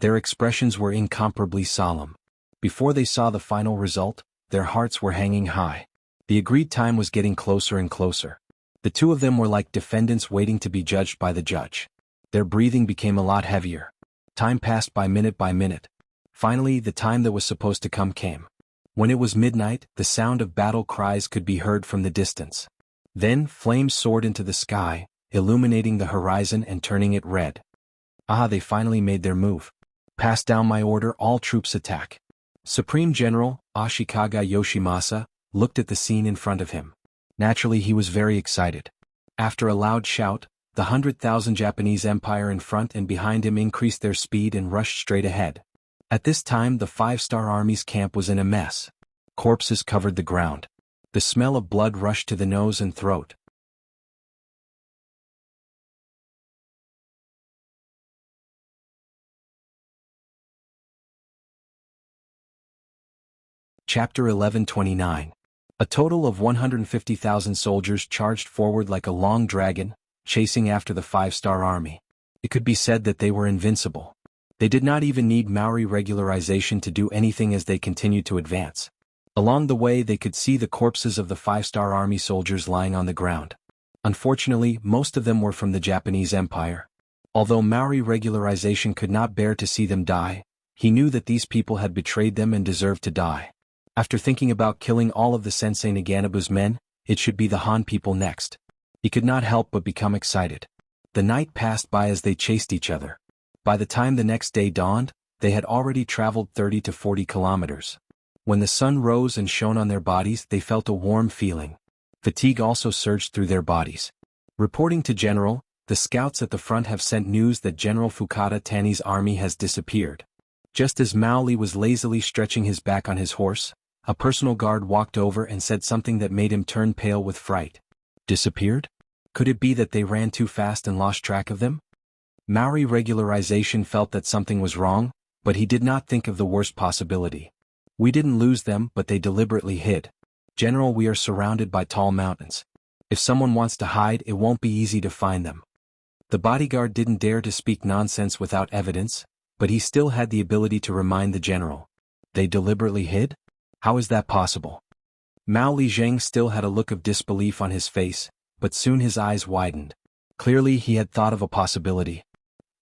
Their expressions were incomparably solemn. Before they saw the final result, their hearts were hanging high. The agreed time was getting closer and closer. The 2 of them were like defendants waiting to be judged by the judge. Their breathing became a lot heavier. Time passed by minute by minute. Finally, the time that was supposed to come came. When it was midnight, the sound of battle cries could be heard from the distance. Then flames soared into the sky, illuminating the horizon and turning it red. They finally made their move. Pass down my order, all troops attack. Supreme General, Ashikaga Yoshimasa, looked at the scene in front of him. Naturally he was very excited. After a loud shout, the 100,000 Japanese Empire in front and behind him increased their speed and rushed straight ahead. At this time the five-star army's camp was in a mess. Corpses covered the ground. The smell of blood rushed to the nose and throat. Chapter 1129. A total of 150,000 soldiers charged forward like a long dragon, chasing after the five-star army. It could be said that they were invincible. They did not even need Maori regularization to do anything as they continued to advance. Along the way they could see the corpses of the five-star army soldiers lying on the ground. Unfortunately, most of them were from the Japanese Empire. Although Maori regularization could not bear to see them die, he knew that these people had betrayed them and deserved to die. After thinking about killing all of the Sensei Naganabu's men, it should be the Han people next. He could not help but become excited. The night passed by as they chased each other. By the time the next day dawned, they had already traveled 30 to 40 kilometers. When the sun rose and shone on their bodies, they felt a warm feeling. Fatigue also surged through their bodies. Reporting to General, the scouts at the front have sent news that General Fukada Tani's army has disappeared. Just as Mao Li was lazily stretching his back on his horse, a personal guard walked over and said something that made him turn pale with fright. Disappeared? Could it be that they ran too fast and lost track of them? Maori regularization felt that something was wrong, but he did not think of the worst possibility. We didn't lose them, but they deliberately hid. General, we are surrounded by tall mountains. If someone wants to hide, it won't be easy to find them. The bodyguard didn't dare to speak nonsense without evidence, but he still had the ability to remind the general. They deliberately hid? How is that possible? Mao Li Zheng still had a look of disbelief on his face, but soon his eyes widened. Clearly he had thought of a possibility.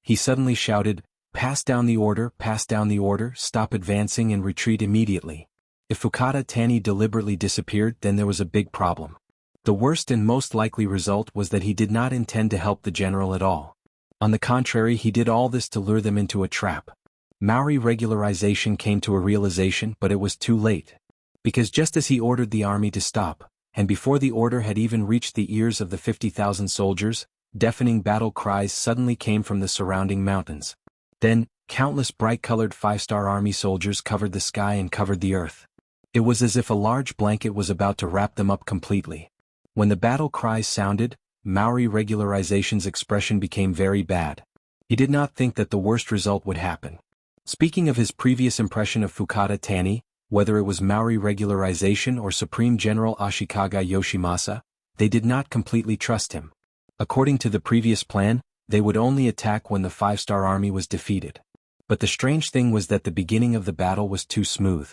He suddenly shouted, pass down the order, stop advancing and retreat immediately. If Fukada Tani deliberately disappeared, then there was a big problem. The worst and most likely result was that he did not intend to help the general at all. On the contrary, he did all this to lure them into a trap. Maori regularization came to a realization, but it was too late. Because just as he ordered the army to stop, and before the order had even reached the ears of the 50,000 soldiers, deafening battle cries suddenly came from the surrounding mountains. Then, countless bright-colored five-star army soldiers covered the sky and covered the earth. It was as if a large blanket was about to wrap them up completely. When the battle cries sounded, Maori regularization's expression became very bad. He did not think that the worst result would happen. Speaking of his previous impression of Fukada Tani, whether it was Maori regularization or Supreme General Ashikaga Yoshimasa, they did not completely trust him. According to the previous plan, they would only attack when the five-star army was defeated. But the strange thing was that the beginning of the battle was too smooth.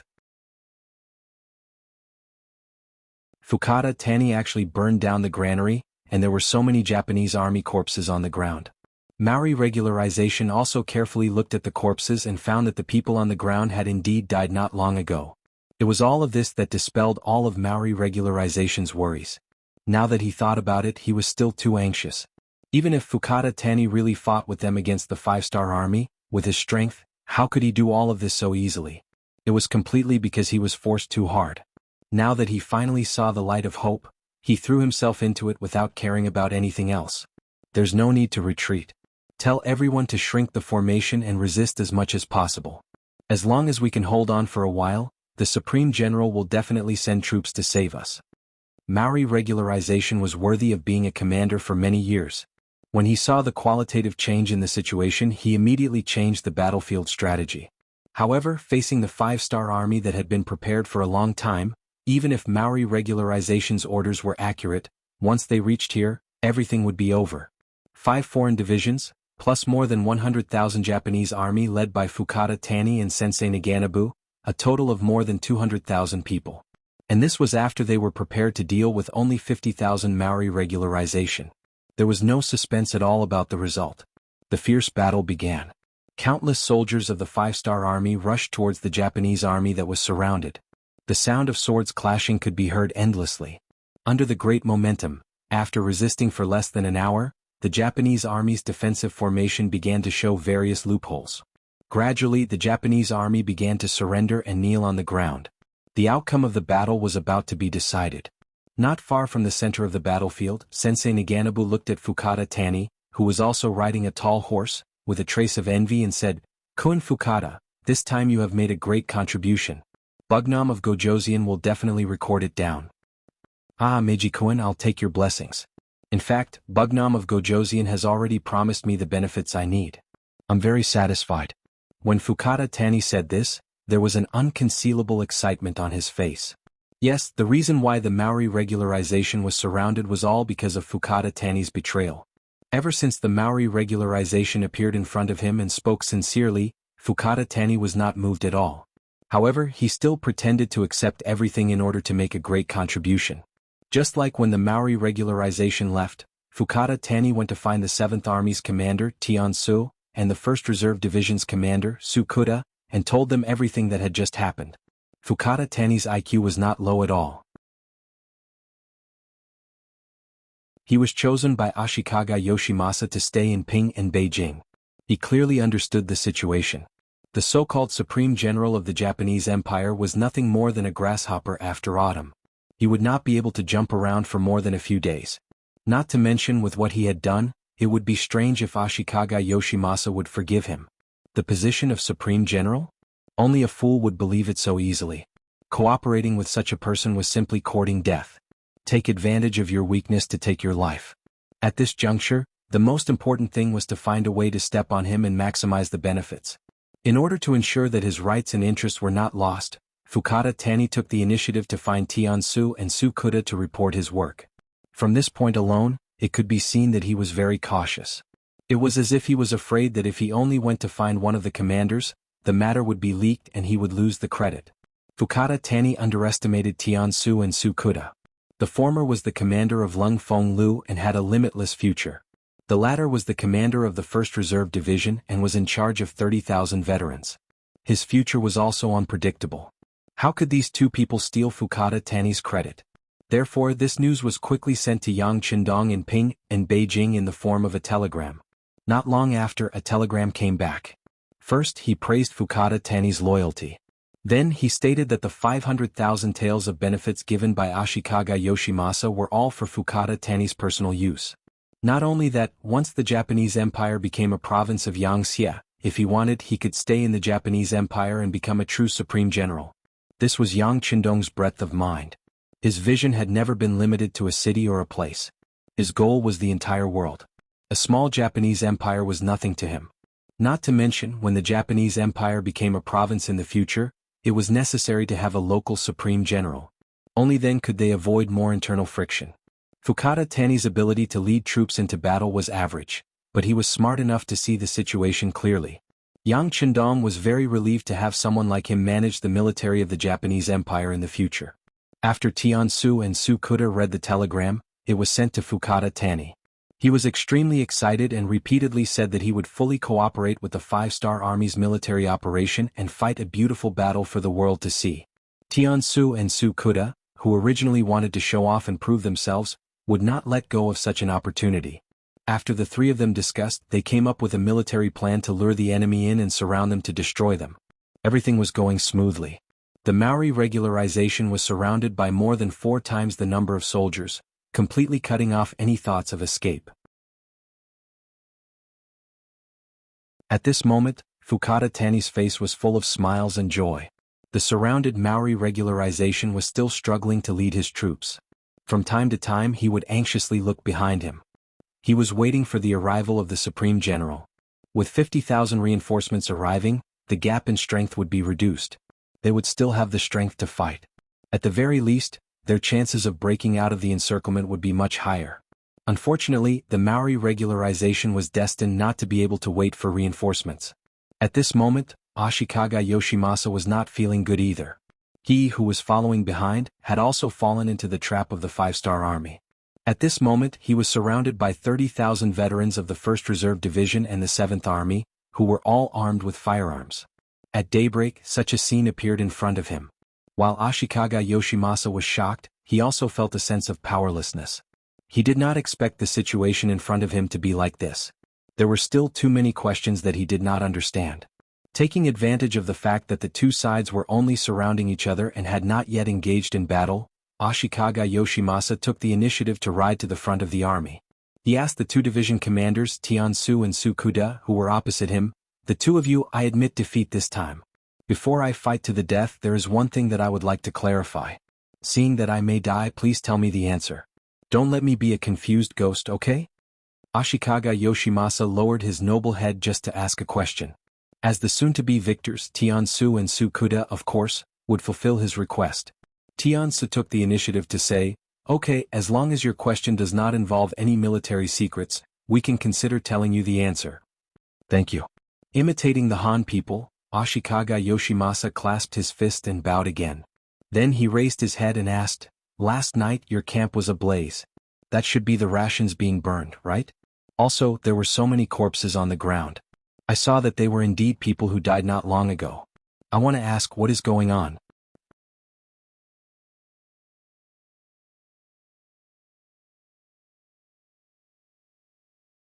Fukada Tani actually burned down the granary, and there were so many Japanese army corpses on the ground. Maori regularization also carefully looked at the corpses and found that the people on the ground had indeed died not long ago. It was all of this that dispelled all of Maori regularization's worries. Now that he thought about it, he was still too anxious. Even if Fukada Tani really fought with them against the five-star army, with his strength, how could he do all of this so easily? It was completely because he was forced too hard. Now that he finally saw the light of hope, he threw himself into it without caring about anything else. There's no need to retreat. Tell everyone to shrink the formation and resist as much as possible. As long as we can hold on for a while, the Supreme General will definitely send troops to save us. Maori regularization was worthy of being a commander for many years. When he saw the qualitative change in the situation, he immediately changed the battlefield strategy. However, facing the five-star army that had been prepared for a long time, even if Maori regularization's orders were accurate, once they reached here, everything would be over. 5 foreign divisions, plus more than 100,000 Japanese army led by Fukada Tani and Sensei Naganabu, a total of more than 200,000 people. And this was after they were prepared to deal with only 50,000 Maori regularization. There was no suspense at all about the result. The fierce battle began. Countless soldiers of the five-star army rushed towards the Japanese army that was surrounded. The sound of swords clashing could be heard endlessly. Under the great momentum, after resisting for less than an hour, the Japanese army's defensive formation began to show various loopholes. Gradually, the Japanese army began to surrender and kneel on the ground. The outcome of the battle was about to be decided. Not far from the center of the battlefield, Sensei Naganabu looked at Fukada Tani, who was also riding a tall horse, with a trace of envy and said, "Kun Fukada, this time you have made a great contribution. Bugnam of Gojoseon will definitely record it down." "Ah, Meiji-kun, I'll take your blessings. In fact, Bugnam of Gojoseon has already promised me the benefits I need. I'm very satisfied." When Fukada Tani said this, there was an unconcealable excitement on his face. Yes, the reason why the Maori regularization was surrounded was all because of Fukada Tani's betrayal. Ever since the Maori regularization appeared in front of him and spoke sincerely, Fukada Tani was not moved at all. However, he still pretended to accept everything in order to make a great contribution. Just like when the Maori regularization left, Fukada Tani went to find the 7th Army's commander, Tiansu, and the 1st Reserve Division's commander, Sukuda, and told them everything that had just happened. Fukada Tani's IQ was not low at all. He was chosen by Ashikaga Yoshimasa to stay in Ping and Beijing. He clearly understood the situation. The so-called Supreme General of the Japanese Empire was nothing more than a grasshopper after autumn. He would not be able to jump around for more than a few days. Not to mention with what he had done, it would be strange if Ashikaga Yoshimasa would forgive him. The position of Supreme General? Only a fool would believe it so easily. Cooperating with such a person was simply courting death. Take advantage of your weakness to take your life. At this juncture, the most important thing was to find a way to step on him and maximize the benefits. In order to ensure that his rights and interests were not lost, Fukada Tani took the initiative to find Tiansu and Sukuda to report his work. From this point alone, it could be seen that he was very cautious. It was as if he was afraid that if he only went to find one of the commanders, the matter would be leaked and he would lose the credit. Fukada Tani underestimated Tiansu and Sukuda. The former was the commander of Lung Feng Lu and had a limitless future. The latter was the commander of the 1st Reserve Division and was in charge of 30,000 veterans. His future was also unpredictable. How could these two people steal Fukada Tani's credit? Therefore, this news was quickly sent to Yang Qindong in Ping and Beijing in the form of a telegram. Not long after, a telegram came back. First, he praised Fukada Tani's loyalty. Then he stated that the 500,000 taels of benefits given by Ashikaga Yoshimasa were all for Fukada Tani's personal use. Not only that, once the Japanese Empire became a province of Yangxia, if he wanted he could stay in the Japanese Empire and become a true supreme general. This was Yang Qindong's breadth of mind. His vision had never been limited to a city or a place. His goal was the entire world. A small Japanese empire was nothing to him. Not to mention, when the Japanese Empire became a province in the future, it was necessary to have a local supreme general. Only then could they avoid more internal friction. Fukada Tani's ability to lead troops into battle was average, but he was smart enough to see the situation clearly. Yang Qindong was very relieved to have someone like him manage the military of the Japanese Empire in the future. After Tiansu and Sukuda read the telegram, it was sent to Fukada Tani. He was extremely excited and repeatedly said that he would fully cooperate with the 5-star Army's military operation and fight a beautiful battle for the world to see. Tiansu and Sukuda, who originally wanted to show off and prove themselves, would not let go of such an opportunity. After the three of them discussed, they came up with a military plan to lure the enemy in and surround them to destroy them. Everything was going smoothly. The Maori regularization was surrounded by more than 4 times the number of soldiers, completely cutting off any thoughts of escape. At this moment, Fukada Tani's face was full of smiles and joy. The surrounded Maori regularization was still struggling to lead his troops. From time to time he would anxiously look behind him. He was waiting for the arrival of the Supreme General. With 50,000 reinforcements arriving, the gap in strength would be reduced. They would still have the strength to fight. At the very least, their chances of breaking out of the encirclement would be much higher. Unfortunately, the Maori regularization was destined not to be able to wait for reinforcements. At this moment, Ashikaga Yoshimasa was not feeling good either. He who was following behind had also fallen into the trap of the 5-star army. At this moment he was surrounded by 30,000 veterans of the 1st Reserve Division and the 7th Army, who were all armed with firearms. At daybreak, such a scene appeared in front of him. While Ashikaga Yoshimasa was shocked, he also felt a sense of powerlessness. He did not expect the situation in front of him to be like this. There were still too many questions that he did not understand. Taking advantage of the fact that the two sides were only surrounding each other and had not yet engaged in battle, Ashikaga Yoshimasa took the initiative to ride to the front of the army. He asked the 2 division commanders Tiansu and Sukuda, who were opposite him, "The 2 of you I admit defeat this time. Before I fight to the death, there is one thing that I would like to clarify. Seeing that I may die, please tell me the answer. Don't let me be a confused ghost, okay?" Ashikaga Yoshimasa lowered his noble head just to ask a question. As the soon-to-be victors, Tiansu and Sukuda, of course, would fulfill his request. Tiansu took the initiative to say, "Okay, as long as your question does not involve any military secrets, we can consider telling you the answer." "Thank you." Imitating the Han people, Ashikaga Yoshimasa clasped his fist and bowed again. Then he raised his head and asked, "Last night your camp was ablaze. That should be the rations being burned, right? Also, there were so many corpses on the ground. I saw that they were indeed people who died not long ago. I want to ask, what is going on?"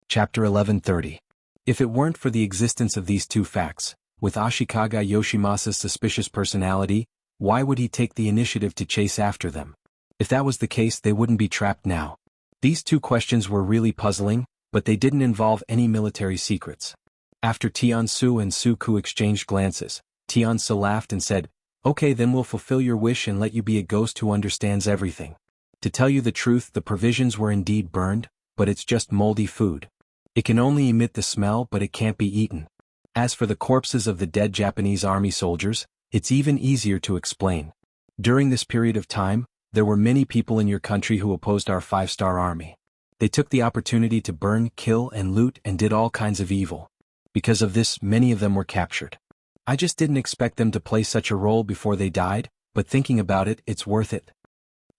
Chapter 1130. If it weren't for the existence of these 2 facts, with Ashikaga Yoshimasa's suspicious personality, why would he take the initiative to chase after them? If that was the case, they wouldn't be trapped now. These two questions were really puzzling, but they didn't involve any military secrets. After Tiansu and Su Ku exchanged glances, Tiansu laughed and said, "Okay, then we'll fulfill your wish and let you be a ghost who understands everything. To tell you the truth, the provisions were indeed burned, but it's just moldy food. It can only emit the smell, but it can't be eaten. As for the corpses of the dead Japanese army soldiers, it's even easier to explain. During this period of time, there were many people in your country who opposed our 5-star army. They took the opportunity to burn, kill, and loot and did all kinds of evil. Because of this, many of them were captured. I just didn't expect them to play such a role before they died, but thinking about it, it's worth it."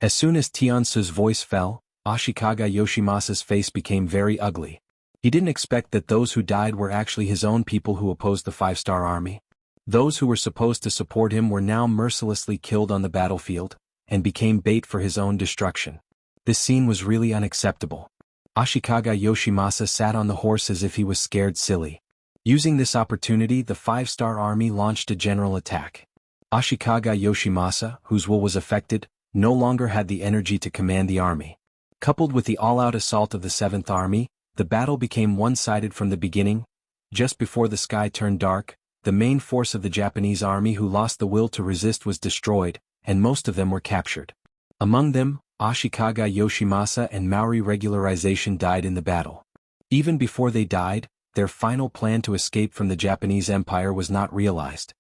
As soon as Tiansu's voice fell, Ashikaga Yoshimasa's face became very ugly. He didn't expect that those who died were actually his own people who opposed the 5-star army. Those who were supposed to support him were now mercilessly killed on the battlefield, and became bait for his own destruction. This scene was really unacceptable. Ashikaga Yoshimasa sat on the horse as if he was scared silly. Using this opportunity, the 5-star army launched a general attack. Ashikaga Yoshimasa, whose will was affected, no longer had the energy to command the army. Coupled with the all-out assault of the 7th Army, the battle became one-sided from the beginning. Just before the sky turned dark, the main force of the Japanese army who lost the will to resist was destroyed, and most of them were captured. Among them, Ashikaga Yoshimasa and Maori regularization died in the battle. Even before they died, their final plan to escape from the Japanese Empire was not realized.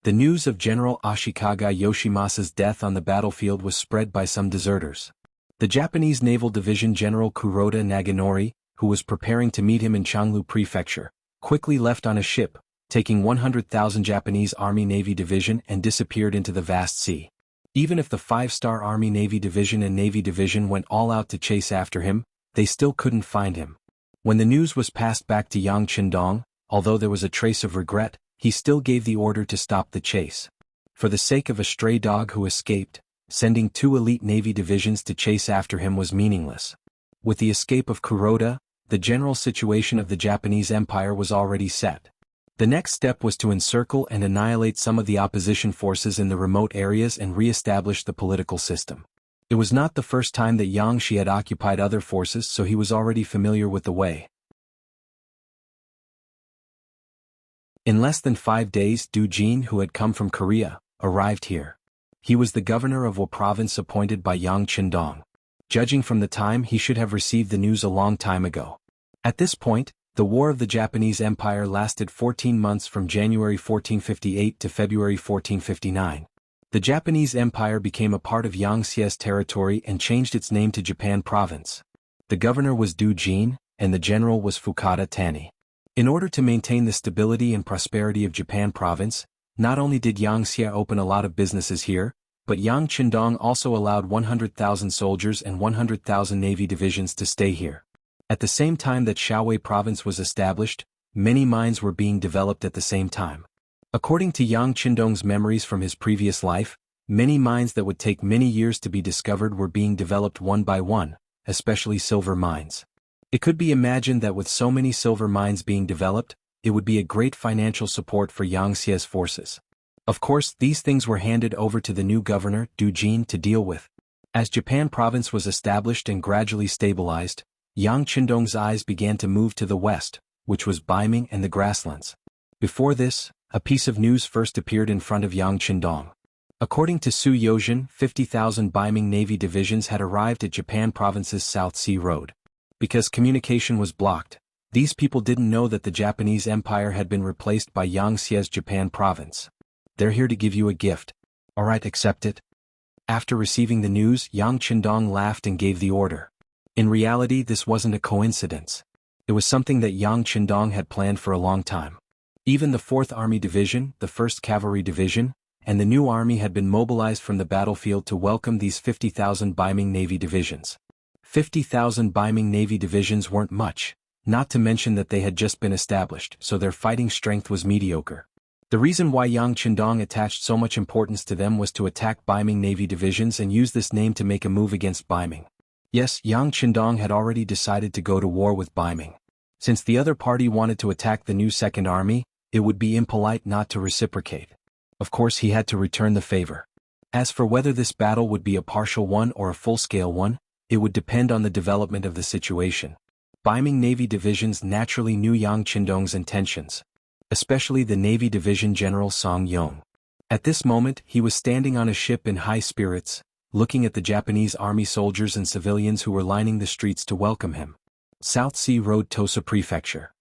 The news of General Ashikaga Yoshimasa's death on the battlefield was spread by some deserters. The Japanese Naval Division General Kuroda Naganori, who was preparing to meet him in Changlu Prefecture, quickly left on a ship, taking 100,000 Japanese Army Navy Division and disappeared into the vast sea. Even if the 5-star Army Navy Division and Navy Division went all out to chase after him, they still couldn't find him. When the news was passed back to Yang Qindong, although there was a trace of regret, he still gave the order to stop the chase. For the sake of a stray dog who escaped, sending 2 elite Navy divisions to chase after him was meaningless. With the escape of Kuroda, the general situation of the Japanese Empire was already set. The next step was to encircle and annihilate some of the opposition forces in the remote areas and re-establish the political system. It was not the first time that Yang Shi had occupied other forces, so he was already familiar with the way. In less than 5 days, Du Jin, who had come from Korea, arrived here. He was the governor of Wu province appointed by Yang Qindong. Judging from the time, he should have received the news a long time ago. At this point, the War of the Japanese Empire lasted 14 months from January 1458 to February 1459. The Japanese Empire became a part of Yang Xi's territory and changed its name to Japan Province. The governor was Du Jin, and the general was Fukada Tani. In order to maintain the stability and prosperity of Japan Province, not only did Yang Xia open a lot of businesses here, but Yang Qindong also allowed 100,000 soldiers and 100,000 navy divisions to stay here. At the same time that Shaowei Province was established, many mines were being developed at the same time. According to Yang Qindong's memories from his previous life, many mines that would take many years to be discovered were being developed one by one, especially silver mines. It could be imagined that with so many silver mines being developed, it would be a great financial support for Yang Xi's forces. Of course, these things were handed over to the new governor, Du Jin, to deal with. As Japan Province was established and gradually stabilized, Yang Qindong's eyes began to move to the west, which was Baiming and the grasslands. Before this, a piece of news first appeared in front of Yang Qindong. According to Su Yojin, 50,000 Baiming Navy divisions had arrived at Japan Province's South Sea Road. Because communication was blocked, these people didn't know that the Japanese Empire had been replaced by Yang Xi's Japan Province. They're here to give you a gift. Alright, accept it. After receiving the news, Yang Qindong laughed and gave the order. In reality, this wasn't a coincidence. It was something that Yang Qindong had planned for a long time. Even the 4th Army Division, the 1st Cavalry Division, and the new army had been mobilized from the battlefield to welcome these 50,000 Baiming Navy divisions. 50,000 Baiming Navy divisions weren't much, not to mention that they had just been established, so their fighting strength was mediocre. The reason why Yang Qindong attached so much importance to them was to attack Baiming Navy divisions and use this name to make a move against Baiming. Yes, Yang Qindong had already decided to go to war with Baiming. Since the other party wanted to attack the new 2nd Army, it would be impolite not to reciprocate. Of course, he had to return the favor. As for whether this battle would be a partial one or a full-scale one, It would depend on the development of the situation. Beiming Navy divisions naturally knew Yang Qindong's intentions, especially the Navy Division General Song Yong. At this moment, he was standing on a ship in high spirits, looking at the Japanese army soldiers and civilians who were lining the streets to welcome him. South Sea Road, Tosa Prefecture.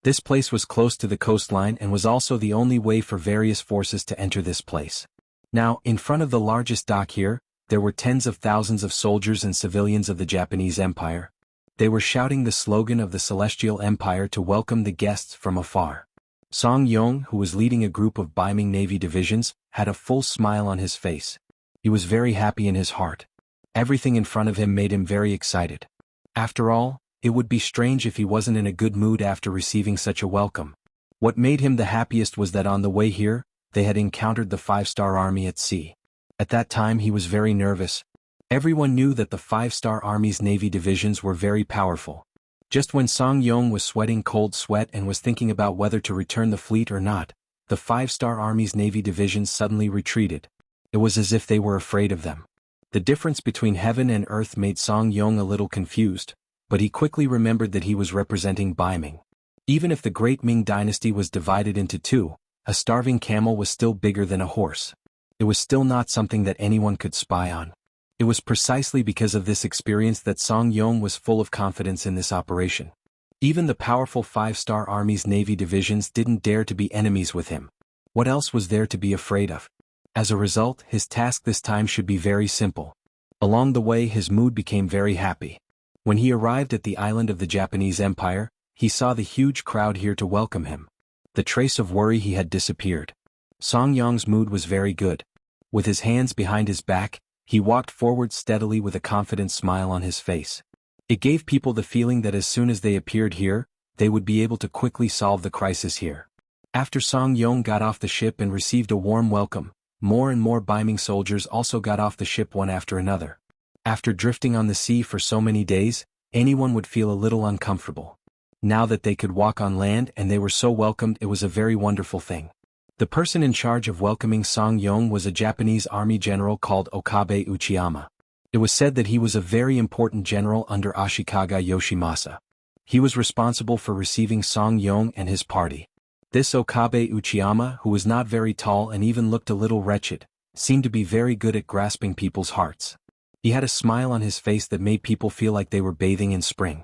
This place was close to the coastline and was also the only way for various forces to enter this place. Now, in front of the largest dock here, there were tens of thousands of soldiers and civilians of the Japanese Empire. They were shouting the slogan of the Celestial Empire to welcome the guests from afar. Song Yong, who was leading a group of Beiming Navy divisions, had a full smile on his face. He was very happy in his heart. Everything in front of him made him very excited. After all, it would be strange if he wasn't in a good mood after receiving such a welcome. What made him the happiest was that on the way here, they had encountered the 5-star army at sea. At that time he was very nervous. Everyone knew that the 5-star army's navy divisions were very powerful. Just when Song Yong was sweating cold sweat and was thinking about whether to return the fleet or not, the 5-star army's navy divisions suddenly retreated. It was as if they were afraid of them. The difference between heaven and earth made Song Yong a little confused, but he quickly remembered that he was representing Beiming. Even if the great Ming dynasty was divided into two, a starving camel was still bigger than a horse. It was still not something that anyone could spy on. It was precisely because of this experience that Song Yong was full of confidence in this operation. Even the powerful 5-star army's navy divisions didn't dare to be enemies with him. What else was there to be afraid of? As a result, his task this time should be very simple. Along the way, his mood became very happy. When he arrived at the island of the Japanese Empire, he saw the huge crowd here to welcome him. The trace of worry he had disappeared. Song Yong's mood was very good. With his hands behind his back, he walked forward steadily with a confident smile on his face. It gave people the feeling that as soon as they appeared here, they would be able to quickly solve the crisis here. After Song Yong got off the ship and received a warm welcome, more and more Beiming soldiers also got off the ship one after another. After drifting on the sea for so many days, anyone would feel a little uncomfortable. Now that they could walk on land and they were so welcomed, it was a very wonderful thing. The person in charge of welcoming Song Yong was a Japanese army general called Okabe Uchiyama. It was said that he was a very important general under Ashikaga Yoshimasa. He was responsible for receiving Song Yong and his party. This Okabe Uchiyama, who was not very tall and even looked a little wretched, seemed to be very good at grasping people's hearts. He had a smile on his face that made people feel like they were bathing in spring.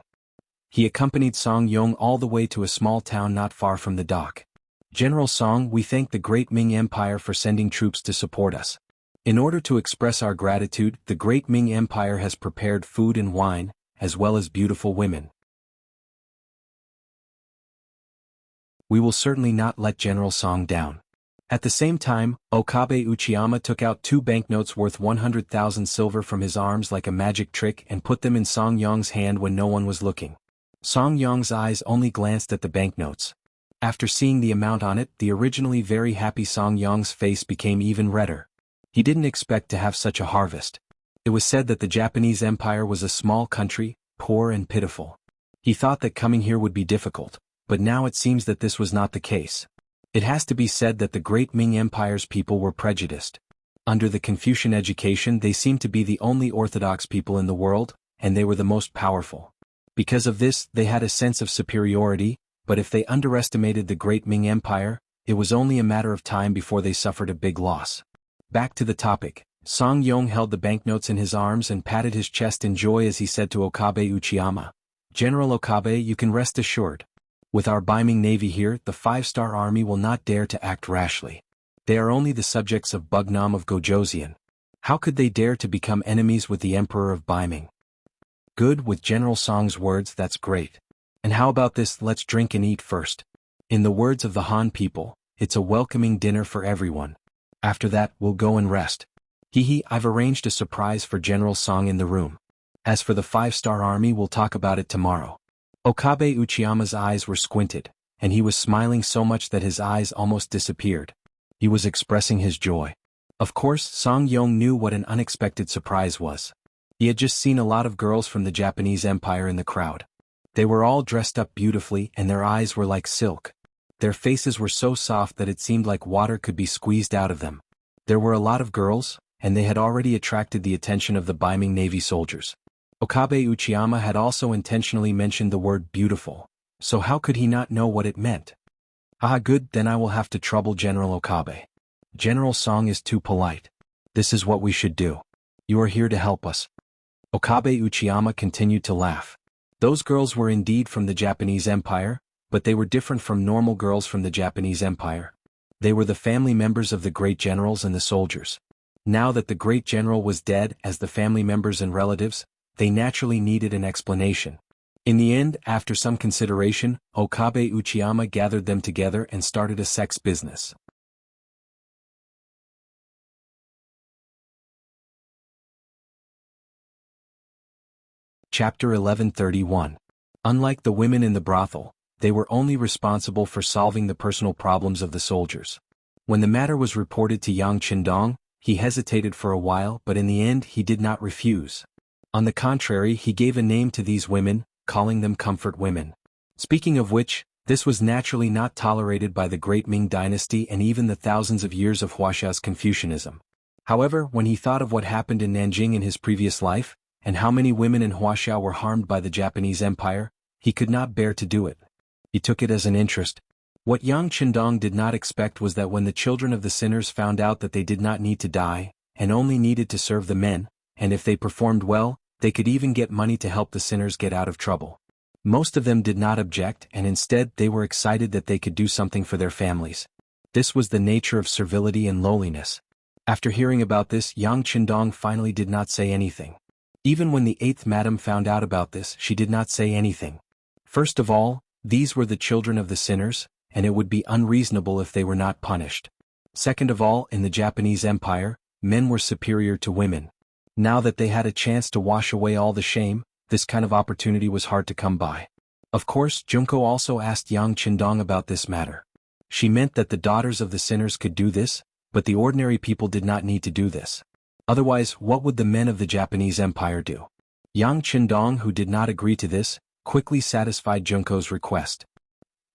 He accompanied Song Yong all the way to a small town not far from the dock. General Song, we thank the great Ming Empire for sending troops to support us. In order to express our gratitude, the great Ming Empire has prepared food and wine, as well as beautiful women. We will certainly not let General Song down. At the same time, Okabe Uchiyama took out 2 banknotes worth 100,000 silver from his arms like a magic trick and put them in Song Yong's hand when no one was looking. Song Yong's eyes only glanced at the banknotes. After seeing the amount on it, the originally very happy Song Yong's face became even redder. He didn't expect to have such a harvest. It was said that the Japanese Empire was a small country, poor and pitiful. He thought that coming here would be difficult, but now it seems that this was not the case. It has to be said that the great Ming Empire's people were prejudiced. Under the Confucian education, they seemed to be the only orthodox people in the world, and they were the most powerful. Because of this, they had a sense of superiority, but if they underestimated the great Ming Empire, it was only a matter of time before they suffered a big loss. Back to the topic, Song Yong held the banknotes in his arms and patted his chest in joy as he said to Okabe Uchiyama, "General Okabe, you can rest assured. With our Beiming Navy here, the 5-star army will not dare to act rashly. They are only the subjects of Bugnam of Gojoseon. How could they dare to become enemies with the Emperor of Beiming?" Good, with General Song's words, that's great. And how about this, let's drink and eat first. In the words of the Han people, it's a welcoming dinner for everyone. After that, we'll go and rest. I've arranged a surprise for General Song in the room. As for the 5-star army, we'll talk about it tomorrow. Okabe Uchiyama's eyes were squinted, and he was smiling so much that his eyes almost disappeared. He was expressing his joy. Of course, Song Yong knew what an unexpected surprise was. He had just seen a lot of girls from the Japanese Empire in the crowd. They were all dressed up beautifully and their eyes were like silk. Their faces were so soft that it seemed like water could be squeezed out of them. There were a lot of girls, and they had already attracted the attention of the Baiming Navy soldiers. Okabe Uchiyama had also intentionally mentioned the word beautiful, so how could he not know what it meant? Ah, good, then I will have to trouble General Okabe. General Song is too polite. This is what we should do. You are here to help us. Okabe Uchiyama continued to laugh. Those girls were indeed from the Japanese Empire, but they were different from normal girls from the Japanese Empire. They were the family members of the great generals and the soldiers. Now that the great general was dead, as the family members and relatives, they naturally needed an explanation. In the end, after some consideration, Okabe Uchiyama gathered them together and started a sex business. Chapter 1131. Unlike the women in the brothel, they were only responsible for solving the personal problems of the soldiers. When the matter was reported to Yang Qindong, he hesitated for a while, but in the end he did not refuse. On the contrary, he gave a name to these women, calling them comfort women. Speaking of which, this was naturally not tolerated by the great Ming Dynasty and even the thousands of years of Huaxia's Confucianism. However, when he thought of what happened in Nanjing in his previous life, and how many women in Huaxia were harmed by the Japanese Empire, he could not bear to do it. He took it as an interest. What Yang Qindong did not expect was that when the children of the sinners found out that they did not need to die, and only needed to serve the men, and if they performed well, they could even get money to help the sinners get out of trouble. Most of them did not object, and instead they were excited that they could do something for their families. This was the nature of servility and lowliness. After hearing about this, Yang Qindong finally did not say anything. Even when the 8th madam found out about this, she did not say anything. First of all, these were the children of the sinners, and it would be unreasonable if they were not punished. Second of all, in the Japanese Empire, men were superior to women. Now that they had a chance to wash away all the shame, this kind of opportunity was hard to come by. Of course, Junko also asked Yang Qindong about this matter. She meant that the daughters of the sinners could do this, but the ordinary people did not need to do this. Otherwise, what would the men of the Japanese Empire do? Yang Qindong, who did not agree to this, quickly satisfied Junko's request.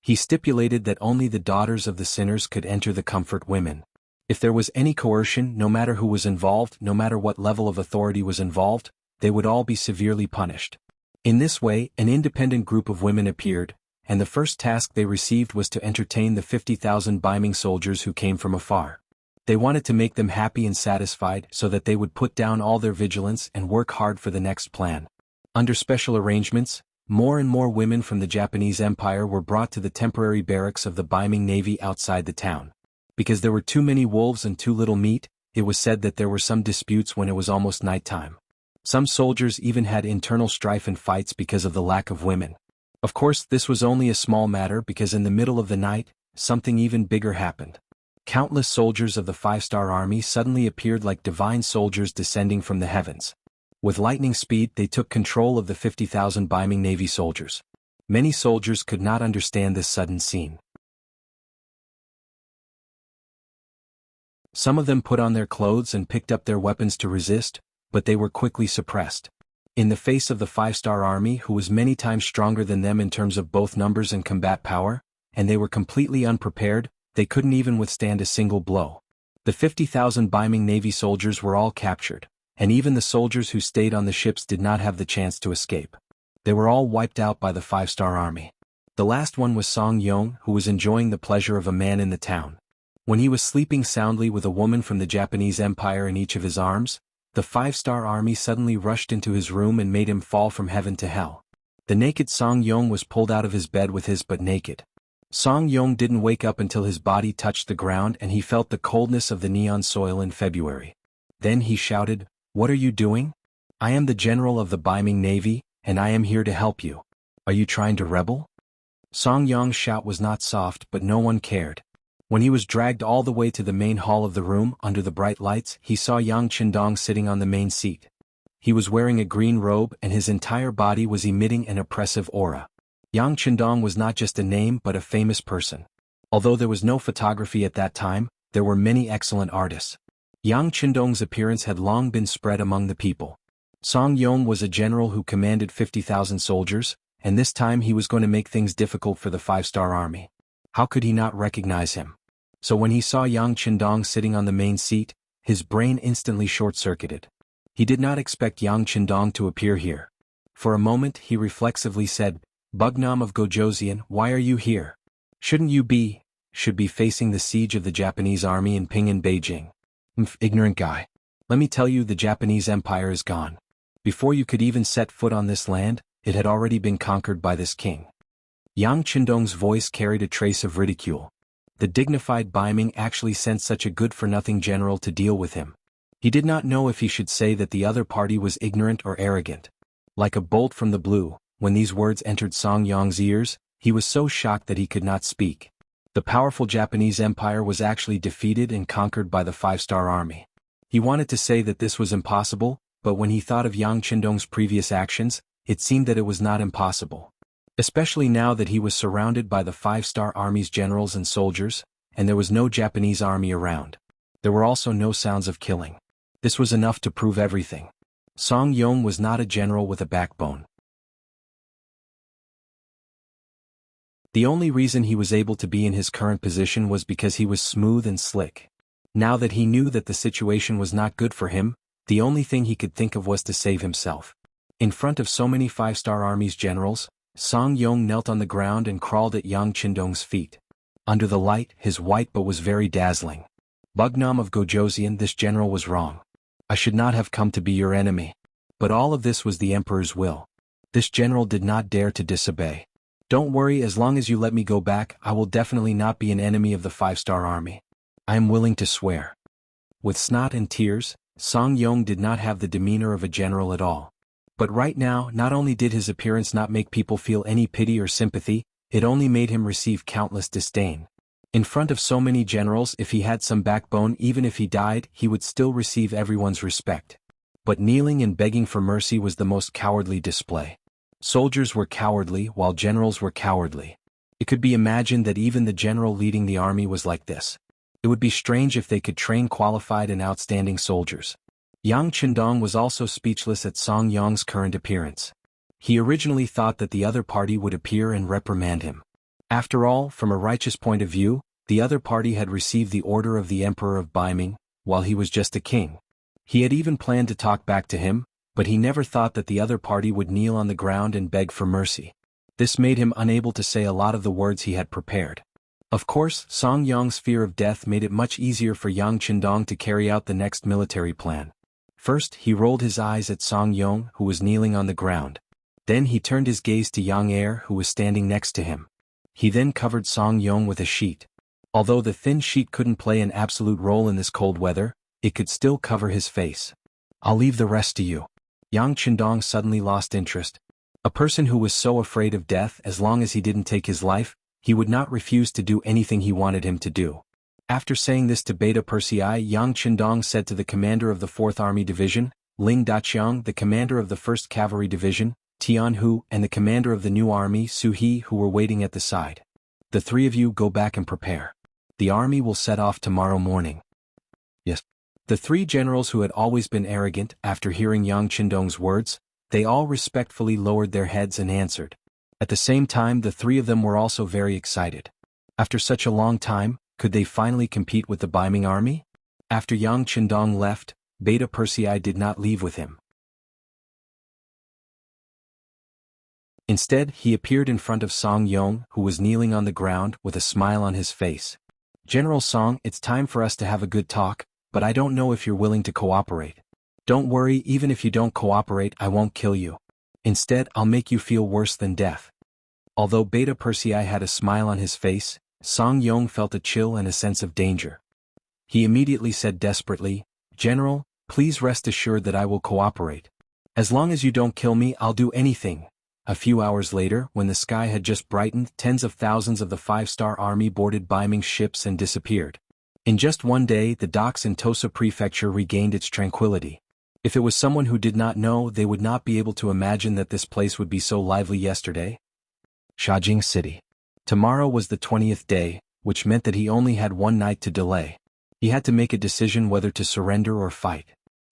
He stipulated that only the daughters of the sinners could enter the comfort women. If there was any coercion, no matter who was involved, no matter what level of authority was involved, they would all be severely punished. In this way, an independent group of women appeared, and the first task they received was to entertain the 50,000 Baiming soldiers who came from afar. They wanted to make them happy and satisfied so that they would put down all their vigilance and work hard for the next plan. Under special arrangements, more and more women from the Japanese Empire were brought to the temporary barracks of the Baiming Navy outside the town. Because there were too many wolves and too little meat, it was said that there were some disputes when it was almost nighttime. Some soldiers even had internal strife and fights because of the lack of women. Of course, this was only a small matter because in the middle of the night, something even bigger happened. Countless soldiers of the 5-star army suddenly appeared like divine soldiers descending from the heavens. With lightning speed, they took control of the 50,000 Baiming Navy soldiers. Many soldiers could not understand this sudden scene. Some of them put on their clothes and picked up their weapons to resist, but they were quickly suppressed. In the face of the 5-star army, who was many times stronger than them in terms of both numbers and combat power, and they were completely unprepared, they couldn't even withstand a single blow. The 50,000 Baiming Navy soldiers were all captured, and even the soldiers who stayed on the ships did not have the chance to escape. They were all wiped out by the 5-star army. The last one was Song Yong, who was enjoying the pleasure of a man in the town. When he was sleeping soundly with a woman from the Japanese Empire in each of his arms, the 5-star army suddenly rushed into his room and made him fall from heaven to hell. The naked Song Yong was pulled out of his bed with his butt naked. Song Yong didn't wake up until his body touched the ground and he felt the coldness of the neon soil in February. Then he shouted, "What are you doing? I am the general of the Baiming Navy, and I am here to help you. Are you trying to rebel?" Song Yong's shout was not soft, but no one cared. When he was dragged all the way to the main hall of the room under the bright lights, he saw Yang Qindong sitting on the main seat. He was wearing a green robe and his entire body was emitting an oppressive aura. Yang Qindong was not just a name but a famous person. Although there was no photography at that time, there were many excellent artists. Yang Qindong's appearance had long been spread among the people. Song Yong was a general who commanded 50,000 soldiers, and this time he was going to make things difficult for the 5-star army. How could he not recognize him? So when he saw Yang Qindong sitting on the main seat, his brain instantly short-circuited. He did not expect Yang Qindong to appear here. For a moment he reflexively said, "Bugnam of Gojosian, why are you here? Should be facing the siege of the Japanese army in Ping Beijing. Ignorant guy. Let me tell you, the Japanese Empire is gone. Before you could even set foot on this land, it had already been conquered by this king." Yang Qindong's voice carried a trace of ridicule. The dignified Baiming actually sent such a good-for-nothing general to deal with him. He did not know if he should say that the other party was ignorant or arrogant. Like a bolt from the blue, when these words entered Song Yong's ears, he was so shocked that he could not speak. The powerful Japanese Empire was actually defeated and conquered by the Five-Star Army. He wanted to say that this was impossible, but when he thought of Yang Qindong's previous actions, it seemed that it was not impossible. Especially now that he was surrounded by the Five-Star Army's generals and soldiers, and there was no Japanese army around. There were also no sounds of killing. This was enough to prove everything. Song Yong was not a general with a backbone. The only reason he was able to be in his current position was because he was smooth and slick. Now that he knew that the situation was not good for him, the only thing he could think of was to save himself. In front of so many Five-Star Army's generals, Song Yong knelt on the ground and crawled at Yang Qindong's feet. Under the light, his white bow was very dazzling. "Bugnam of Gojosian, this general was wrong. I should not have come to be your enemy. But all of this was the Emperor's will. This general did not dare to disobey. Don't worry, as long as you let me go back, I will definitely not be an enemy of the Five-Star Army. I am willing to swear." With snot and tears, Song Yong did not have the demeanor of a general at all. But right now, not only did his appearance not make people feel any pity or sympathy, it only made him receive countless disdain. In front of so many generals, if he had some backbone, even if he died, he would still receive everyone's respect. But kneeling and begging for mercy was the most cowardly display. Soldiers were cowardly while generals were cowardly. It could be imagined that even the general leading the army was like this. It would be strange if they could train qualified and outstanding soldiers. Yang Qindong was also speechless at Song Yong's current appearance. He originally thought that the other party would appear and reprimand him. After all, from a righteous point of view, the other party had received the order of the Emperor of Baiming, while he was just a king. He had even planned to talk back to him, but he never thought that the other party would kneel on the ground and beg for mercy. This made him unable to say a lot of the words he had prepared. Of course, Song Yong's fear of death made it much easier for Yang Qindong to carry out the next military plan. First, he rolled his eyes at Song Yong, who was kneeling on the ground. Then he turned his gaze to Yang Er, who was standing next to him. He then covered Song Yong with a sheet. Although the thin sheet couldn't play an absolute role in this cold weather, it could still cover his face. "I'll leave the rest to you." Yang Qindong suddenly lost interest. A person who was so afraid of death, as long as he didn't take his life, he would not refuse to do anything he wanted him to do. After saying this to Beta Persei, Yang Qindong said to the commander of the 4th Army Division, Ling Daqiang, the commander of the 1st Cavalry Division, Tian Hu, and the commander of the new army, Su He, who were waiting at the side. "The three of you go back and prepare. The army will set off tomorrow morning." "Yes." The three generals who had always been arrogant, after hearing Yang Qindong's words, they all respectfully lowered their heads and answered. At the same time, the three of them were also very excited. After such a long time, could they finally compete with the Baiming army? After Yang Qindong left, Beta Persei did not leave with him. Instead, he appeared in front of Song Yong, who was kneeling on the ground with a smile on his face. "General Song, it's time for us to have a good talk, but I don't know if you're willing to cooperate. Don't worry, even if you don't cooperate, I won't kill you. Instead, I'll make you feel worse than death." Although Beta Persei had a smile on his face, Song Yong felt a chill and a sense of danger. He immediately said desperately, "General, please rest assured that I will cooperate. As long as you don't kill me, I'll do anything." A few hours later, when the sky had just brightened, tens of thousands of the 5-Star Army boarded Baiming ships and disappeared. In just one day, the docks in Tosa Prefecture regained its tranquility. If it was someone who did not know, they would not be able to imagine that this place would be so lively yesterday. Shajing City. Tomorrow was the 20th day, which meant that he only had one night to delay. He had to make a decision whether to surrender or fight.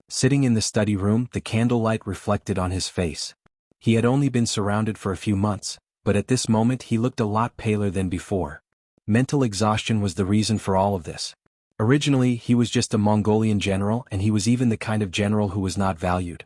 Sitting in the study room, the candlelight reflected on his face. He had only been surrounded for a few months, but at this moment he looked a lot paler than before. Mental exhaustion was the reason for all of this. Originally, he was just a Mongolian general, and he was even the kind of general who was not valued.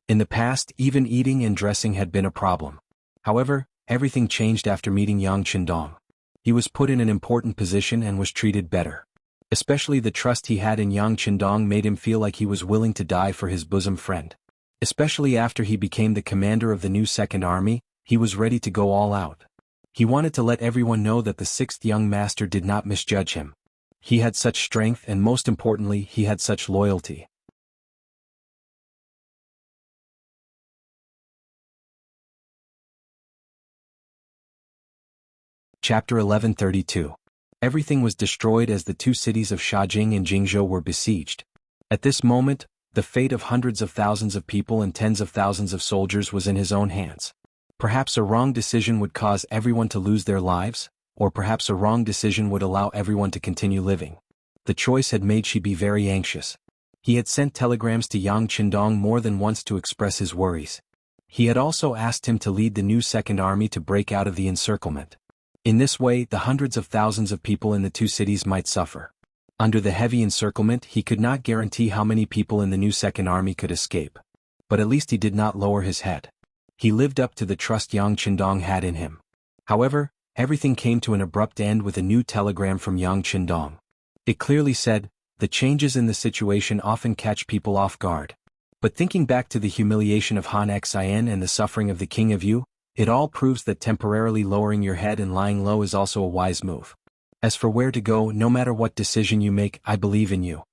In the past, even eating and dressing had been a problem. However, everything changed after meeting Yang Qindong. He was put in an important position and was treated better. Especially the trust he had in Yang Qindong made him feel like he was willing to die for his bosom friend. Especially after he became the commander of the new Second Army, he was ready to go all out. He wanted to let everyone know that the sixth young master did not misjudge him. He had such strength, and most importantly, he had such loyalty. Chapter 1132. Everything was destroyed as the two cities of Shajing and Jingzhou were besieged. At this moment, the fate of hundreds of thousands of people and tens of thousands of soldiers was in his own hands. Perhaps a wrong decision would cause everyone to lose their lives, or perhaps a wrong decision would allow everyone to continue living. The choice had made Shibi very anxious. He had sent telegrams to Yang Qindong more than once to express his worries. He had also asked him to lead the new Second Army to break out of the encirclement. In this way, the hundreds of thousands of people in the two cities might suffer. Under the heavy encirclement, he could not guarantee how many people in the new Second Army could escape. But at least he did not lower his head. He lived up to the trust Yang Qindong had in him. However, everything came to an abrupt end with a new telegram from Yang Qindong. It clearly said, "The changes in the situation often catch people off guard. But thinking back to the humiliation of Han Xin and the suffering of the King of Yu, it all proves that temporarily lowering your head and lying low is also a wise move. As for where to go, no matter what decision you make, I believe in you."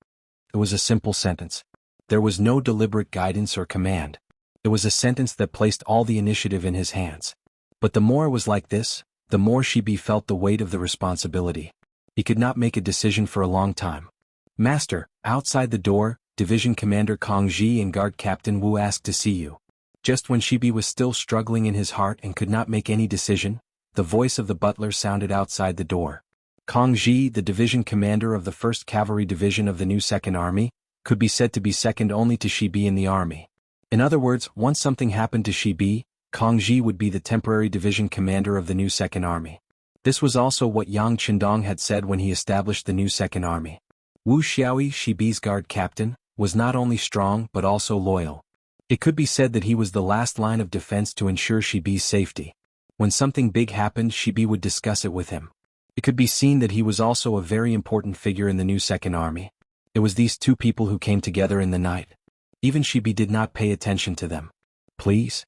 It was a simple sentence. There was no deliberate guidance or command. It was a sentence that placed all the initiative in his hands. But the more it was like this, the more Shibi felt the weight of the responsibility. He could not make a decision for a long time. "Master," outside the door, Division Commander Kong Ji and Guard Captain Wu asked to see you. Just when Shibi was still struggling in his heart and could not make any decision, the voice of the butler sounded outside the door. Kong Ji, the division commander of the 1st Cavalry Division of the new Second Army, could be said to be second only to Shibi in the army. In other words, once something happened to Shibi, Kong Ji would be the temporary division commander of the new Second Army. This was also what Yang Qindong had said when he established the new Second Army. Wu Xiaoyi, Shibi's guard captain, was not only strong but also loyal. It could be said that he was the last line of defense to ensure Shibi's safety. When something big happened, Shibi would discuss it with him. It could be seen that he was also a very important figure in the new Second Army. It was these two people who came together in the night. Even Shibi did not pay attention to them. "Please?"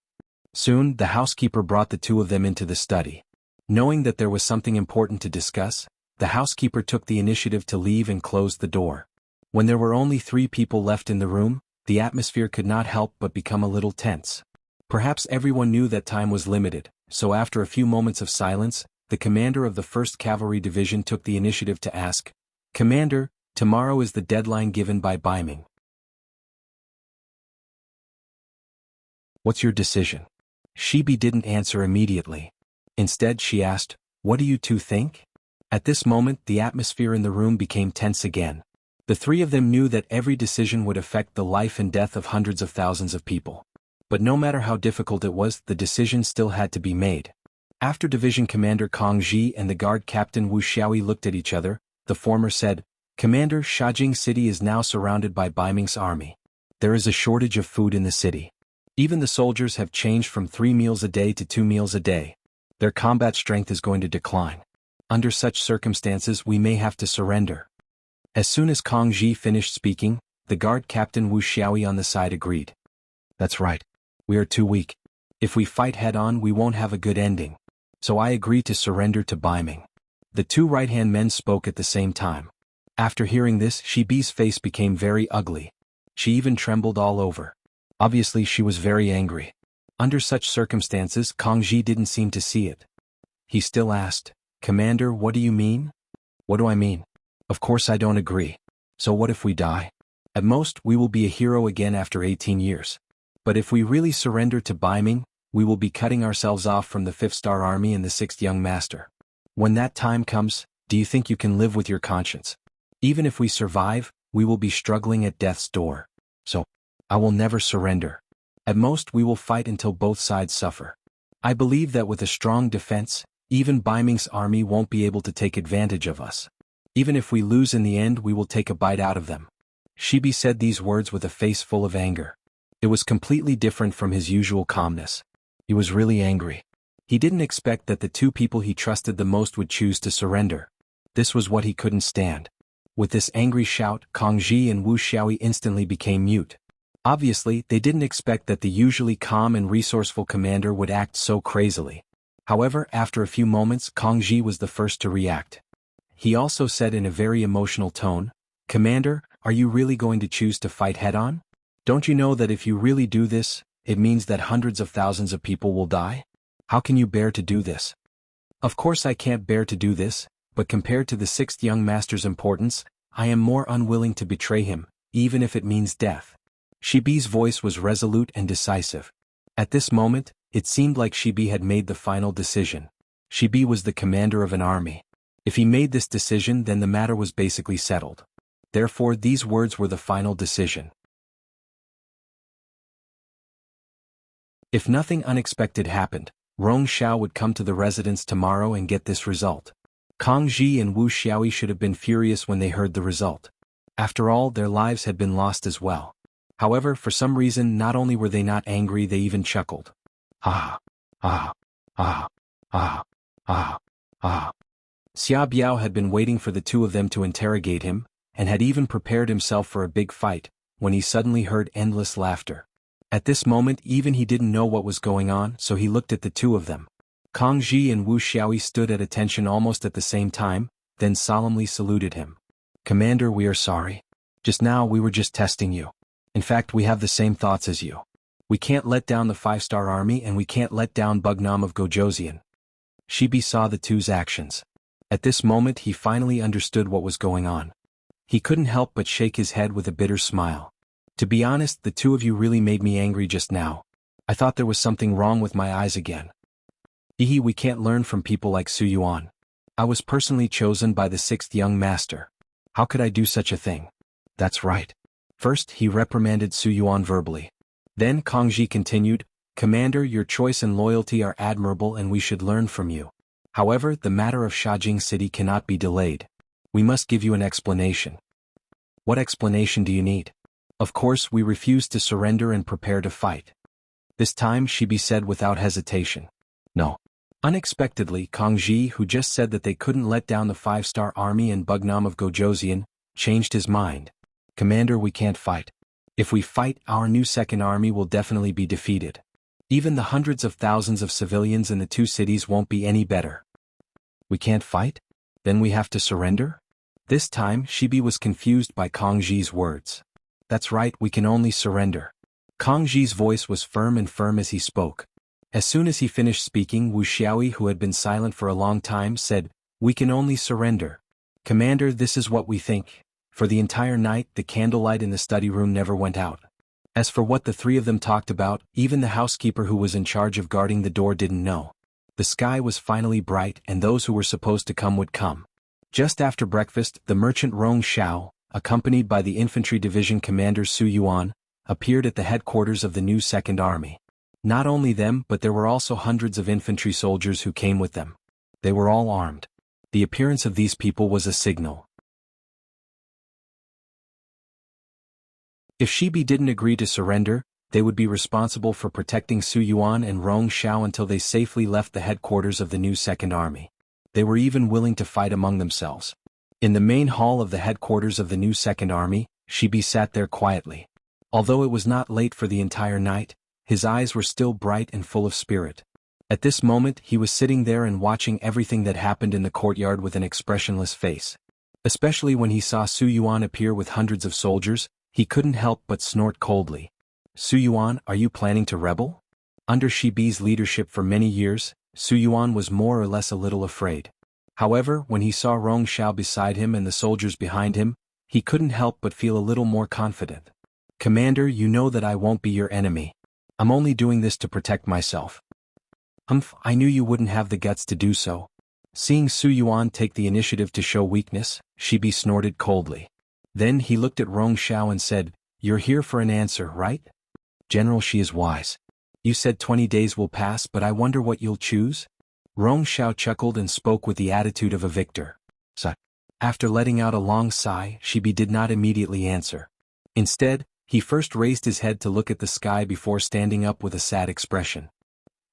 Soon, the housekeeper brought the two of them into the study. Knowing that there was something important to discuss, the housekeeper took the initiative to leave and closed the door. When there were only 3 people left in the room, the atmosphere could not help but become a little tense. Perhaps everyone knew that time was limited, so after a few moments of silence, the commander of the 1st Cavalry Division took the initiative to ask, "Commander, tomorrow is the deadline given by Baiming. What's your decision?" Shibi didn't answer immediately. Instead, she asked, "What do you two think?" At this moment, the atmosphere in the room became tense again. The 3 of them knew that every decision would affect the life and death of hundreds of thousands of people. But no matter how difficult it was, the decision still had to be made. After Division Commander Kong Ji and the guard captain Wu Xiaoyi looked at each other, the former said, "Commander, Shajing City is now surrounded by Baiming's army. There is a shortage of food in the city. Even the soldiers have changed from 3 meals a day to 2 meals a day. Their combat strength is going to decline. Under such circumstances, we may have to surrender." As soon as Kong Ji finished speaking, the guard captain Wu Xiaoyi on the side agreed. "That's right. We are too weak. If we fight head-on, we won't have a good ending. So I agree to surrender to Baiming." The 2 right-hand men spoke at the same time. After hearing this, Shibi's face became very ugly. She even trembled all over. Obviously, she was very angry. Under such circumstances, Kong Ji didn't seem to see it. He still asked, "Commander, what do you mean?" "What do I mean? Of course I don't agree. So what if we die? At most, we will be a hero again after 18 years. But if we really surrender to Baiming, we will be cutting ourselves off from the 5th Star Army and the 6th Young Master. When that time comes, do you think you can live with your conscience? Even if we survive, we will be struggling at death's door. So, I will never surrender. At most, we will fight until both sides suffer. I believe that with a strong defense, even Baiming's army won't be able to take advantage of us. Even if we lose in the end, we will take a bite out of them. Shibi said these words with a face full of anger. It was completely different from his usual calmness. He was really angry. He didn't expect that the two people he trusted the most would choose to surrender. This was what he couldn't stand. With this angry shout, Kang Ji and Wu Xiaoyi instantly became mute. Obviously, they didn't expect that the usually calm and resourceful commander would act so crazily. However, after a few moments, Kang Ji was the first to react. He also said in a very emotional tone, "Commander, are you really going to choose to fight head-on? Don't you know that if you really do this, it means that hundreds of thousands of people will die? How can you bear to do this?" "Of course I can't bear to do this, but compared to the sixth young master's importance, I am more unwilling to betray him, even if it means death." Shibi's voice was resolute and decisive. At this moment, it seemed like Shibi had made the final decision. Shibi was the commander of an army. If he made this decision, then the matter was basically settled. Therefore, these words were the final decision. If nothing unexpected happened, Rong Xiao would come to the residence tomorrow and get this result. Kang Ji and Wu Xiaoyi should have been furious when they heard the result. After all, their lives had been lost as well. However, for some reason, not only were they not angry, they even chuckled. Ah, ah, ah, ah, ah, ah. Xia Biao had been waiting for the two of them to interrogate him, and had even prepared himself for a big fight, when he suddenly heard endless laughter. At this moment, even he didn't know what was going on, so he looked at the two of them. Kang Ji and Wu Xiaoyi stood at attention almost at the same time, then solemnly saluted him. "Commander, we are sorry. Just now we were just testing you. In fact, we have the same thoughts as you. We can't let down the 5-star army and we can't let down Bugnam of Gojoseon." Shibi saw the two's actions. At this moment he finally understood what was going on. He couldn't help but shake his head with a bitter smile. "To be honest, the two of you really made me angry just now. I thought there was something wrong with my eyes again. We can't learn from people like Su Yuan. I was personally chosen by the sixth young master. How could I do such a thing?" "That's right." First, he reprimanded Su Yuan verbally. Then Kang Ji continued, "Commander, your choice and loyalty are admirable and we should learn from you. However, the matter of Shajing City cannot be delayed. We must give you an explanation." "What explanation do you need?" "Of course, we refuse to surrender and prepare to fight." This time Shibi said without hesitation. "No." Unexpectedly, Kang Ji, who just said that they couldn't let down the 5-star army and Bugnam of Gojoseon, changed his mind. "Commander, we can't fight. If we fight, our new second army will definitely be defeated. Even the hundreds of thousands of civilians in the two cities won't be any better." "We can't fight? Then we have to surrender?" This time, Shibi was confused by Kang Ji's words. "That's right, we can only surrender." Kang Ji's voice was firm as he spoke. As soon as he finished speaking, Wu Xiaoyi, who had been silent for a long time, said, "We can only surrender. Commander, this is what we think." For the entire night, the candlelight in the study room never went out. As for what the three of them talked about, even the housekeeper who was in charge of guarding the door didn't know. The sky was finally bright and those who were supposed to come would come. Just after breakfast, the merchant Rong Xiao, accompanied by the infantry division commander Su Yuan, appeared at the headquarters of the new Second Army. Not only them, but there were also hundreds of infantry soldiers who came with them. They were all armed. The appearance of these people was a signal. If Shibi didn't agree to surrender, they would be responsible for protecting Su Yuan and Rong Xiao until they safely left the headquarters of the new Second Army. They were even willing to fight among themselves. In the main hall of the headquarters of the new Second Army, Shibi sat there quietly. Although it was not late for the entire night, his eyes were still bright and full of spirit. At this moment he was sitting there and watching everything that happened in the courtyard with an expressionless face. Especially when he saw Su Yuan appear with hundreds of soldiers, he couldn't help but snort coldly. "Su Yuan, are you planning to rebel?" Under Shibi's leadership for many years, Su Yuan was more or less a little afraid. However, when he saw Rong Xiao beside him and the soldiers behind him, he couldn't help but feel a little more confident. "Commander, you know that I won't be your enemy. I'm only doing this to protect myself." I knew you wouldn't have the guts to do so." Seeing Su Yuan take the initiative to show weakness, Shibi snorted coldly. Then he looked at Rong Xiao and said, "You're here for an answer, right?" "General, she is wise. You said 20 days will pass, but I wonder what you'll choose?" Rong Xiao chuckled and spoke with the attitude of a victor. After letting out a long sigh, Shibi did not immediately answer. Instead, he first raised his head to look at the sky before standing up with a sad expression.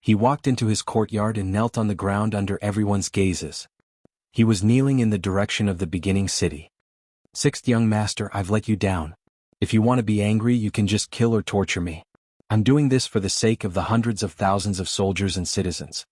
He walked into his courtyard and knelt on the ground under everyone's gazes. He was kneeling in the direction of the beginning city. "Sixth young master, I've let you down. If you want to be angry, you can just kill or torture me. I'm doing this for the sake of the hundreds of thousands of soldiers and citizens."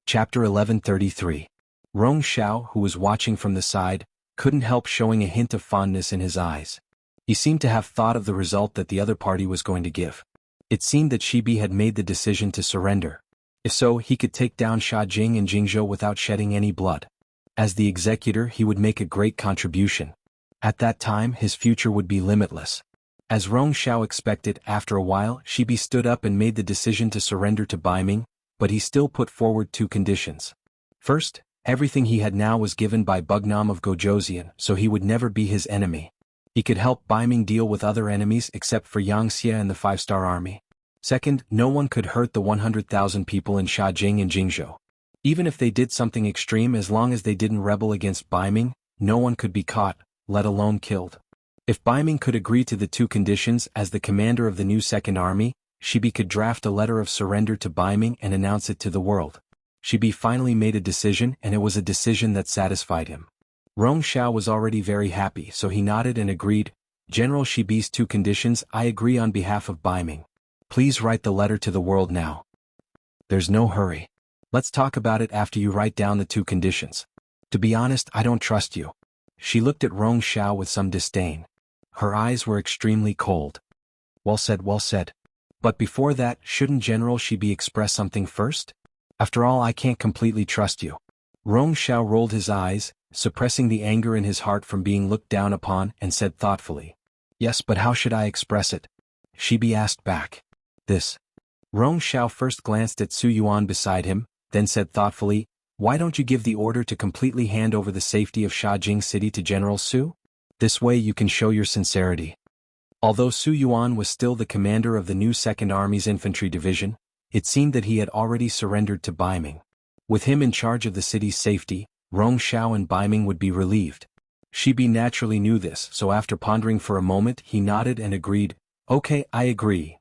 Chapter 1133. Rong Xiao, who was watching from the side, couldn't help showing a hint of fondness in his eyes. He seemed to have thought of the result that the other party was going to give. It seemed that Shibi had made the decision to surrender. If so, he could take down Sha Jing and Jingzhou without shedding any blood. As the executor, he would make a great contribution. At that time, his future would be limitless. As Rong Xiao expected, after a while, Shibi stood up and made the decision to surrender to Baiming, but he still put forward two conditions. First, everything he had now was given by Bugnam of Gojoseon, so he would never be his enemy. He could help Baiming deal with other enemies except for Yang Xie and the 5-star army. Second, no one could hurt the 100,000 people in Shajing and Jingzhou. Even if they did something extreme, as long as they didn't rebel against Baiming, no one could be caught, let alone killed. If Baiming could agree to the two conditions as the commander of the new Second Army, Shibi could draft a letter of surrender to Baiming and announce it to the world. Shibi finally made a decision, and it was a decision that satisfied him. Rong Xiao was already very happy, so he nodded and agreed. "General Shibi's two conditions, I agree on behalf of Baiming. Please write the letter to the world now." "There's no hurry. Let's talk about it after you write down the two conditions. To be honest, I don't trust you." She looked at Rong Xiao with some disdain. Her eyes were extremely cold. Well said, well said. But before that, shouldn't General Shibi express something first? After all, I can't completely trust you. Rong Xiao rolled his eyes, suppressing the anger in his heart from being looked down upon, and said thoughtfully, "Yes, but how should I express it?" Shibi asked back. "This." Rong Xiao first glanced at Su Yuan beside him, then said thoughtfully, "Why don't you give the order to completely hand over the safety of Shajing City to General Su? This way you can show your sincerity." Although Su Yuan was still the commander of the new Second Army's infantry division, it seemed that he had already surrendered to Baiming. With him in charge of the city's safety, Rong Xiao and Baiming would be relieved. Shibi naturally knew this, so after pondering for a moment, he nodded and agreed, "Okay, I agree."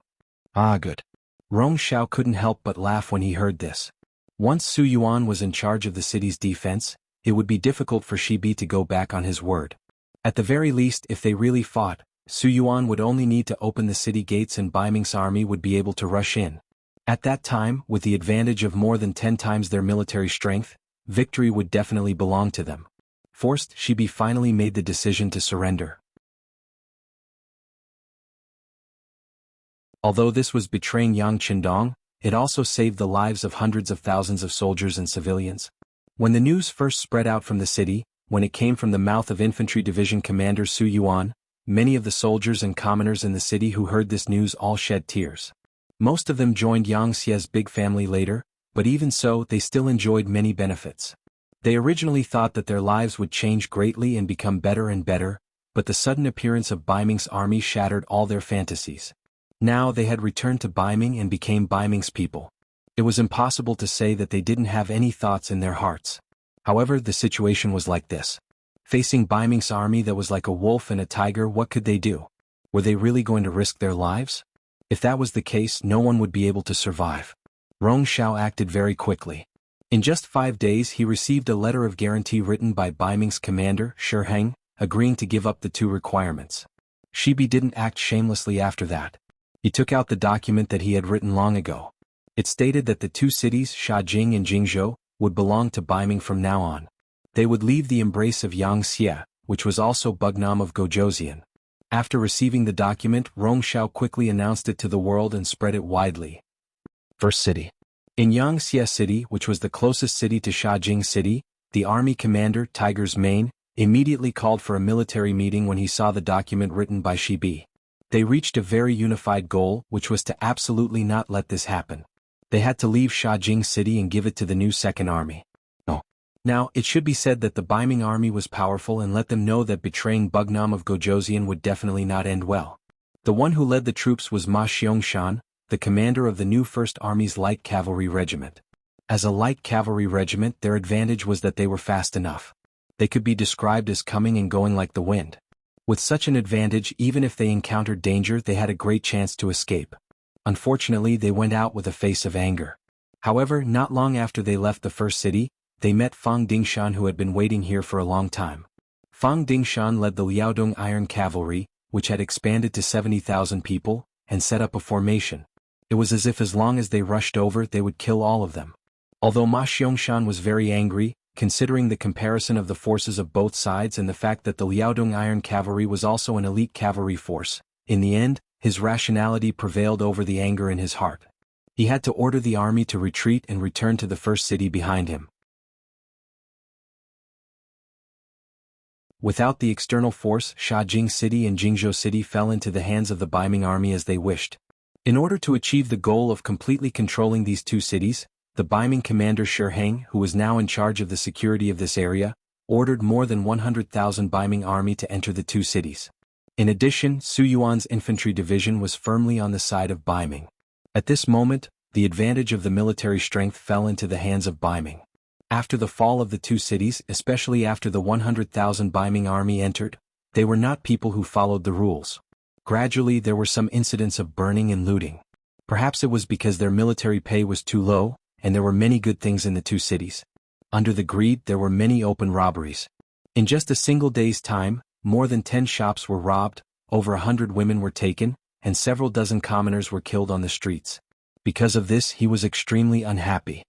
"Ah, good." Rong Xiao couldn't help but laugh when he heard this. Once Su Yuan was in charge of the city's defense, it would be difficult for Shibi to go back on his word. At the very least, if they really fought, Su Yuan would only need to open the city gates and Baiming's army would be able to rush in. At that time, with the advantage of more than 10 times their military strength, victory would definitely belong to them. Forced, Shibi finally made the decision to surrender. Although this was betraying Yang Qindong, it also saved the lives of hundreds of thousands of soldiers and civilians. When the news first spread out from the city, when it came from the mouth of Infantry Division Commander Su Yuan, many of the soldiers and commoners in the city who heard this news all shed tears. Most of them joined Yang Xie's big family later, but even so, they still enjoyed many benefits. They originally thought that their lives would change greatly and become better and better, but the sudden appearance of Baiming's army shattered all their fantasies. Now they had returned to Baiming and became Baiming's people. It was impossible to say that they didn't have any thoughts in their hearts. However, the situation was like this. Facing Baiming's army that was like a wolf and a tiger, what could they do? Were they really going to risk their lives? If that was the case, no one would be able to survive. Rong Xiao acted very quickly. In just 5 days he received a letter of guarantee written by Baiming's commander, Shi Heng, agreeing to give up the two requirements. Shibi didn't act shamelessly after that. He took out the document that he had written long ago. It stated that the two cities, Shajing and Jingzhou, would belong to Baiming from now on. They would leave the embrace of Yang Xie, which was also Bugnam of Gojoseon. After receiving the document, Rong Xiao quickly announced it to the world and spread it widely. First city. In Yang Xie City, which was the closest city to Shajing City, the army commander, Tiger's Mane, immediately called for a military meeting when he saw the document written by Shibi. They reached a very unified goal, which was to absolutely not let this happen. They had to leave Shajing City and give it to the new Second Army. Now, it should be said that the Baiming army was powerful and let them know that betraying Bugnam of Gojoseon would definitely not end well. The one who led the troops was Ma Xiangshan, the commander of the new First Army's Light Cavalry Regiment. As a light cavalry regiment, their advantage was that they were fast enough. They could be described as coming and going like the wind. With such an advantage, even if they encountered danger, they had a great chance to escape. Unfortunately, they went out with a face of anger. However, not long after they left the first city, they met Fang Dingshan, who had been waiting here for a long time. Fang Dingshan led the Liaodong Iron Cavalry, which had expanded to 70,000 people, and set up a formation. It was as if as long as they rushed over, they would kill all of them. Although Ma Xiangshan was very angry, considering the comparison of the forces of both sides and the fact that the Liaodong Iron Cavalry was also an elite cavalry force, in the end, his rationality prevailed over the anger in his heart. He had to order the army to retreat and return to the first city behind him. Without the external force, Shajing City and Jingzhou City fell into the hands of the Baiming army as they wished. In order to achieve the goal of completely controlling these two cities, the Baiming commander Shi Heng, who was now in charge of the security of this area, ordered more than 100,000 Baiming army to enter the two cities. In addition, Su Yuan's infantry division was firmly on the side of Baiming. At this moment, the advantage of the military strength fell into the hands of Baiming. After the fall of the two cities, especially after the 100,000 Baiming army entered, they were not people who followed the rules. Gradually there were some incidents of burning and looting. Perhaps it was because their military pay was too low, and there were many good things in the two cities. Under the greed there were many open robberies. In just a single day's time, more than 10 shops were robbed, over 100 women were taken, and several dozen commoners were killed on the streets. Because of this, he was extremely unhappy.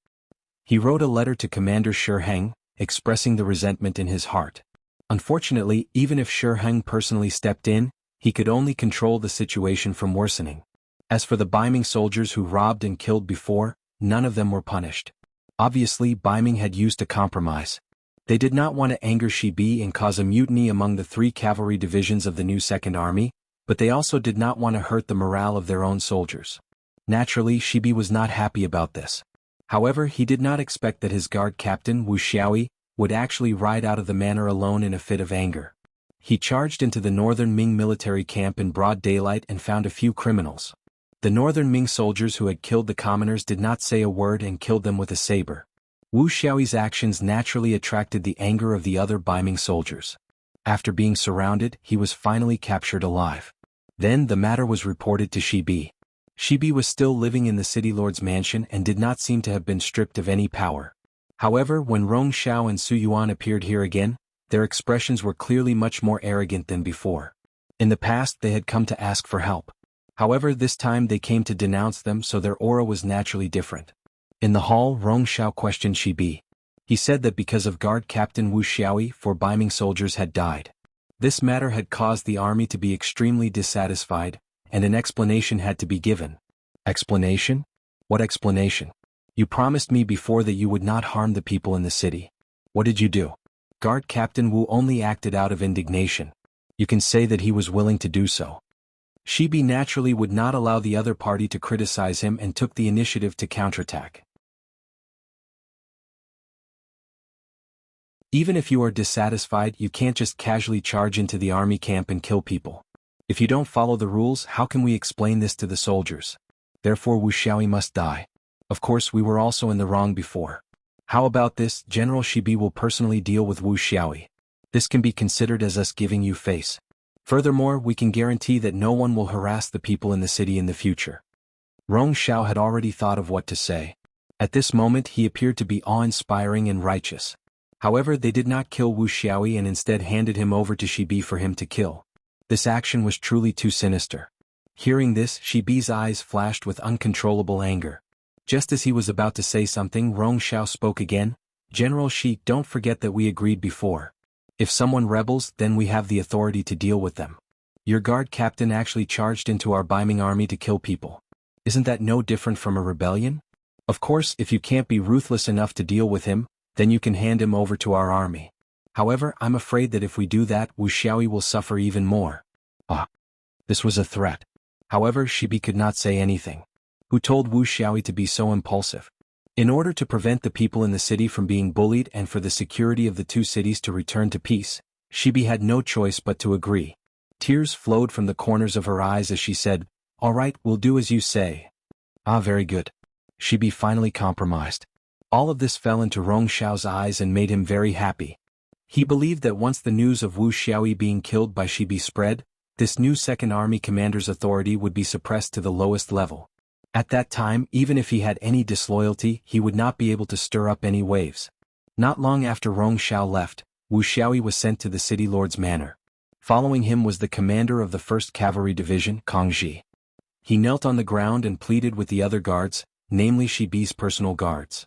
He wrote a letter to Commander Shi Heng, expressing the resentment in his heart. Unfortunately, even if Shi Heng personally stepped in, he could only control the situation from worsening. As for the Baiming soldiers who robbed and killed before, none of them were punished. Obviously, Baiming had used a compromise. They did not want to anger Shibi and cause a mutiny among the 3 cavalry divisions of the new Second Army, but they also did not want to hurt the morale of their own soldiers. Naturally, Shibi was not happy about this. However, he did not expect that his guard captain, Wu Xiaoyi, would actually ride out of the manor alone in a fit of anger. He charged into the northern Ming military camp in broad daylight and found a few criminals. The northern Ming soldiers who had killed the commoners did not say a word and killed them with a saber. Wu Xiaoyi's actions naturally attracted the anger of the other Baiming soldiers. After being surrounded, he was finally captured alive. Then the matter was reported to Shibi. Shibi was still living in the city lord's mansion and did not seem to have been stripped of any power. However, when Rong Xiao and Su Yuan appeared here again, their expressions were clearly much more arrogant than before. In the past they had come to ask for help. However, this time they came to denounce them, so their aura was naturally different. In the hall, Rong Xiao questioned Shibi. He said that because of guard captain Wu Xiaoyi, 4 Baiming soldiers had died. This matter had caused the army to be extremely dissatisfied, and an explanation had to be given. Explanation? What explanation? You promised me before that you would not harm the people in the city. What did you do? Guard Captain Wu only acted out of indignation. You can say that he was willing to do so. Shibi naturally would not allow the other party to criticize him and took the initiative to counterattack. Even if you are dissatisfied, you can't just casually charge into the army camp and kill people. If you don't follow the rules, how can we explain this to the soldiers? Therefore Wu Xiaoyi must die. Of course, we were also in the wrong before. How about this? General Shibi will personally deal with Wu Xiaoyi. This can be considered as us giving you face. Furthermore, we can guarantee that no one will harass the people in the city in the future. Rong Xiao had already thought of what to say. At this moment he appeared to be awe-inspiring and righteous. However, they did not kill Wu Xiaoyi and instead handed him over to Shibi for him to kill. This action was truly too sinister. Hearing this, Shibi's eyes flashed with uncontrollable anger. Just as he was about to say something, Rong Xiao spoke again. General Shi, don't forget that we agreed before. If someone rebels, then we have the authority to deal with them. Your guard captain actually charged into our Baiming army to kill people. Isn't that no different from a rebellion? Of course, if you can't be ruthless enough to deal with him, then you can hand him over to our army. However, I'm afraid that if we do that, Wu Xiaoyi will suffer even more. This was a threat. However, Shibi could not say anything. Who told Wu Xiaoyi to be so impulsive? In order to prevent the people in the city from being bullied and for the security of the two cities to return to peace, Shibi had no choice but to agree. Tears flowed from the corners of her eyes as she said, "All right, we'll do as you say." Ah, very good. Shibi finally compromised. All of this fell into Rong Xiao's eyes and made him very happy. He believed that once the news of Wu Xiaoyi being killed by Shibi spread, this new second army commander's authority would be suppressed to the lowest level. At that time, even if he had any disloyalty, he would not be able to stir up any waves. Not long after Rong Xiao left, Wu Xiaoyi was sent to the city lord's manor. Following him was the commander of the 1st Cavalry Division, Kang Ji. He knelt on the ground and pleaded with the other guards, namely Shibi's personal guards.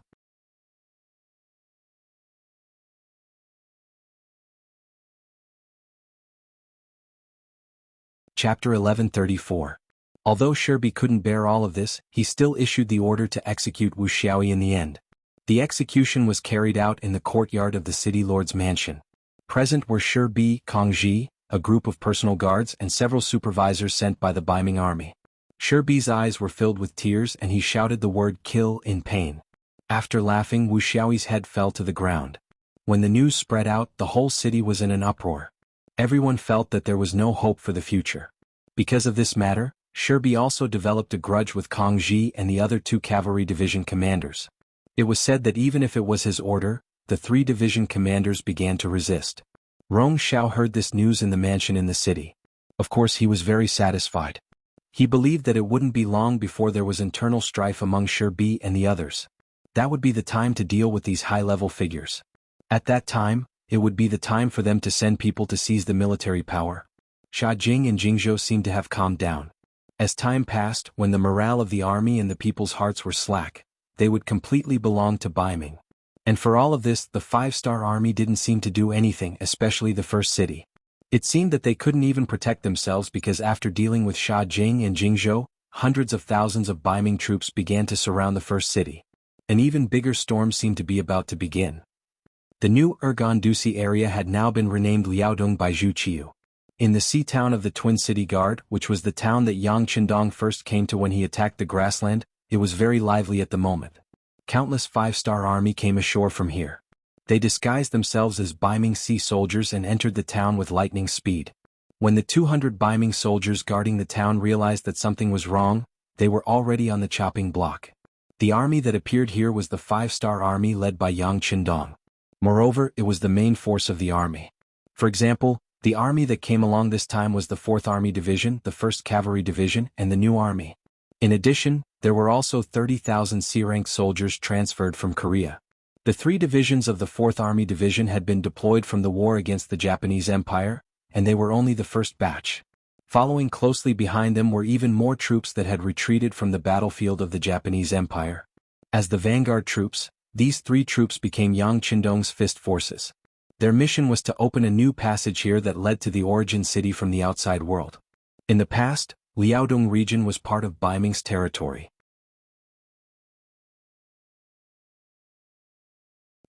Chapter 1134. Although Shibi couldn't bear all of this, he still issued the order to execute Wu Xiaoyi in the end. The execution was carried out in the courtyard of the city lord's mansion. Present were Shibi, Kang Ji, a group of personal guards and several supervisors sent by the Baiming army. Shibi's eyes were filled with tears and he shouted the word kill in pain. After laughing, Wu Xiaoyi's head fell to the ground. When the news spread out, the whole city was in an uproar. Everyone felt that there was no hope for the future. Because of this matter, Shibi also developed a grudge with Kang Ji and the other 2 cavalry division commanders. It was said that even if it was his order, the 3 division commanders began to resist. Rong Xiao heard this news in the mansion in the city. Of course he was very satisfied. He believed that it wouldn't be long before there was internal strife among Shibi and the others. That would be the time to deal with these high-level figures. At that time, it would be the time for them to send people to seize the military power. Sha Jing and Jingzhou seemed to have calmed down. As time passed, when the morale of the army and the people's hearts were slack, they would completely belong to Baiming. And for all of this, the 5-star army didn't seem to do anything, especially the first city. It seemed that they couldn't even protect themselves because after dealing with Sha Jing and Jingzhou, hundreds of thousands of Baiming troops began to surround the first city. An even bigger storm seemed to be about to begin. The new Ergon-Dusi area had now been renamed Liaodong by Zhu Qiu. In the sea town of the Twin City Guard, which was the town that Yang Qindong first came to when he attacked the grassland, it was very lively at the moment. Countless 5-star army came ashore from here. They disguised themselves as Baiming sea soldiers and entered the town with lightning speed. When the 200 Baiming soldiers guarding the town realized that something was wrong, they were already on the chopping block. The army that appeared here was the 5-star army led by Yang Qindong. Moreover, it was the main force of the army. For example, the army that came along this time was the 4th Army Division, the 1st Cavalry Division, and the New Army. In addition, there were also 30,000 C-rank soldiers transferred from Korea. The 3 divisions of the 4th Army Division had been deployed from the war against the Japanese Empire, and they were only the first batch. Following closely behind them were even more troops that had retreated from the battlefield of the Japanese Empire. As the vanguard troops, these 3 troops became Yang Qindong's fist forces. Their mission was to open a new passage here that led to the origin city from the outside world. In the past, Liaodong region was part of Baiming's territory.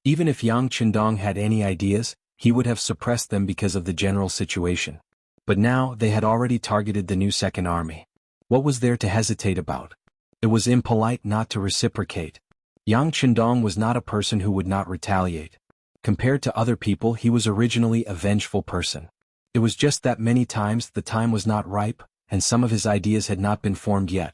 Even if Yang Qindong had any ideas, he would have suppressed them because of the general situation. But now, they had already targeted the new Second Army. What was there to hesitate about? It was impolite not to reciprocate. Yang Qindong was not a person who would not retaliate. Compared to other people, he was originally a vengeful person. It was just that many times the time was not ripe, and some of his ideas had not been formed yet.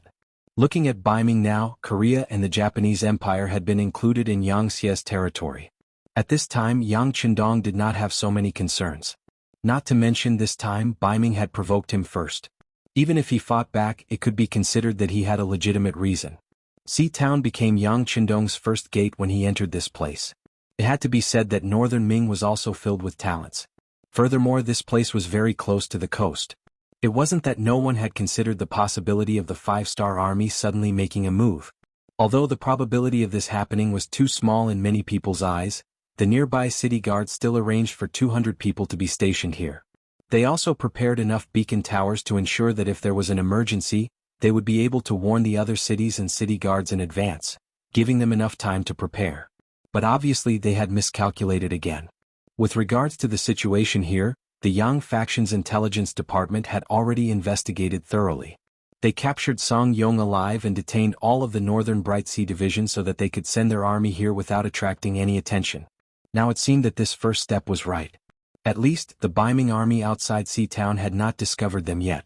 Looking at Baiming now, Korea and the Japanese Empire had been included in Yang Xie's territory. At this time, Yang Qindong did not have so many concerns. Not to mention this time Baiming had provoked him first. Even if he fought back, it could be considered that he had a legitimate reason. Sea Town became Yang Qindong's first gate when he entered this place. It had to be said that northern Ming was also filled with talents. Furthermore, this place was very close to the coast. It wasn't that no one had considered the possibility of the 5-star army suddenly making a move. Although the probability of this happening was too small in many people's eyes, the nearby city guards still arranged for 200 people to be stationed here. They also prepared enough beacon towers to ensure that if there was an emergency, they would be able to warn the other cities and city guards in advance, giving them enough time to prepare. But obviously they had miscalculated again. With regards to the situation here, the Yang faction's intelligence department had already investigated thoroughly. They captured Song Yong alive and detained all of the northern Bright Sea Division so that they could send their army here without attracting any attention. Now it seemed that this first step was right. At least, the Baiming army outside Sea Town had not discovered them yet.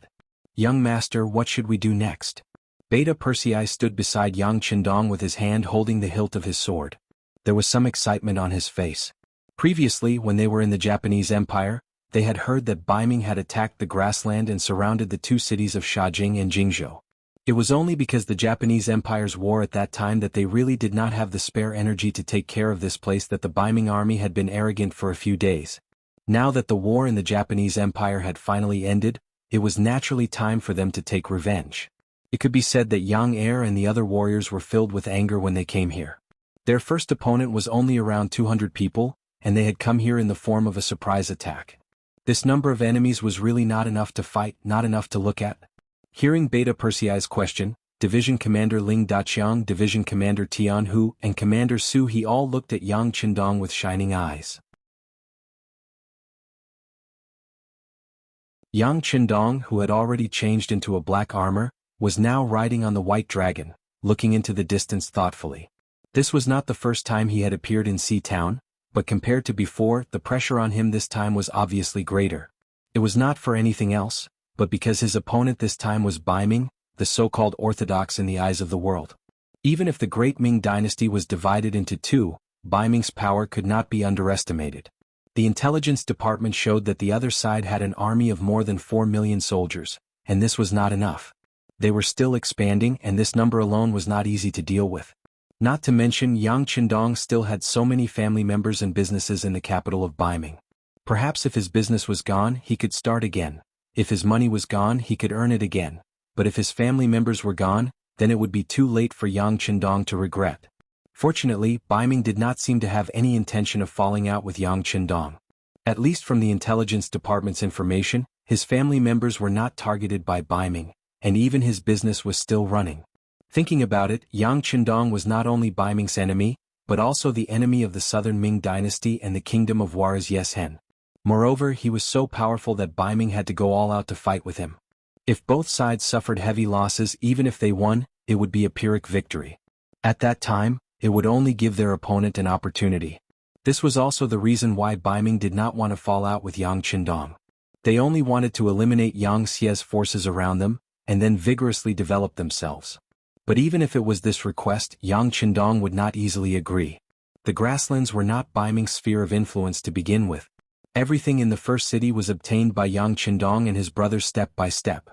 Young master, what should we do next? Beta Persei stood beside Yang Qindong with his hand holding the hilt of his sword. There was some excitement on his face. Previously, when they were in the Japanese Empire, they had heard that Baiming had attacked the grassland and surrounded the two cities of Shajing and Jingzhou. It was only because the Japanese Empire's war at that time that they really did not have the spare energy to take care of this place that the Baiming army had been arrogant for a few days. Now that the war in the Japanese Empire had finally ended, it was naturally time for them to take revenge. It could be said that Yang Er and the other warriors were filled with anger when they came here. Their first opponent was only around 200 people, and they had come here in the form of a surprise attack. This number of enemies was really not enough to fight, not enough to look at. Hearing Beta Persei's question, Division Commander Ling Daqiang, Division Commander Tian Hu, and Commander Su He all looked at Yang Qindong with shining eyes. Yang Qindong, who had already changed into a black armor, was now riding on the white dragon, looking into the distance thoughtfully. This was not the first time he had appeared in Sea Town, but compared to before, the pressure on him this time was obviously greater. It was not for anything else, but because his opponent this time was Baiming, the so-called orthodox in the eyes of the world. Even if the great Ming dynasty was divided into two, Baiming's power could not be underestimated. The intelligence department showed that the other side had an army of more than 4 million soldiers, and this was not enough. They were still expanding, and this number alone was not easy to deal with. Not to mention Yang Qindong still had so many family members and businesses in the capital of Baiming. Perhaps if his business was gone, he could start again. If his money was gone, he could earn it again. But if his family members were gone, then it would be too late for Yang Qindong to regret. Fortunately, Baiming did not seem to have any intention of falling out with Yang Qindong. At least from the intelligence department's information, his family members were not targeted by Baiming, and even his business was still running. Thinking about it, Yang Qindong was not only Baiming's enemy, but also the enemy of the southern Ming dynasty and the kingdom of Juarez Yeshen. Moreover, he was so powerful that Baiming had to go all out to fight with him. If both sides suffered heavy losses, even if they won, it would be a Pyrrhic victory. At that time, it would only give their opponent an opportunity. This was also the reason why Baiming did not want to fall out with Yang Qindong. They only wanted to eliminate Yang Xie's forces around them, and then vigorously develop themselves. But even if it was this request, Yang Qindong would not easily agree. The grasslands were not Baiming's sphere of influence to begin with. Everything in the first city was obtained by Yang Qindong and his brothers step by step.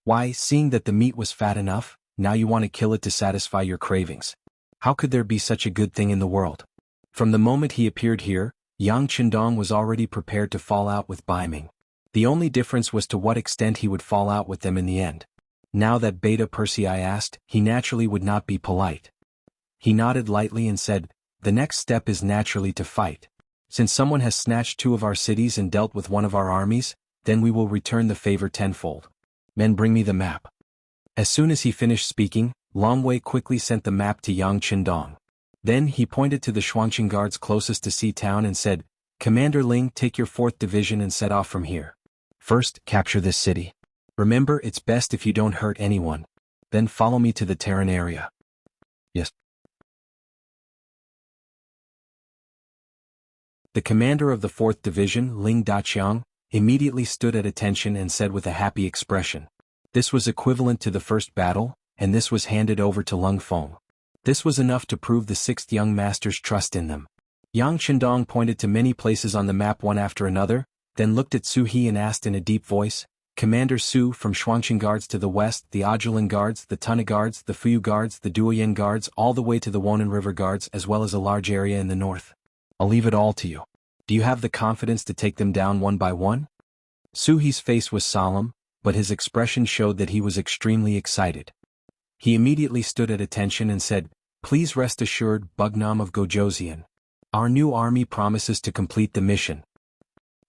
Why, seeing that the meat was fat enough, now you want to kill it to satisfy your cravings. How could there be such a good thing in the world? From the moment he appeared here, Yang Qindong was already prepared to fall out with Baiming. The only difference was to what extent he would fall out with them in the end. Now that Beta Persei asked, he naturally would not be polite. He nodded lightly and said, "The next step is naturally to fight. Since someone has snatched 2 of our cities and dealt with 1 of our armies, then we will return the favor tenfold. Men, bring me the map." As soon as he finished speaking, Longwei quickly sent the map to Yang Qindong. Then he pointed to the Shuangqing guards closest to Sea Town and said, "Commander Ling, take your 4th division and set off from here. First, capture this city. Remember, it's best if you don't hurt anyone. Then follow me to the Terran area." "Yes." The commander of the 4th Division, Ling Daqiang, immediately stood at attention and said with a happy expression, "This was equivalent to the first battle, and this was handed over to Lung Feng." This was enough to prove the 6th young master's trust in them. Yang Qindong pointed to many places on the map one after another, then looked at Su He and asked in a deep voice, "Commander Su, from Shuangqing guards to the west, the Ajulan guards, the Tuna guards, the Fuyu guards, the Duoyen guards, all the way to the Wonan River guards, as well as a large area in the north. I'll leave it all to you. Do you have the confidence to take them down one by one?" Su He's face was solemn, but his expression showed that he was extremely excited. He immediately stood at attention and said, "Please rest assured, Bugnam of Gojoseon. Our new army promises to complete the mission."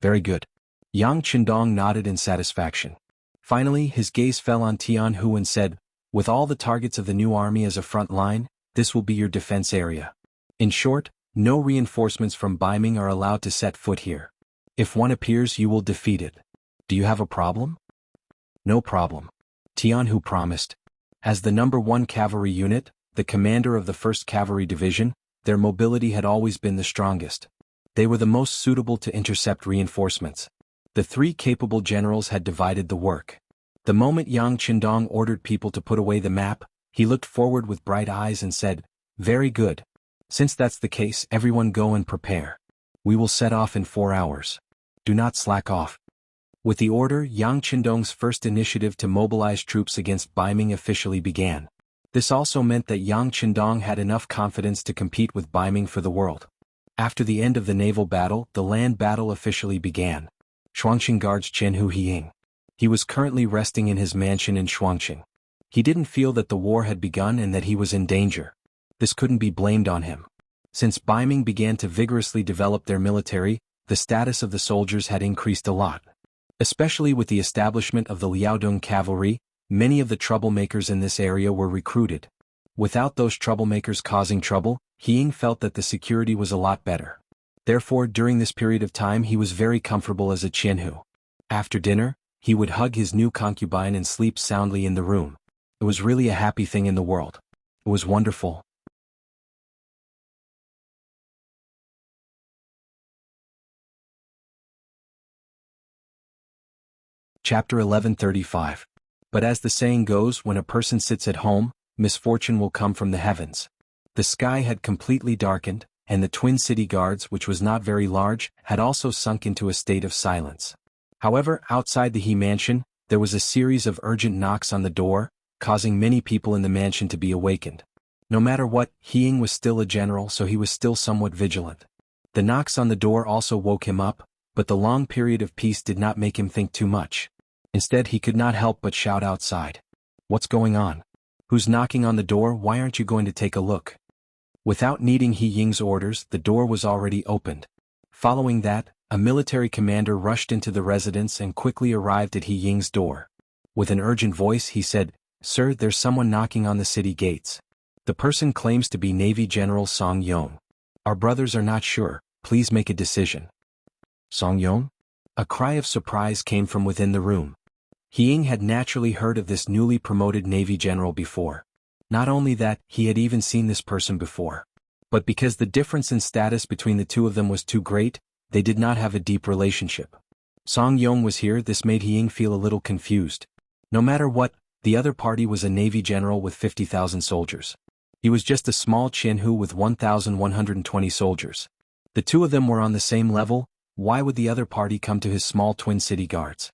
"Very good." Yang Qindong nodded in satisfaction. Finally, his gaze fell on Tian Hu and said, "With all the targets of the new army as a front line, this will be your defense area. In short, no reinforcements from Baiming are allowed to set foot here. If one appears, you will defeat it. Do you have a problem?" "No problem," Tian Hu promised. As the number 1 cavalry unit, the commander of the 1st Cavalry Division, their mobility had always been the strongest. They were the most suitable to intercept reinforcements. The 3 capable generals had divided the work. The moment Yang Qindong ordered people to put away the map, He looked forward with bright eyes and said, "Very good. Since that's the case, everyone go and prepare. We will set off in 4 hours. Do not slack off." With the order, Yang Qindong's first initiative to mobilize troops against Baiming officially began. This also meant that Yang Qindong had enough confidence to compete with Baiming for the world. After the end of the naval battle, the land battle officially began. Shuangqing guards Qianhu Hiying. He was currently resting in his mansion in Shuangqing. He didn't feel that the war had begun and that he was in danger. This couldn't be blamed on him. Since Baiming began to vigorously develop their military, the status of the soldiers had increased a lot. Especially with the establishment of the Liaodong cavalry, many of the troublemakers in this area were recruited. Without those troublemakers causing trouble, Hiying felt that the security was a lot better. Therefore, during this period of time he was very comfortable as a Qianhu. After dinner, he would hug his new concubine and sleep soundly in the room. It was really a happy thing in the world. It was wonderful. Chapter 1135. But as the saying goes, when a person sits at home, misfortune will come from the heavens. The sky had completely darkened, and the twin city guards, which was not very large, had also sunk into a state of silence. However, outside the He mansion, there was a series of urgent knocks on the door, causing many people in the mansion to be awakened. No matter what, Hiying was still a general, so he was still somewhat vigilant. The knocks on the door also woke him up, but the long period of peace did not make him think too much. Instead, he could not help but shout outside. "What's going on? Who's knocking on the door? Why aren't you going to take a look?" Without needing He Ying's orders, the door was already opened. Following that, a military commander rushed into the residence and quickly arrived at He Ying's door. With an urgent voice he said, "Sir, there's someone knocking on the city gates. The person claims to be Navy General Song Yong. Our brothers are not sure, please make a decision." "Song Yong?" A cry of surprise came from within the room. Hiying had naturally heard of this newly promoted Navy general before. Not only that, he had even seen this person before. But because the difference in status between the two of them was too great, they did not have a deep relationship. Song Yong was here. This made Hiying feel a little confused. No matter what, the other party was a Navy general with 50,000 soldiers. He was just a small Qianhu with 1,120 soldiers. The two of them were on the same level. Why would the other party come to his small twin city guards?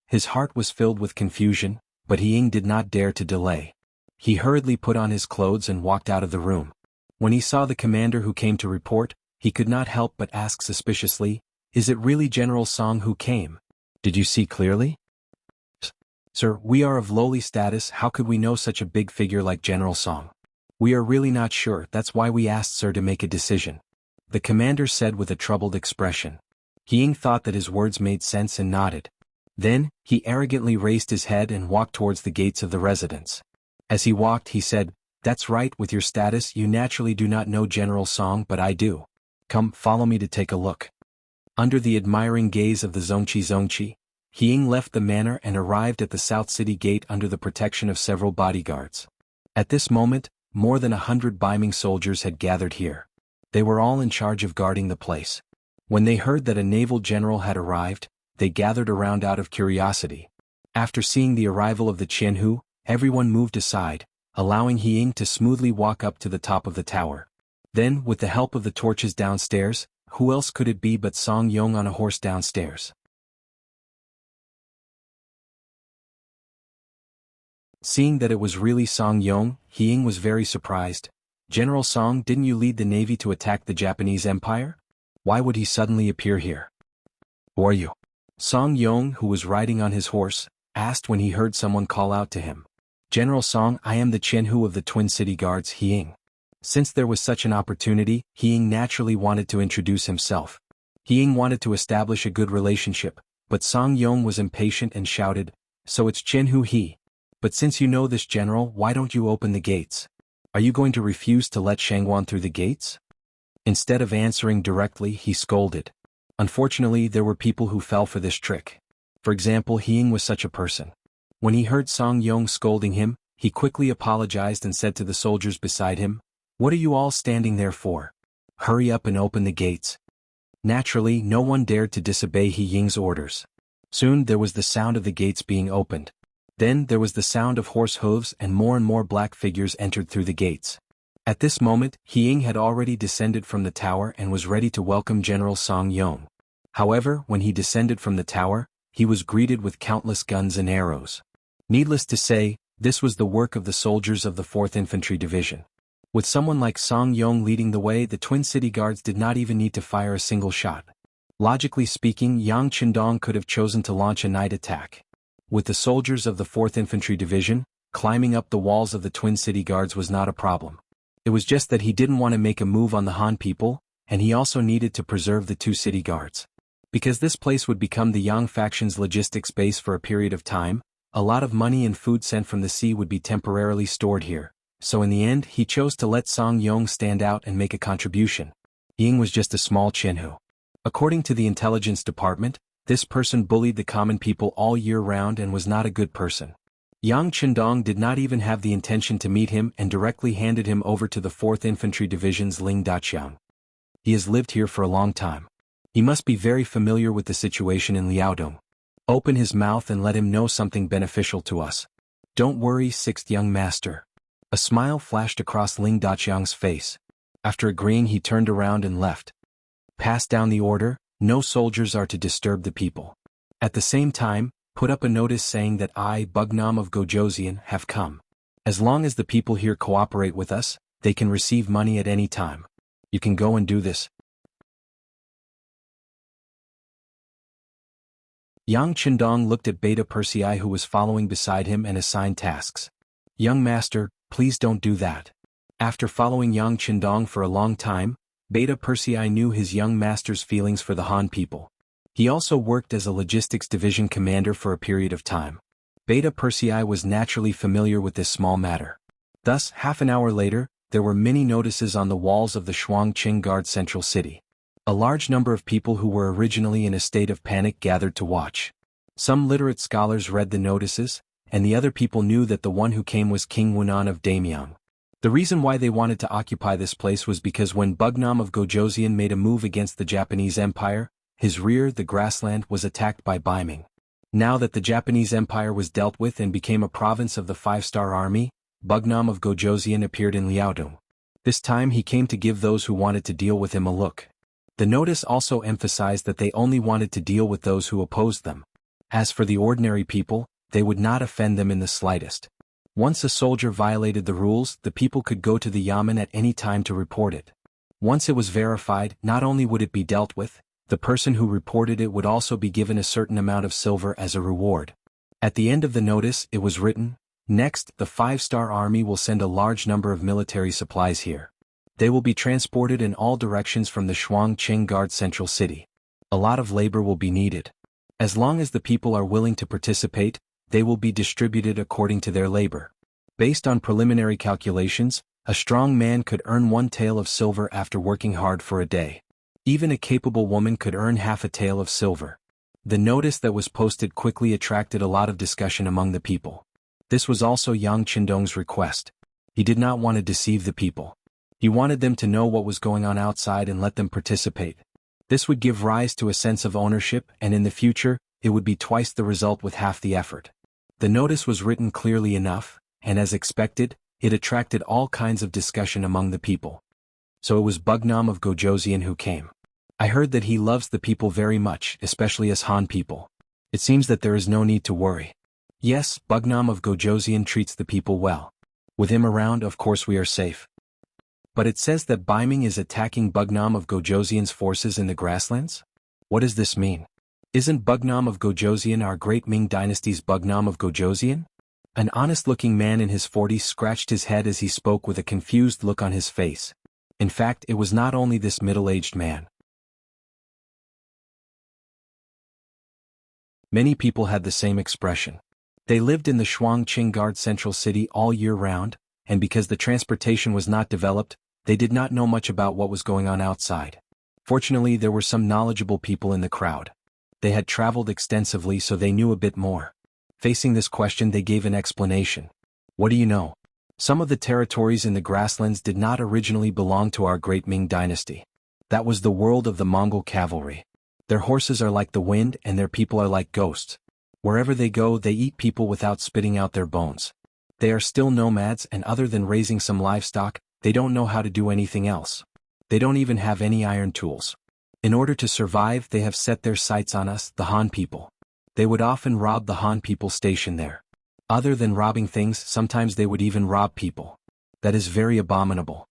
His heart was filled with confusion, but Hiying did not dare to delay. He hurriedly put on his clothes and walked out of the room. When he saw the commander who came to report, he could not help but ask suspiciously, "Is it really General Song who came? Did you see clearly?" "Sir, we are of lowly status. How could we know such a big figure like General Song? We are really not sure. That's why we asked sir to make a decision," the commander said with a troubled expression. Hiying thought that his words made sense and nodded. Then, he arrogantly raised his head and walked towards the gates of the residence. As he walked, he said, "That's right, with your status you naturally do not know General Song, but I do. Come, follow me to take a look." Under the admiring gaze of the Zongqi, Hiying left the manor and arrived at the South City Gate under the protection of several bodyguards. At this moment, more than 100 Baiming soldiers had gathered here. They were all in charge of guarding the place. When they heard that a naval general had arrived, they gathered around out of curiosity. After seeing the arrival of the Qianhu, everyone moved aside, allowing Hiying to smoothly walk up to the top of the tower. Then, with the help of the torches downstairs, who else could it be but Song Yong on a horse downstairs? Seeing that it was really Song Yong, Hiying was very surprised. "General Song, didn't you lead the navy to attack the Japanese Empire? Why would he suddenly appear here?" "Who are you?" Song Yong, who was riding on his horse, asked when he heard someone call out to him. "General Song, I am the Qianhu of the Twin City Guards, Hiying." Since there was such an opportunity, Hiying naturally wanted to introduce himself. Hiying wanted to establish a good relationship, but Song Yong was impatient and shouted, "So it's Qianhu He. But since you know this general, why don't you open the gates? Are you going to refuse to let Shangguan through the gates?" Instead of answering directly, he scolded. Unfortunately, there were people who fell for this trick. For example, Hiying was such a person. When he heard Song Yong scolding him, he quickly apologized and said to the soldiers beside him, "What are you all standing there for? Hurry up and open the gates." Naturally, no one dared to disobey Hiying's orders. Soon there was the sound of the gates being opened. Then there was the sound of horse hooves and more black figures entered through the gates. At this moment, He Ying had already descended from the tower and was ready to welcome General Song Yong. However, when he descended from the tower, he was greeted with countless guns and arrows. Needless to say, this was the work of the soldiers of the 4th Infantry Division. With someone like Song Yong leading the way, the Twin City Guards did not even need to fire a single shot. Logically speaking, Yang Qindong could have chosen to launch a night attack. With the soldiers of the 4th Infantry Division, climbing up the walls of the Twin City Guards was not a problem. It was just that he didn't want to make a move on the Han people, and he also needed to preserve the 2 city guards. Because this place would become the Yang faction's logistics base for a period of time, a lot of money and food sent from the sea would be temporarily stored here. So in the end, he chose to let Song Yong stand out and make a contribution. Ying was just a small chinhu. According to the intelligence department, this person bullied the common people all year round and was not a good person. Yang Qindong did not even have the intention to meet him and directly handed him over to the 4th Infantry Division's Ling Daqiang. He has lived here for a long time. He must be very familiar with the situation in Liaodong. Open his mouth and let him know something beneficial to us. Don't worry, 6th young master. A smile flashed across Ling Daqiang's face. After agreeing, he turned around and left. Pass down the order, no soldiers are to disturb the people. At the same time, put up a notice saying that I, Bugnam of Gojoseon, have come. As long as the people here cooperate with us, they can receive money at any time. You can go and do this. Yang Qindong looked at Beta Persei who was following beside him and assigned tasks. Young master, please don't do that. After following Yang Qindong for a long time, Beta Persei knew his young master's feelings for the Han people. He also worked as a logistics division commander for a period of time. Beta Persei was naturally familiar with this small matter. Thus, half an hour later, there were many notices on the walls of the Shuangqing Guard Central City. A large number of people who were originally in a state of panic gathered to watch. Some literate scholars read the notices, and the other people knew that the one who came was King Wunan of Damyang. The reason why they wanted to occupy this place was because when Bugnam of Gojoseon made a move against the Japanese Empire, his rear, the grassland, was attacked by Baiming. Now that the Japanese Empire was dealt with and became a province of the 5-star army, Bugnam of Gojoseon appeared in Liaodong. This time he came to give those who wanted to deal with him a look. The notice also emphasized that they only wanted to deal with those who opposed them. As for the ordinary people, they would not offend them in the slightest. Once a soldier violated the rules, the people could go to the yamen at any time to report it. Once it was verified, not only would it be dealt with, the person who reported it would also be given a certain amount of silver as a reward. At the end of the notice, it was written, "Next, the 5-star army will send a large number of military supplies here. They will be transported in all directions from the Shuangqing Guard Central City. A lot of labor will be needed. As long as the people are willing to participate, they will be distributed according to their labor. Based on preliminary calculations, a strong man could earn 1 tael of silver after working hard for a day. Even a capable woman could earn half a tael of silver." The notice that was posted quickly attracted a lot of discussion among the people. This was also Yang Qindong's request. He did not want to deceive the people. He wanted them to know what was going on outside and let them participate. This would give rise to a sense of ownership, and in the future, it would be twice the result with half the effort. The notice was written clearly enough, and as expected, it attracted all kinds of discussion among the people. So it was Bugnam of Gojoseon who came. I heard that he loves the people very much, especially us Han people. It seems that there is no need to worry. Yes, Bugnam of Gojoseon treats the people well. With him around, of course we are safe. But it says that Baiming is attacking Bugnam of Gojoseon's forces in the grasslands? What does this mean? Isn't Bugnam of Gojoseon our great Ming Dynasty's Bugnam of Gojoseon? An honest-looking man in his 40s scratched his head as he spoke with a confused look on his face. In fact, it was not only this middle-aged man. Many people had the same expression. They lived in the Shuangqing Guard Central City all year round, and because the transportation was not developed, they did not know much about what was going on outside. Fortunately, there were some knowledgeable people in the crowd. They had traveled extensively, so they knew a bit more. Facing this question, they gave an explanation. What do you know? Some of the territories in the grasslands did not originally belong to our great Ming dynasty. That was the world of the Mongol cavalry. Their horses are like the wind and their people are like ghosts. Wherever they go, they eat people without spitting out their bones. They are still nomads, and other than raising some livestock, they don't know how to do anything else. They don't even have any iron tools. In order to survive, they have set their sights on us, the Han people. They would often rob the Han people stationed there. Other than robbing things, sometimes they would even rob people. That is very abominable.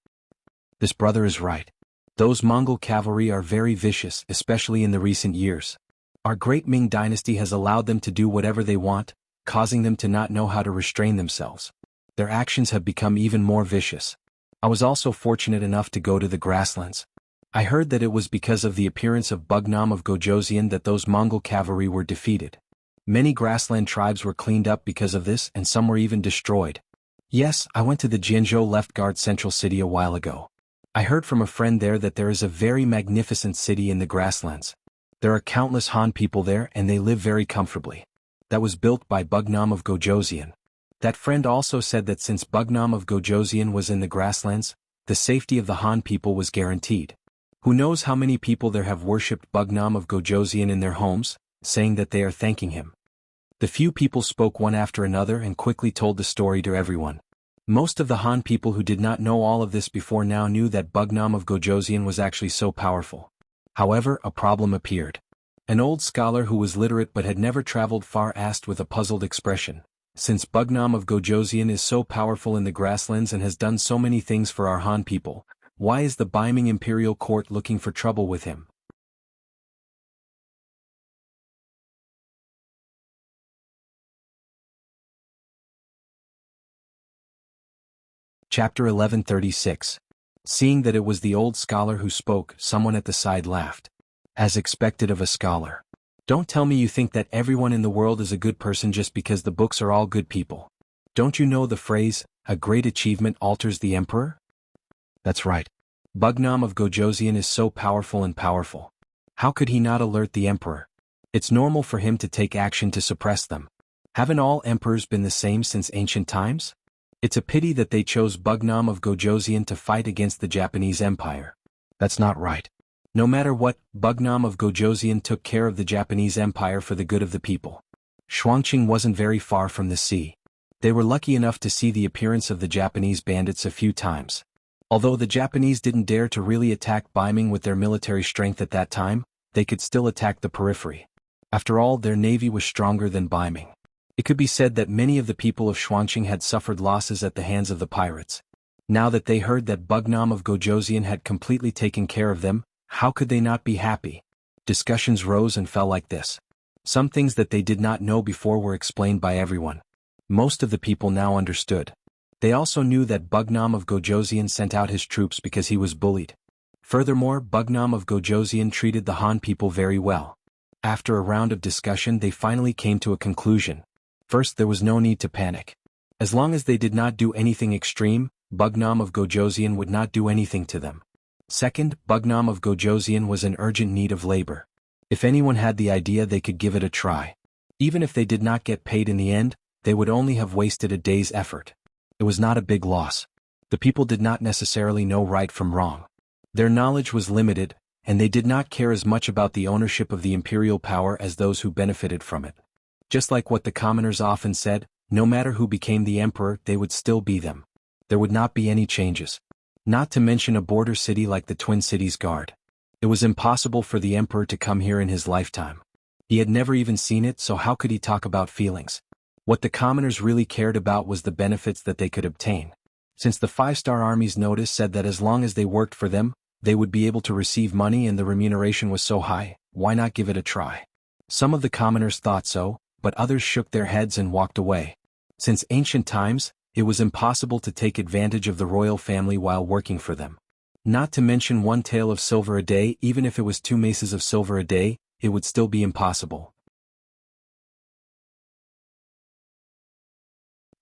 This brother is right. Those Mongol cavalry are very vicious, especially in the recent years. Our great Ming dynasty has allowed them to do whatever they want, causing them to not know how to restrain themselves. Their actions have become even more vicious. I was also fortunate enough to go to the grasslands. I heard that it was because of the appearance of Bugnam of Gojoseon that those Mongol cavalry were defeated. Many grassland tribes were cleaned up because of this, and some were even destroyed. Yes, I went to the Jianzhou Left Guard Central City a while ago. I heard from a friend there that there is a very magnificent city in the grasslands. There are countless Han people there, and they live very comfortably. That was built by Bugnam of Gojoseon. That friend also said that since Bugnam of Gojoseon was in the grasslands, the safety of the Han people was guaranteed. Who knows how many people there have worshipped Bugnam of Gojoseon in their homes, saying that they are thanking him. The few people spoke one after another and quickly told the story to everyone. Most of the Han people who did not know all of this before now knew that Bugnam of Gojoseon was actually so powerful. However, a problem appeared. An old scholar who was literate but had never traveled far asked with a puzzled expression, "Since Bugnam of Gojoseon is so powerful in the grasslands and has done so many things for our Han people, why is the Beiming imperial court looking for trouble with him?" Chapter 1136. Seeing that it was the old scholar who spoke, someone at the side laughed. As expected of a scholar. Don't tell me you think that everyone in the world is a good person just because the books are all good people. Don't you know the phrase, "A great achievement alters the emperor"? That's right. Bugnam of Gojoseon is so powerful and powerful. How could he not alert the emperor? It's normal for him to take action to suppress them. Haven't all emperors been the same since ancient times? It's a pity that they chose Bugnam of Gojoseon to fight against the Japanese Empire. That's not right. No matter what, Bugnam of Gojoseon took care of the Japanese Empire for the good of the people. Shuangqing wasn't very far from the sea. They were lucky enough to see the appearance of the Japanese bandits a few times. Although the Japanese didn't dare to really attack Beiming with their military strength at that time, they could still attack the periphery. After all, their navy was stronger than Beiming. It could be said that many of the people of Shuangqing had suffered losses at the hands of the pirates. Now that they heard that Bugnam of Gojoseon had completely taken care of them, how could they not be happy? Discussions rose and fell like this. Some things that they did not know before were explained by everyone. Most of the people now understood. They also knew that Bugnam of Gojoseon sent out his troops because he was bullied. Furthermore, Bugnam of Gojoseon treated the Han people very well. After a round of discussion, they finally came to a conclusion. First, there was no need to panic. As long as they did not do anything extreme, Bugnam of Gojoseon would not do anything to them. Second, Bugnam of Gojoseon was in urgent need of labor. If anyone had the idea, they could give it a try. Even if they did not get paid in the end, they would only have wasted a day's effort. It was not a big loss. The people did not necessarily know right from wrong. Their knowledge was limited, and they did not care as much about the ownership of the imperial power as those who benefited from it. Just like what the commoners often said, no matter who became the emperor, they would still be them. There would not be any changes. Not to mention a border city like the Twin Cities Guard. It was impossible for the emperor to come here in his lifetime. He had never even seen it, so how could he talk about feelings? What the commoners really cared about was the benefits that they could obtain. Since the five-star army's notice said that as long as they worked for them, they would be able to receive money and the remuneration was so high, why not give it a try? Some of the commoners thought so, but others shook their heads and walked away. Since ancient times, it was impossible to take advantage of the royal family while working for them. Not to mention 1 tael of silver a day, even if it was 2 maces of silver a day, it would still be impossible.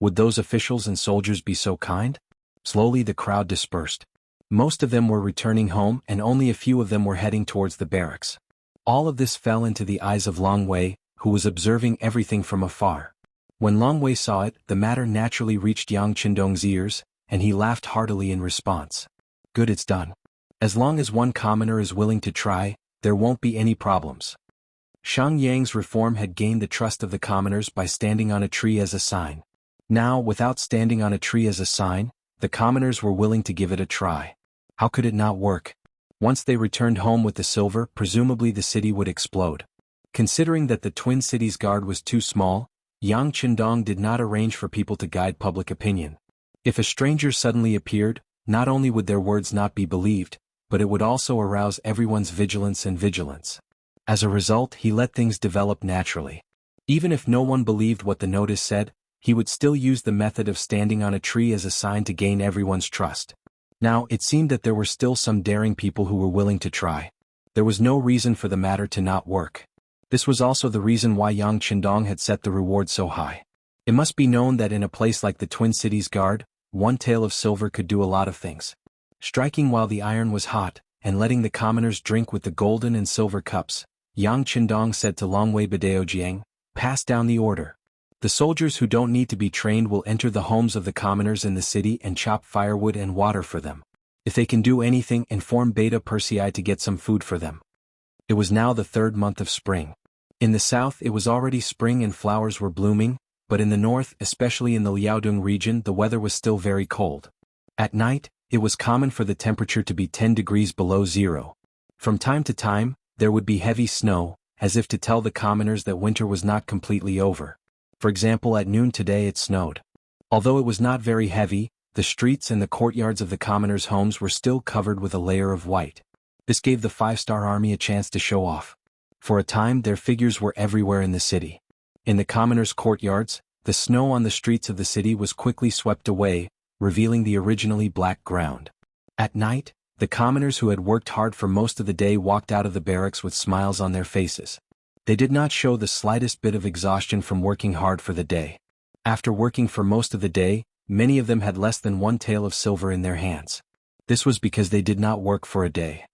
Would those officials and soldiers be so kind? Slowly the crowd dispersed. Most of them were returning home and only a few of them were heading towards the barracks. All of this fell into the eyes of Long Wei, who was observing everything from afar. When Long Wei saw it, the matter naturally reached Yang Qindong's ears, and he laughed heartily in response. Good, it's done. As long as one commoner is willing to try, there won't be any problems. Shang Yang's reform had gained the trust of the commoners by standing on a tree as a sign. Now, without standing on a tree as a sign, the commoners were willing to give it a try. How could it not work? Once they returned home with the silver, presumably the city would explode. Considering that the Twin Cities Guard was too small, Yang Qindong did not arrange for people to guide public opinion. If a stranger suddenly appeared, not only would their words not be believed, but it would also arouse everyone's vigilance. As a result, he let things develop naturally. Even if no one believed what the notice said, he would still use the method of standing on a tree as a sign to gain everyone's trust. Now, it seemed that there were still some daring people who were willing to try. There was no reason for the matter to not work. This was also the reason why Yang Qindong had set the reward so high. It must be known that in a place like the Twin Cities Guard, one tael of silver could do a lot of things. Striking while the iron was hot, and letting the commoners drink with the golden and silver cups, Yang Qindong said to Longwei Badeojiang, "Pass down the order. The soldiers who don't need to be trained will enter the homes of the commoners in the city and chop firewood and water for them. If they can do anything, inform Beta Persei to get some food for them." It was now the 3rd month of spring. In the south it was already spring and flowers were blooming, but in the north, especially in the Liaodong region, the weather was still very cold. At night, it was common for the temperature to be 10 degrees below zero. From time to time, there would be heavy snow, as if to tell the commoners that winter was not completely over. For example, at noon today it snowed. Although it was not very heavy, the streets and the courtyards of the commoners' homes were still covered with a layer of white. This gave the 5-star army a chance to show off. For a time their figures were everywhere in the city. In the commoners' courtyards, the snow on the streets of the city was quickly swept away, revealing the originally black ground. At night, the commoners who had worked hard for most of the day walked out of the barracks with smiles on their faces. They did not show the slightest bit of exhaustion from working hard for the day. After working for most of the day, many of them had less than one tael of silver in their hands. This was because they did not work for a day.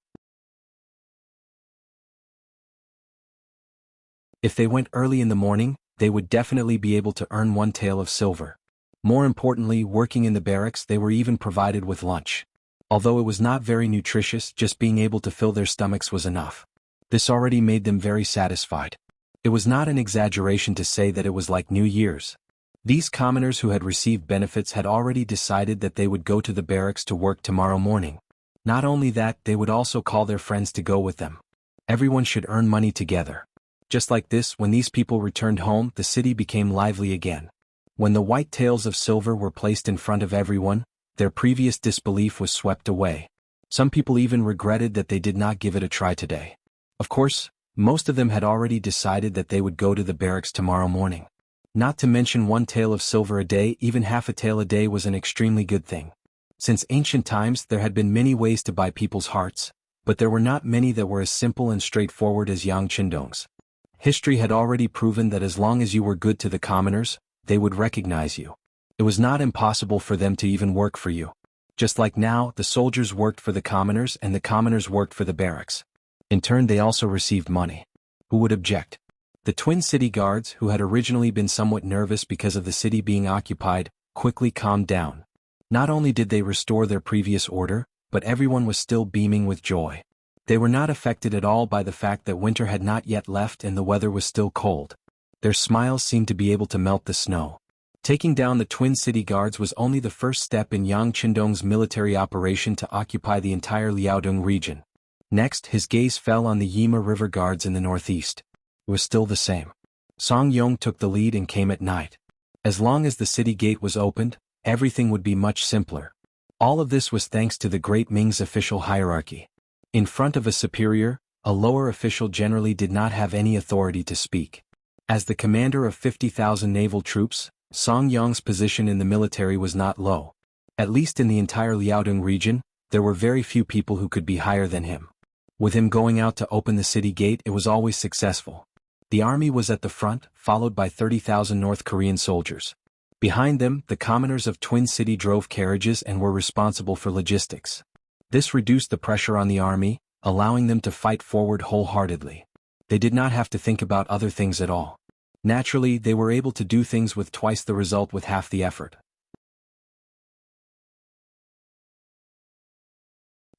If they went early in the morning, they would definitely be able to earn one tael of silver. More importantly, working in the barracks, they were even provided with lunch. Although it was not very nutritious, just being able to fill their stomachs was enough. This already made them very satisfied. It was not an exaggeration to say that it was like New Year's. These commoners who had received benefits had already decided that they would go to the barracks to work tomorrow morning. Not only that, they would also call their friends to go with them. Everyone should earn money together. Just like this, when these people returned home, the city became lively again. When the white taels of silver were placed in front of everyone, their previous disbelief was swept away. Some people even regretted that they did not give it a try today. Of course, most of them had already decided that they would go to the barracks tomorrow morning. Not to mention one tael of silver a day, even half a tael a day was an extremely good thing. Since ancient times there had been many ways to buy people's hearts, but there were not many that were as simple and straightforward as Yang Qindong's. History had already proven that as long as you were good to the commoners, they would recognize you. It was not impossible for them to even work for you. Just like now, the soldiers worked for the commoners and the commoners worked for the barracks. In turn, they also received money. Who would object? The Twin City Guards, who had originally been somewhat nervous because of the city being occupied, quickly calmed down. Not only did they restore their previous order, but everyone was still beaming with joy. They were not affected at all by the fact that winter had not yet left and the weather was still cold. Their smiles seemed to be able to melt the snow. Taking down the Twin City Guards was only the first step in Yang Qindong's military operation to occupy the entire Liaodong region. Next, his gaze fell on the Yima River Guards in the northeast. It was still the same. Song Yong took the lead and came at night. As long as the city gate was opened, everything would be much simpler. All of this was thanks to the Great Ming's official hierarchy. In front of a superior, a lower official generally did not have any authority to speak. As the commander of 50,000 naval troops, Song Yong's position in the military was not low. At least in the entire Liaodong region, there were very few people who could be higher than him. With him going out to open the city gate, it was always successful. The army was at the front, followed by 30,000 North Korean soldiers. Behind them, the commoners of Twin City drove carriages and were responsible for logistics. This reduced the pressure on the army, allowing them to fight forward wholeheartedly. They did not have to think about other things at all. Naturally, they were able to do things with twice the result with half the effort.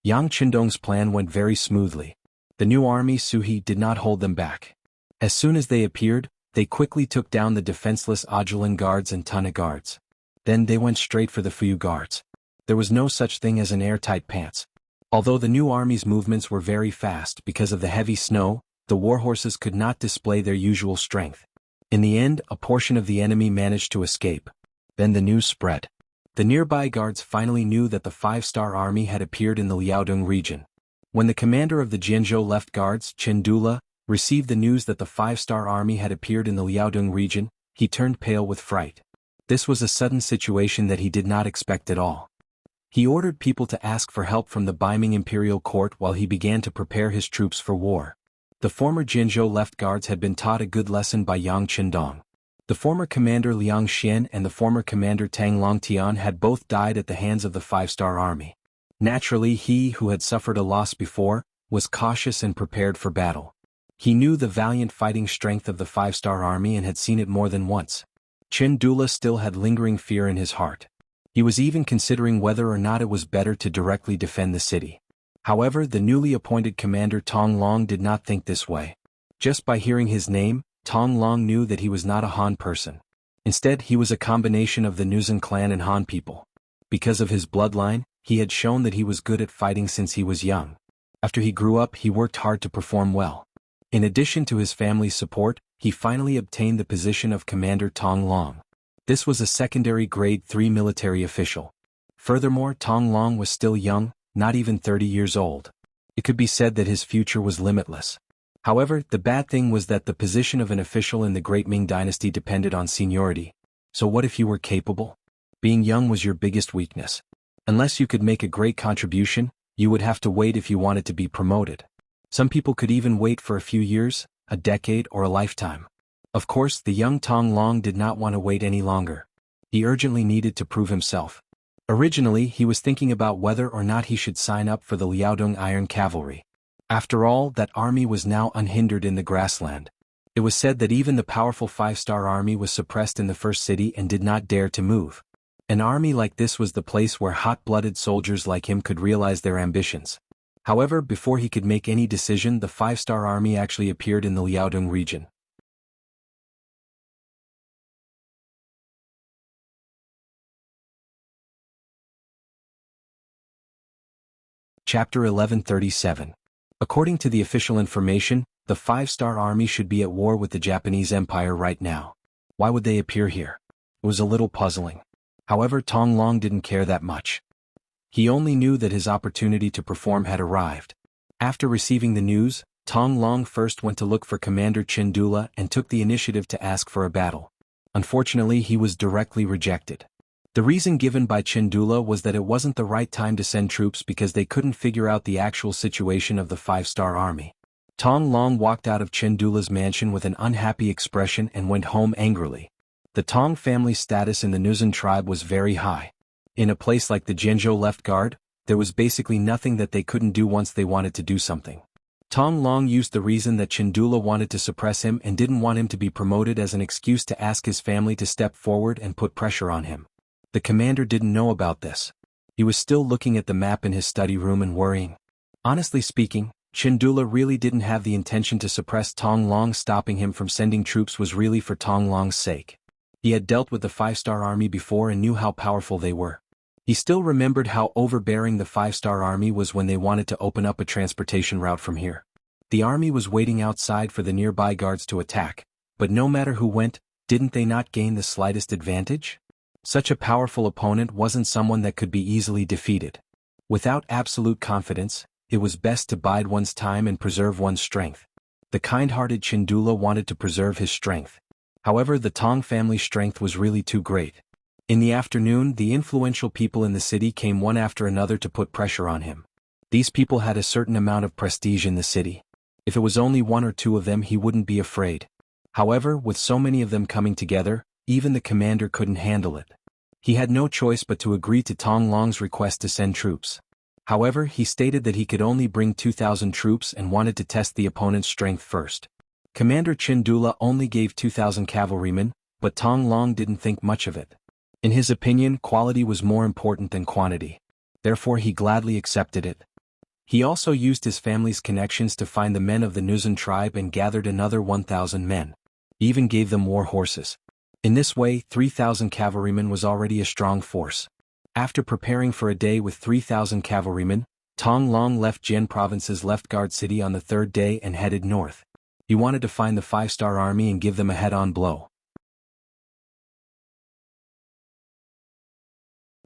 Yang Qindong's plan went very smoothly. The new army Suhi did not hold them back. As soon as they appeared, they quickly took down the defenseless Ajulan guards and Tana guards. Then they went straight for the Fuyu guards. There was no such thing as an airtight pants. Although the new army's movements were very fast because of the heavy snow, the warhorses could not display their usual strength. In the end, a portion of the enemy managed to escape. Then the news spread. The nearby guards finally knew that the 5-star army had appeared in the Liaodong region. When the commander of the Jianzhou left guards, Chindula, received the news that the 5-star army had appeared in the Liaodong region, he turned pale with fright. This was a sudden situation that he did not expect at all. He ordered people to ask for help from the Beiming imperial court while he began to prepare his troops for war. The former Jinzhou left guards had been taught a good lesson by Yang Qindong. The former commander Liang Xian and the former commander Tang Longtian had both died at the hands of the 5-star army. Naturally, he who had suffered a loss before, was cautious and prepared for battle. He knew the valiant fighting strength of the 5-star army and had seen it more than once. Chindula still had lingering fear in his heart. He was even considering whether or not it was better to directly defend the city. However, the newly appointed commander Tong Long did not think this way. Just by hearing his name, Tong Long knew that he was not a Han person. Instead, he was a combination of the Nuzan clan and Han people. Because of his bloodline, he had shown that he was good at fighting since he was young. After he grew up, he worked hard to perform well. In addition to his family's support, he finally obtained the position of Commander Tong Long. This was a secondary grade 3 military official. Furthermore, Tong Long was still young, not even 30 years old. It could be said that his future was limitless. However, the bad thing was that the position of an official in the Great Ming Dynasty depended on seniority. So what if you were capable? Being young was your biggest weakness. Unless you could make a great contribution, you would have to wait if you wanted to be promoted. Some people could even wait for a few years, a decade, or a lifetime. Of course, the young Tong Long did not want to wait any longer. He urgently needed to prove himself. Originally, he was thinking about whether or not he should sign up for the Liaodong Iron Cavalry. After all, that army was now unhindered in the grassland. It was said that even the powerful 5-star army was suppressed in the first city and did not dare to move. An army like this was the place where hot-blooded soldiers like him could realize their ambitions. However, before he could make any decision, the 5-star army actually appeared in the Liaodong region. Chapter 1137. According to the official information, the 5-star army should be at war with the Japanese Empire right now. Why would they appear here? It was a little puzzling. However, Tong Long didn't care that much. He only knew that his opportunity to perform had arrived. After receiving the news, Tong Long first went to look for Commander Chindula and took the initiative to ask for a battle. Unfortunately, he was directly rejected. The reason given by Chindula was that it wasn't the right time to send troops because they couldn't figure out the actual situation of the 5-star army. Tong Long walked out of Chindula's mansion with an unhappy expression and went home angrily. The Tong family's status in the Nuzan tribe was very high. In a place like the Jianzhou left guard, there was basically nothing that they couldn't do once they wanted to do something. Tong Long used the reason that Chindula wanted to suppress him and didn't want him to be promoted as an excuse to ask his family to step forward and put pressure on him. The commander didn't know about this. He was still looking at the map in his study room and worrying. Honestly speaking, Chindula really didn't have the intention to suppress Tong Long. Stopping him from sending troops was really for Tong Long's sake. He had dealt with the 5-star army before and knew how powerful they were. He still remembered how overbearing the 5-star army was when they wanted to open up a transportation route from here. The army was waiting outside for the nearby guards to attack, but no matter who went, didn't they not gain the slightest advantage? Such a powerful opponent wasn't someone that could be easily defeated. Without absolute confidence, it was best to bide one's time and preserve one's strength. The kind-hearted Chindula wanted to preserve his strength. However, the Tong family's strength was really too great. In the afternoon, the influential people in the city came one after another to put pressure on him. These people had a certain amount of prestige in the city. If it was only one or two of them, he wouldn't be afraid. However, with so many of them coming together, even the commander couldn't handle it. He had no choice but to agree to Tong Long's request to send troops. However, he stated that he could only bring 2,000 troops and wanted to test the opponent's strength first. Commander Chindula only gave 2,000 cavalrymen, but Tong Long didn't think much of it. In his opinion, quality was more important than quantity. Therefore, he gladly accepted it. He also used his family's connections to find the men of the Nuzan tribe and gathered another 1,000 men. He even gave them war horses. In this way, 3,000 cavalrymen was already a strong force. After preparing for a day with 3,000 cavalrymen, Tong Long left Jian Province's left guard city on the third day and headed north. He wanted to find the 5-star army and give them a head-on blow.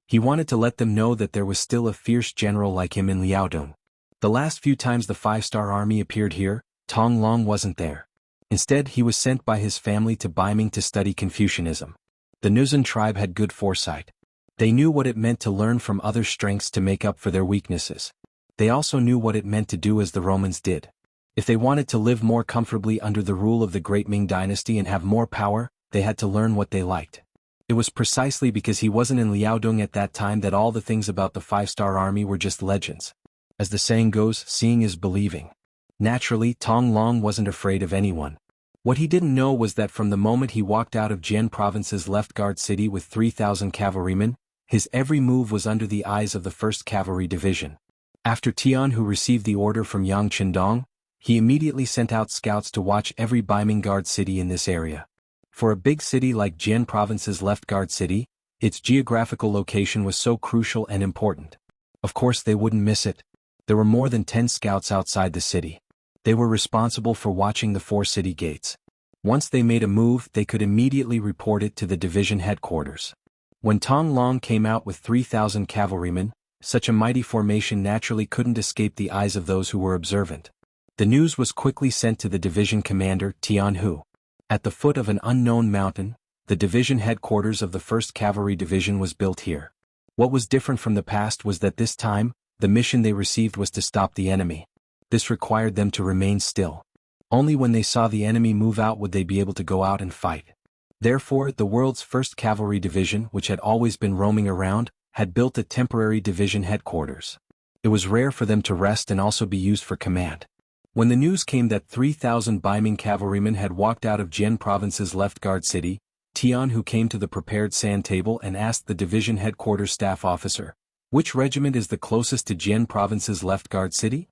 He wanted to let them know that there was still a fierce general like him in Liaodong. The last few times the 5-star army appeared here, Tong Long wasn't there. Instead, he was sent by his family to Beiming to study Confucianism. The Nuzan tribe had good foresight. They knew what it meant to learn from others' strengths to make up for their weaknesses. They also knew what it meant to do as the Romans did. If they wanted to live more comfortably under the rule of the great Ming dynasty and have more power, they had to learn what they liked. It was precisely because he wasn't in Liaodong at that time that all the things about the 5-star army were just legends. As the saying goes, seeing is believing. Naturally, Tong Long wasn't afraid of anyone. What he didn't know was that from the moment he walked out of Jian Province's left guard city with 3,000 cavalrymen, his every move was under the eyes of the 1st Cavalry Division. After Tian Hu received the order from Yang Qindong, he immediately sent out scouts to watch every Beiming guard city in this area. For a big city like Jian Province's left guard city, its geographical location was so crucial and important. Of course they wouldn't miss it. There were more than 10 scouts outside the city. They were responsible for watching the 4 city gates. Once they made a move, they could immediately report it to the division headquarters. When Tong Long came out with 3,000 cavalrymen, such a mighty formation naturally couldn't escape the eyes of those who were observant. The news was quickly sent to the division commander, Tian Hu. At the foot of an unknown mountain, the division headquarters of the 1st Cavalry Division was built here. What was different from the past was that this time, the mission they received was to stop the enemy. This required them to remain still. Only when they saw the enemy move out would they be able to go out and fight. Therefore, the world's 1st Cavalry Division, which had always been roaming around, had built a temporary division headquarters. It was rare for them to rest and also be used for command. When the news came that 3,000 Beiming cavalrymen had walked out of Jian Province's left guard city, Tian Hu came to the prepared sand table and asked the division headquarters staff officer, "Which regiment is the closest to Jian Province's left guard city?"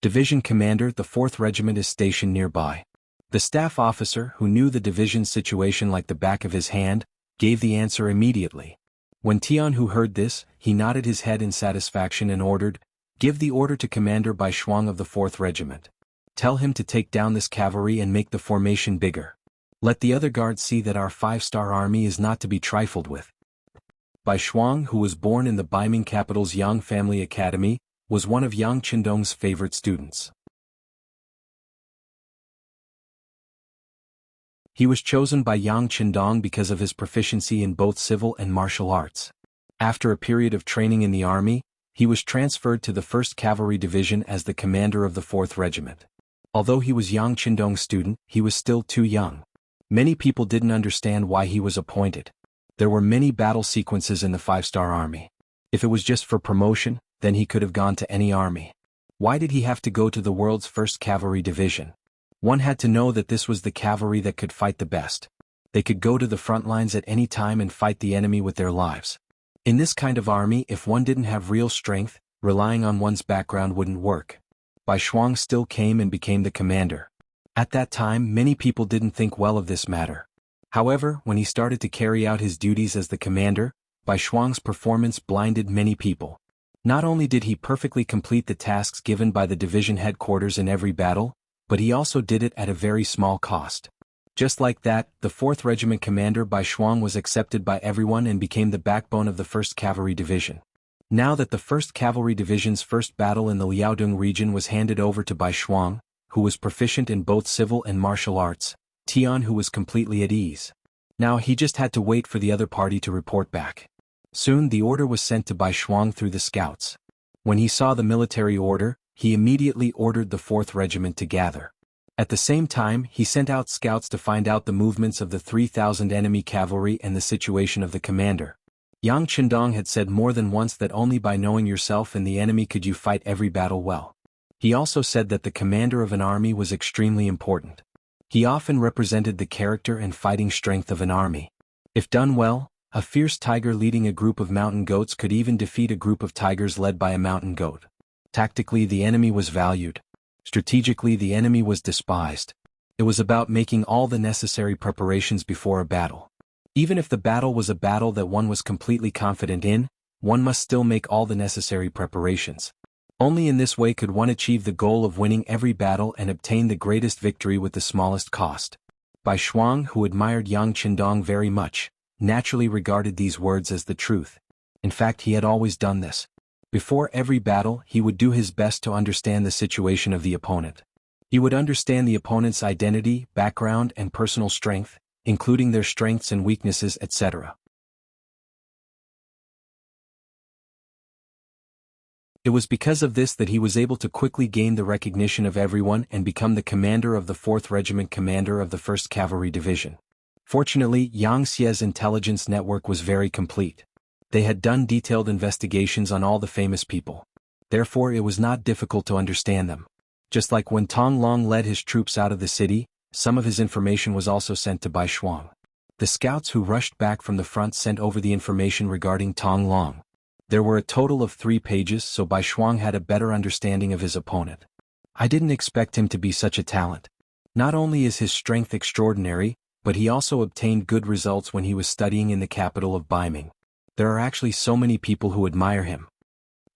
"Division commander, the 4th regiment is stationed nearby." The staff officer, who knew the division's situation like the back of his hand, gave the answer immediately. When Tian Hu heard this, he nodded his head in satisfaction and ordered, "Give the order to Commander Bai Shuang of the 4th regiment. Tell him to take down this cavalry and make the formation bigger. Let the other guards see that our 5-star army is not to be trifled with." Bai Shuang, who was born in the Beiming capital's Yang Family Academy, was one of Yang Qindong's favorite students. He was chosen by Yang Qindong because of his proficiency in both civil and martial arts. After a period of training in the army, he was transferred to the 1st Cavalry Division as the commander of the 4th Regiment. Although he was Yang Qindong's student, he was still too young. Many people didn't understand why he was appointed. There were many battle sequences in the 5-star army. If it was just for promotion, then he could have gone to any army. Why did he have to go to the world's 1st Cavalry Division? One had to know that this was the cavalry that could fight the best. They could go to the front lines at any time and fight the enemy with their lives. In this kind of army, if one didn't have real strength, relying on one's background wouldn't work. Bai Shuang still came and became the commander. At that time, many people didn't think well of this matter. However, when he started to carry out his duties as the commander, Bai Shuang's performance blinded many people. Not only did he perfectly complete the tasks given by the division headquarters in every battle, but he also did it at a very small cost. Just like that, the 4th Regiment commander Bai Shuang was accepted by everyone and became the backbone of the 1st Cavalry Division. Now that the 1st Cavalry Division's first battle in the Liaodong region was handed over to Bai Shuang, who was proficient in both civil and martial arts, Tian Hu was completely at ease. Now he just had to wait for the other party to report back. Soon the order was sent to Bai Shuang through the scouts. When he saw the military order, he immediately ordered the 4th Regiment to gather. At the same time, he sent out scouts to find out the movements of the 3,000 enemy cavalry and the situation of the commander. Yang Qindong had said more than once that only by knowing yourself and the enemy could you fight every battle well. He also said that the commander of an army was extremely important. He often represented the character and fighting strength of an army. If done well, a fierce tiger leading a group of mountain goats could even defeat a group of tigers led by a mountain goat. Tactically, the enemy was valued. Strategically, the enemy was despised. It was about making all the necessary preparations before a battle. Even if the battle was a battle that one was completely confident in, one must still make all the necessary preparations. Only in this way could one achieve the goal of winning every battle and obtain the greatest victory with the smallest cost. Bai Shuang, who admired Yang Qindong very much, naturally regarded these words as the truth. In fact, he had always done this. Before every battle, he would do his best to understand the situation of the opponent. He would understand the opponent's identity, background, and personal strength, including their strengths and weaknesses, etc. It was because of this that he was able to quickly gain the recognition of everyone and become the commander of the 4th Regiment, commander of the 1st Cavalry Division. Fortunately, Yang Xie's intelligence network was very complete. They had done detailed investigations on all the famous people. Therefore, it was not difficult to understand them. Just like when Tong Long led his troops out of the city, some of his information was also sent to Bai Shuang. The scouts who rushed back from the front sent over the information regarding Tong Long. There were a total of 3 pages, so Bai Shuang had a better understanding of his opponent. I didn't expect him to be such a talent. Not only is his strength extraordinary, but he also obtained good results when he was studying in the capital of Baiming. There are actually so many people who admire him.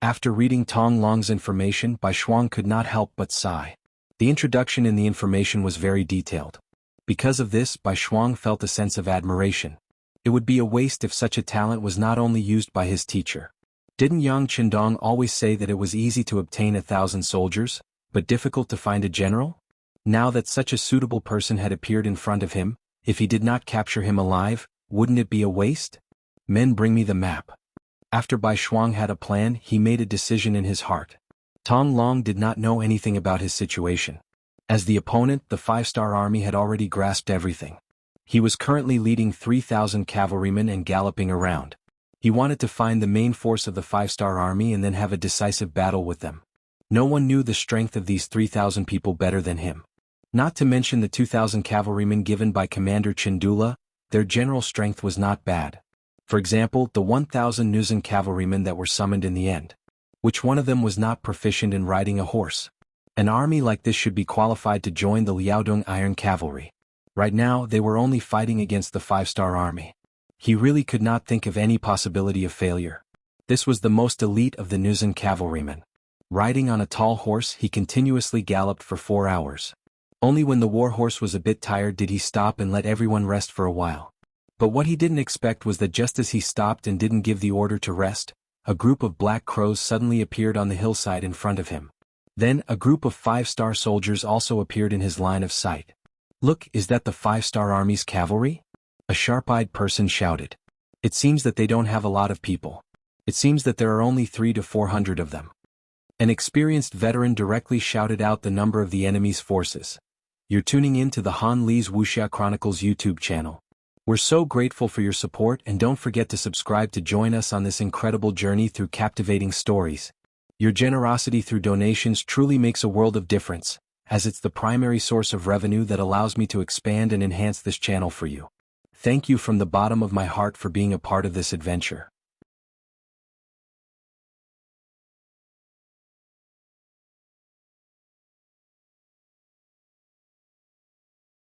After reading Tong Long's information, Bai Shuang could not help but sigh. The introduction in the information was very detailed. Because of this, Bai Shuang felt a sense of admiration. It would be a waste if such a talent was not only used by his teacher. Didn't Yang Qindong always say that it was easy to obtain 1,000 soldiers, but difficult to find a general? Now that such a suitable person had appeared in front of him, if he did not capture him alive, wouldn't it be a waste? Men, bring me the map. After Bai Shuang had a plan, he made a decision in his heart. Tong Long did not know anything about his situation. As the opponent, the 5-star army had already grasped everything. He was currently leading 3,000 cavalrymen and galloping around. He wanted to find the main force of the 5-star army and then have a decisive battle with them. No one knew the strength of these 3,000 people better than him. Not to mention the 2,000 cavalrymen given by Commander Chindula, their general strength was not bad. For example, the 1,000 Nuzan cavalrymen that were summoned in the end. Which one of them was not proficient in riding a horse? An army like this should be qualified to join the Liaodong Iron Cavalry. Right now, they were only fighting against the 5-star army. He really could not think of any possibility of failure. This was the most elite of the Nuzan cavalrymen. Riding on a tall horse, he continuously galloped for 4 hours. Only when the war horse was a bit tired did he stop and let everyone rest for a while. But what he didn't expect was that just as he stopped and didn't give the order to rest, a group of black crows suddenly appeared on the hillside in front of him. Then, a group of 5-star soldiers also appeared in his line of sight. "Look, is that the 5-star army's cavalry?" A sharp-eyed person shouted. "It seems that they don't have a lot of people. It seems that there are only 300 to 400 of them." An experienced veteran directly shouted out the number of the enemy's forces. "You're tuning in to the Han Li's Wuxia Chronicles YouTube channel. We're so grateful for your support, and don't forget to subscribe to join us on this incredible journey through captivating stories. Your generosity through donations truly makes a world of difference, as it's the primary source of revenue that allows me to expand and enhance this channel for you. Thank you from the bottom of my heart for being a part of this adventure.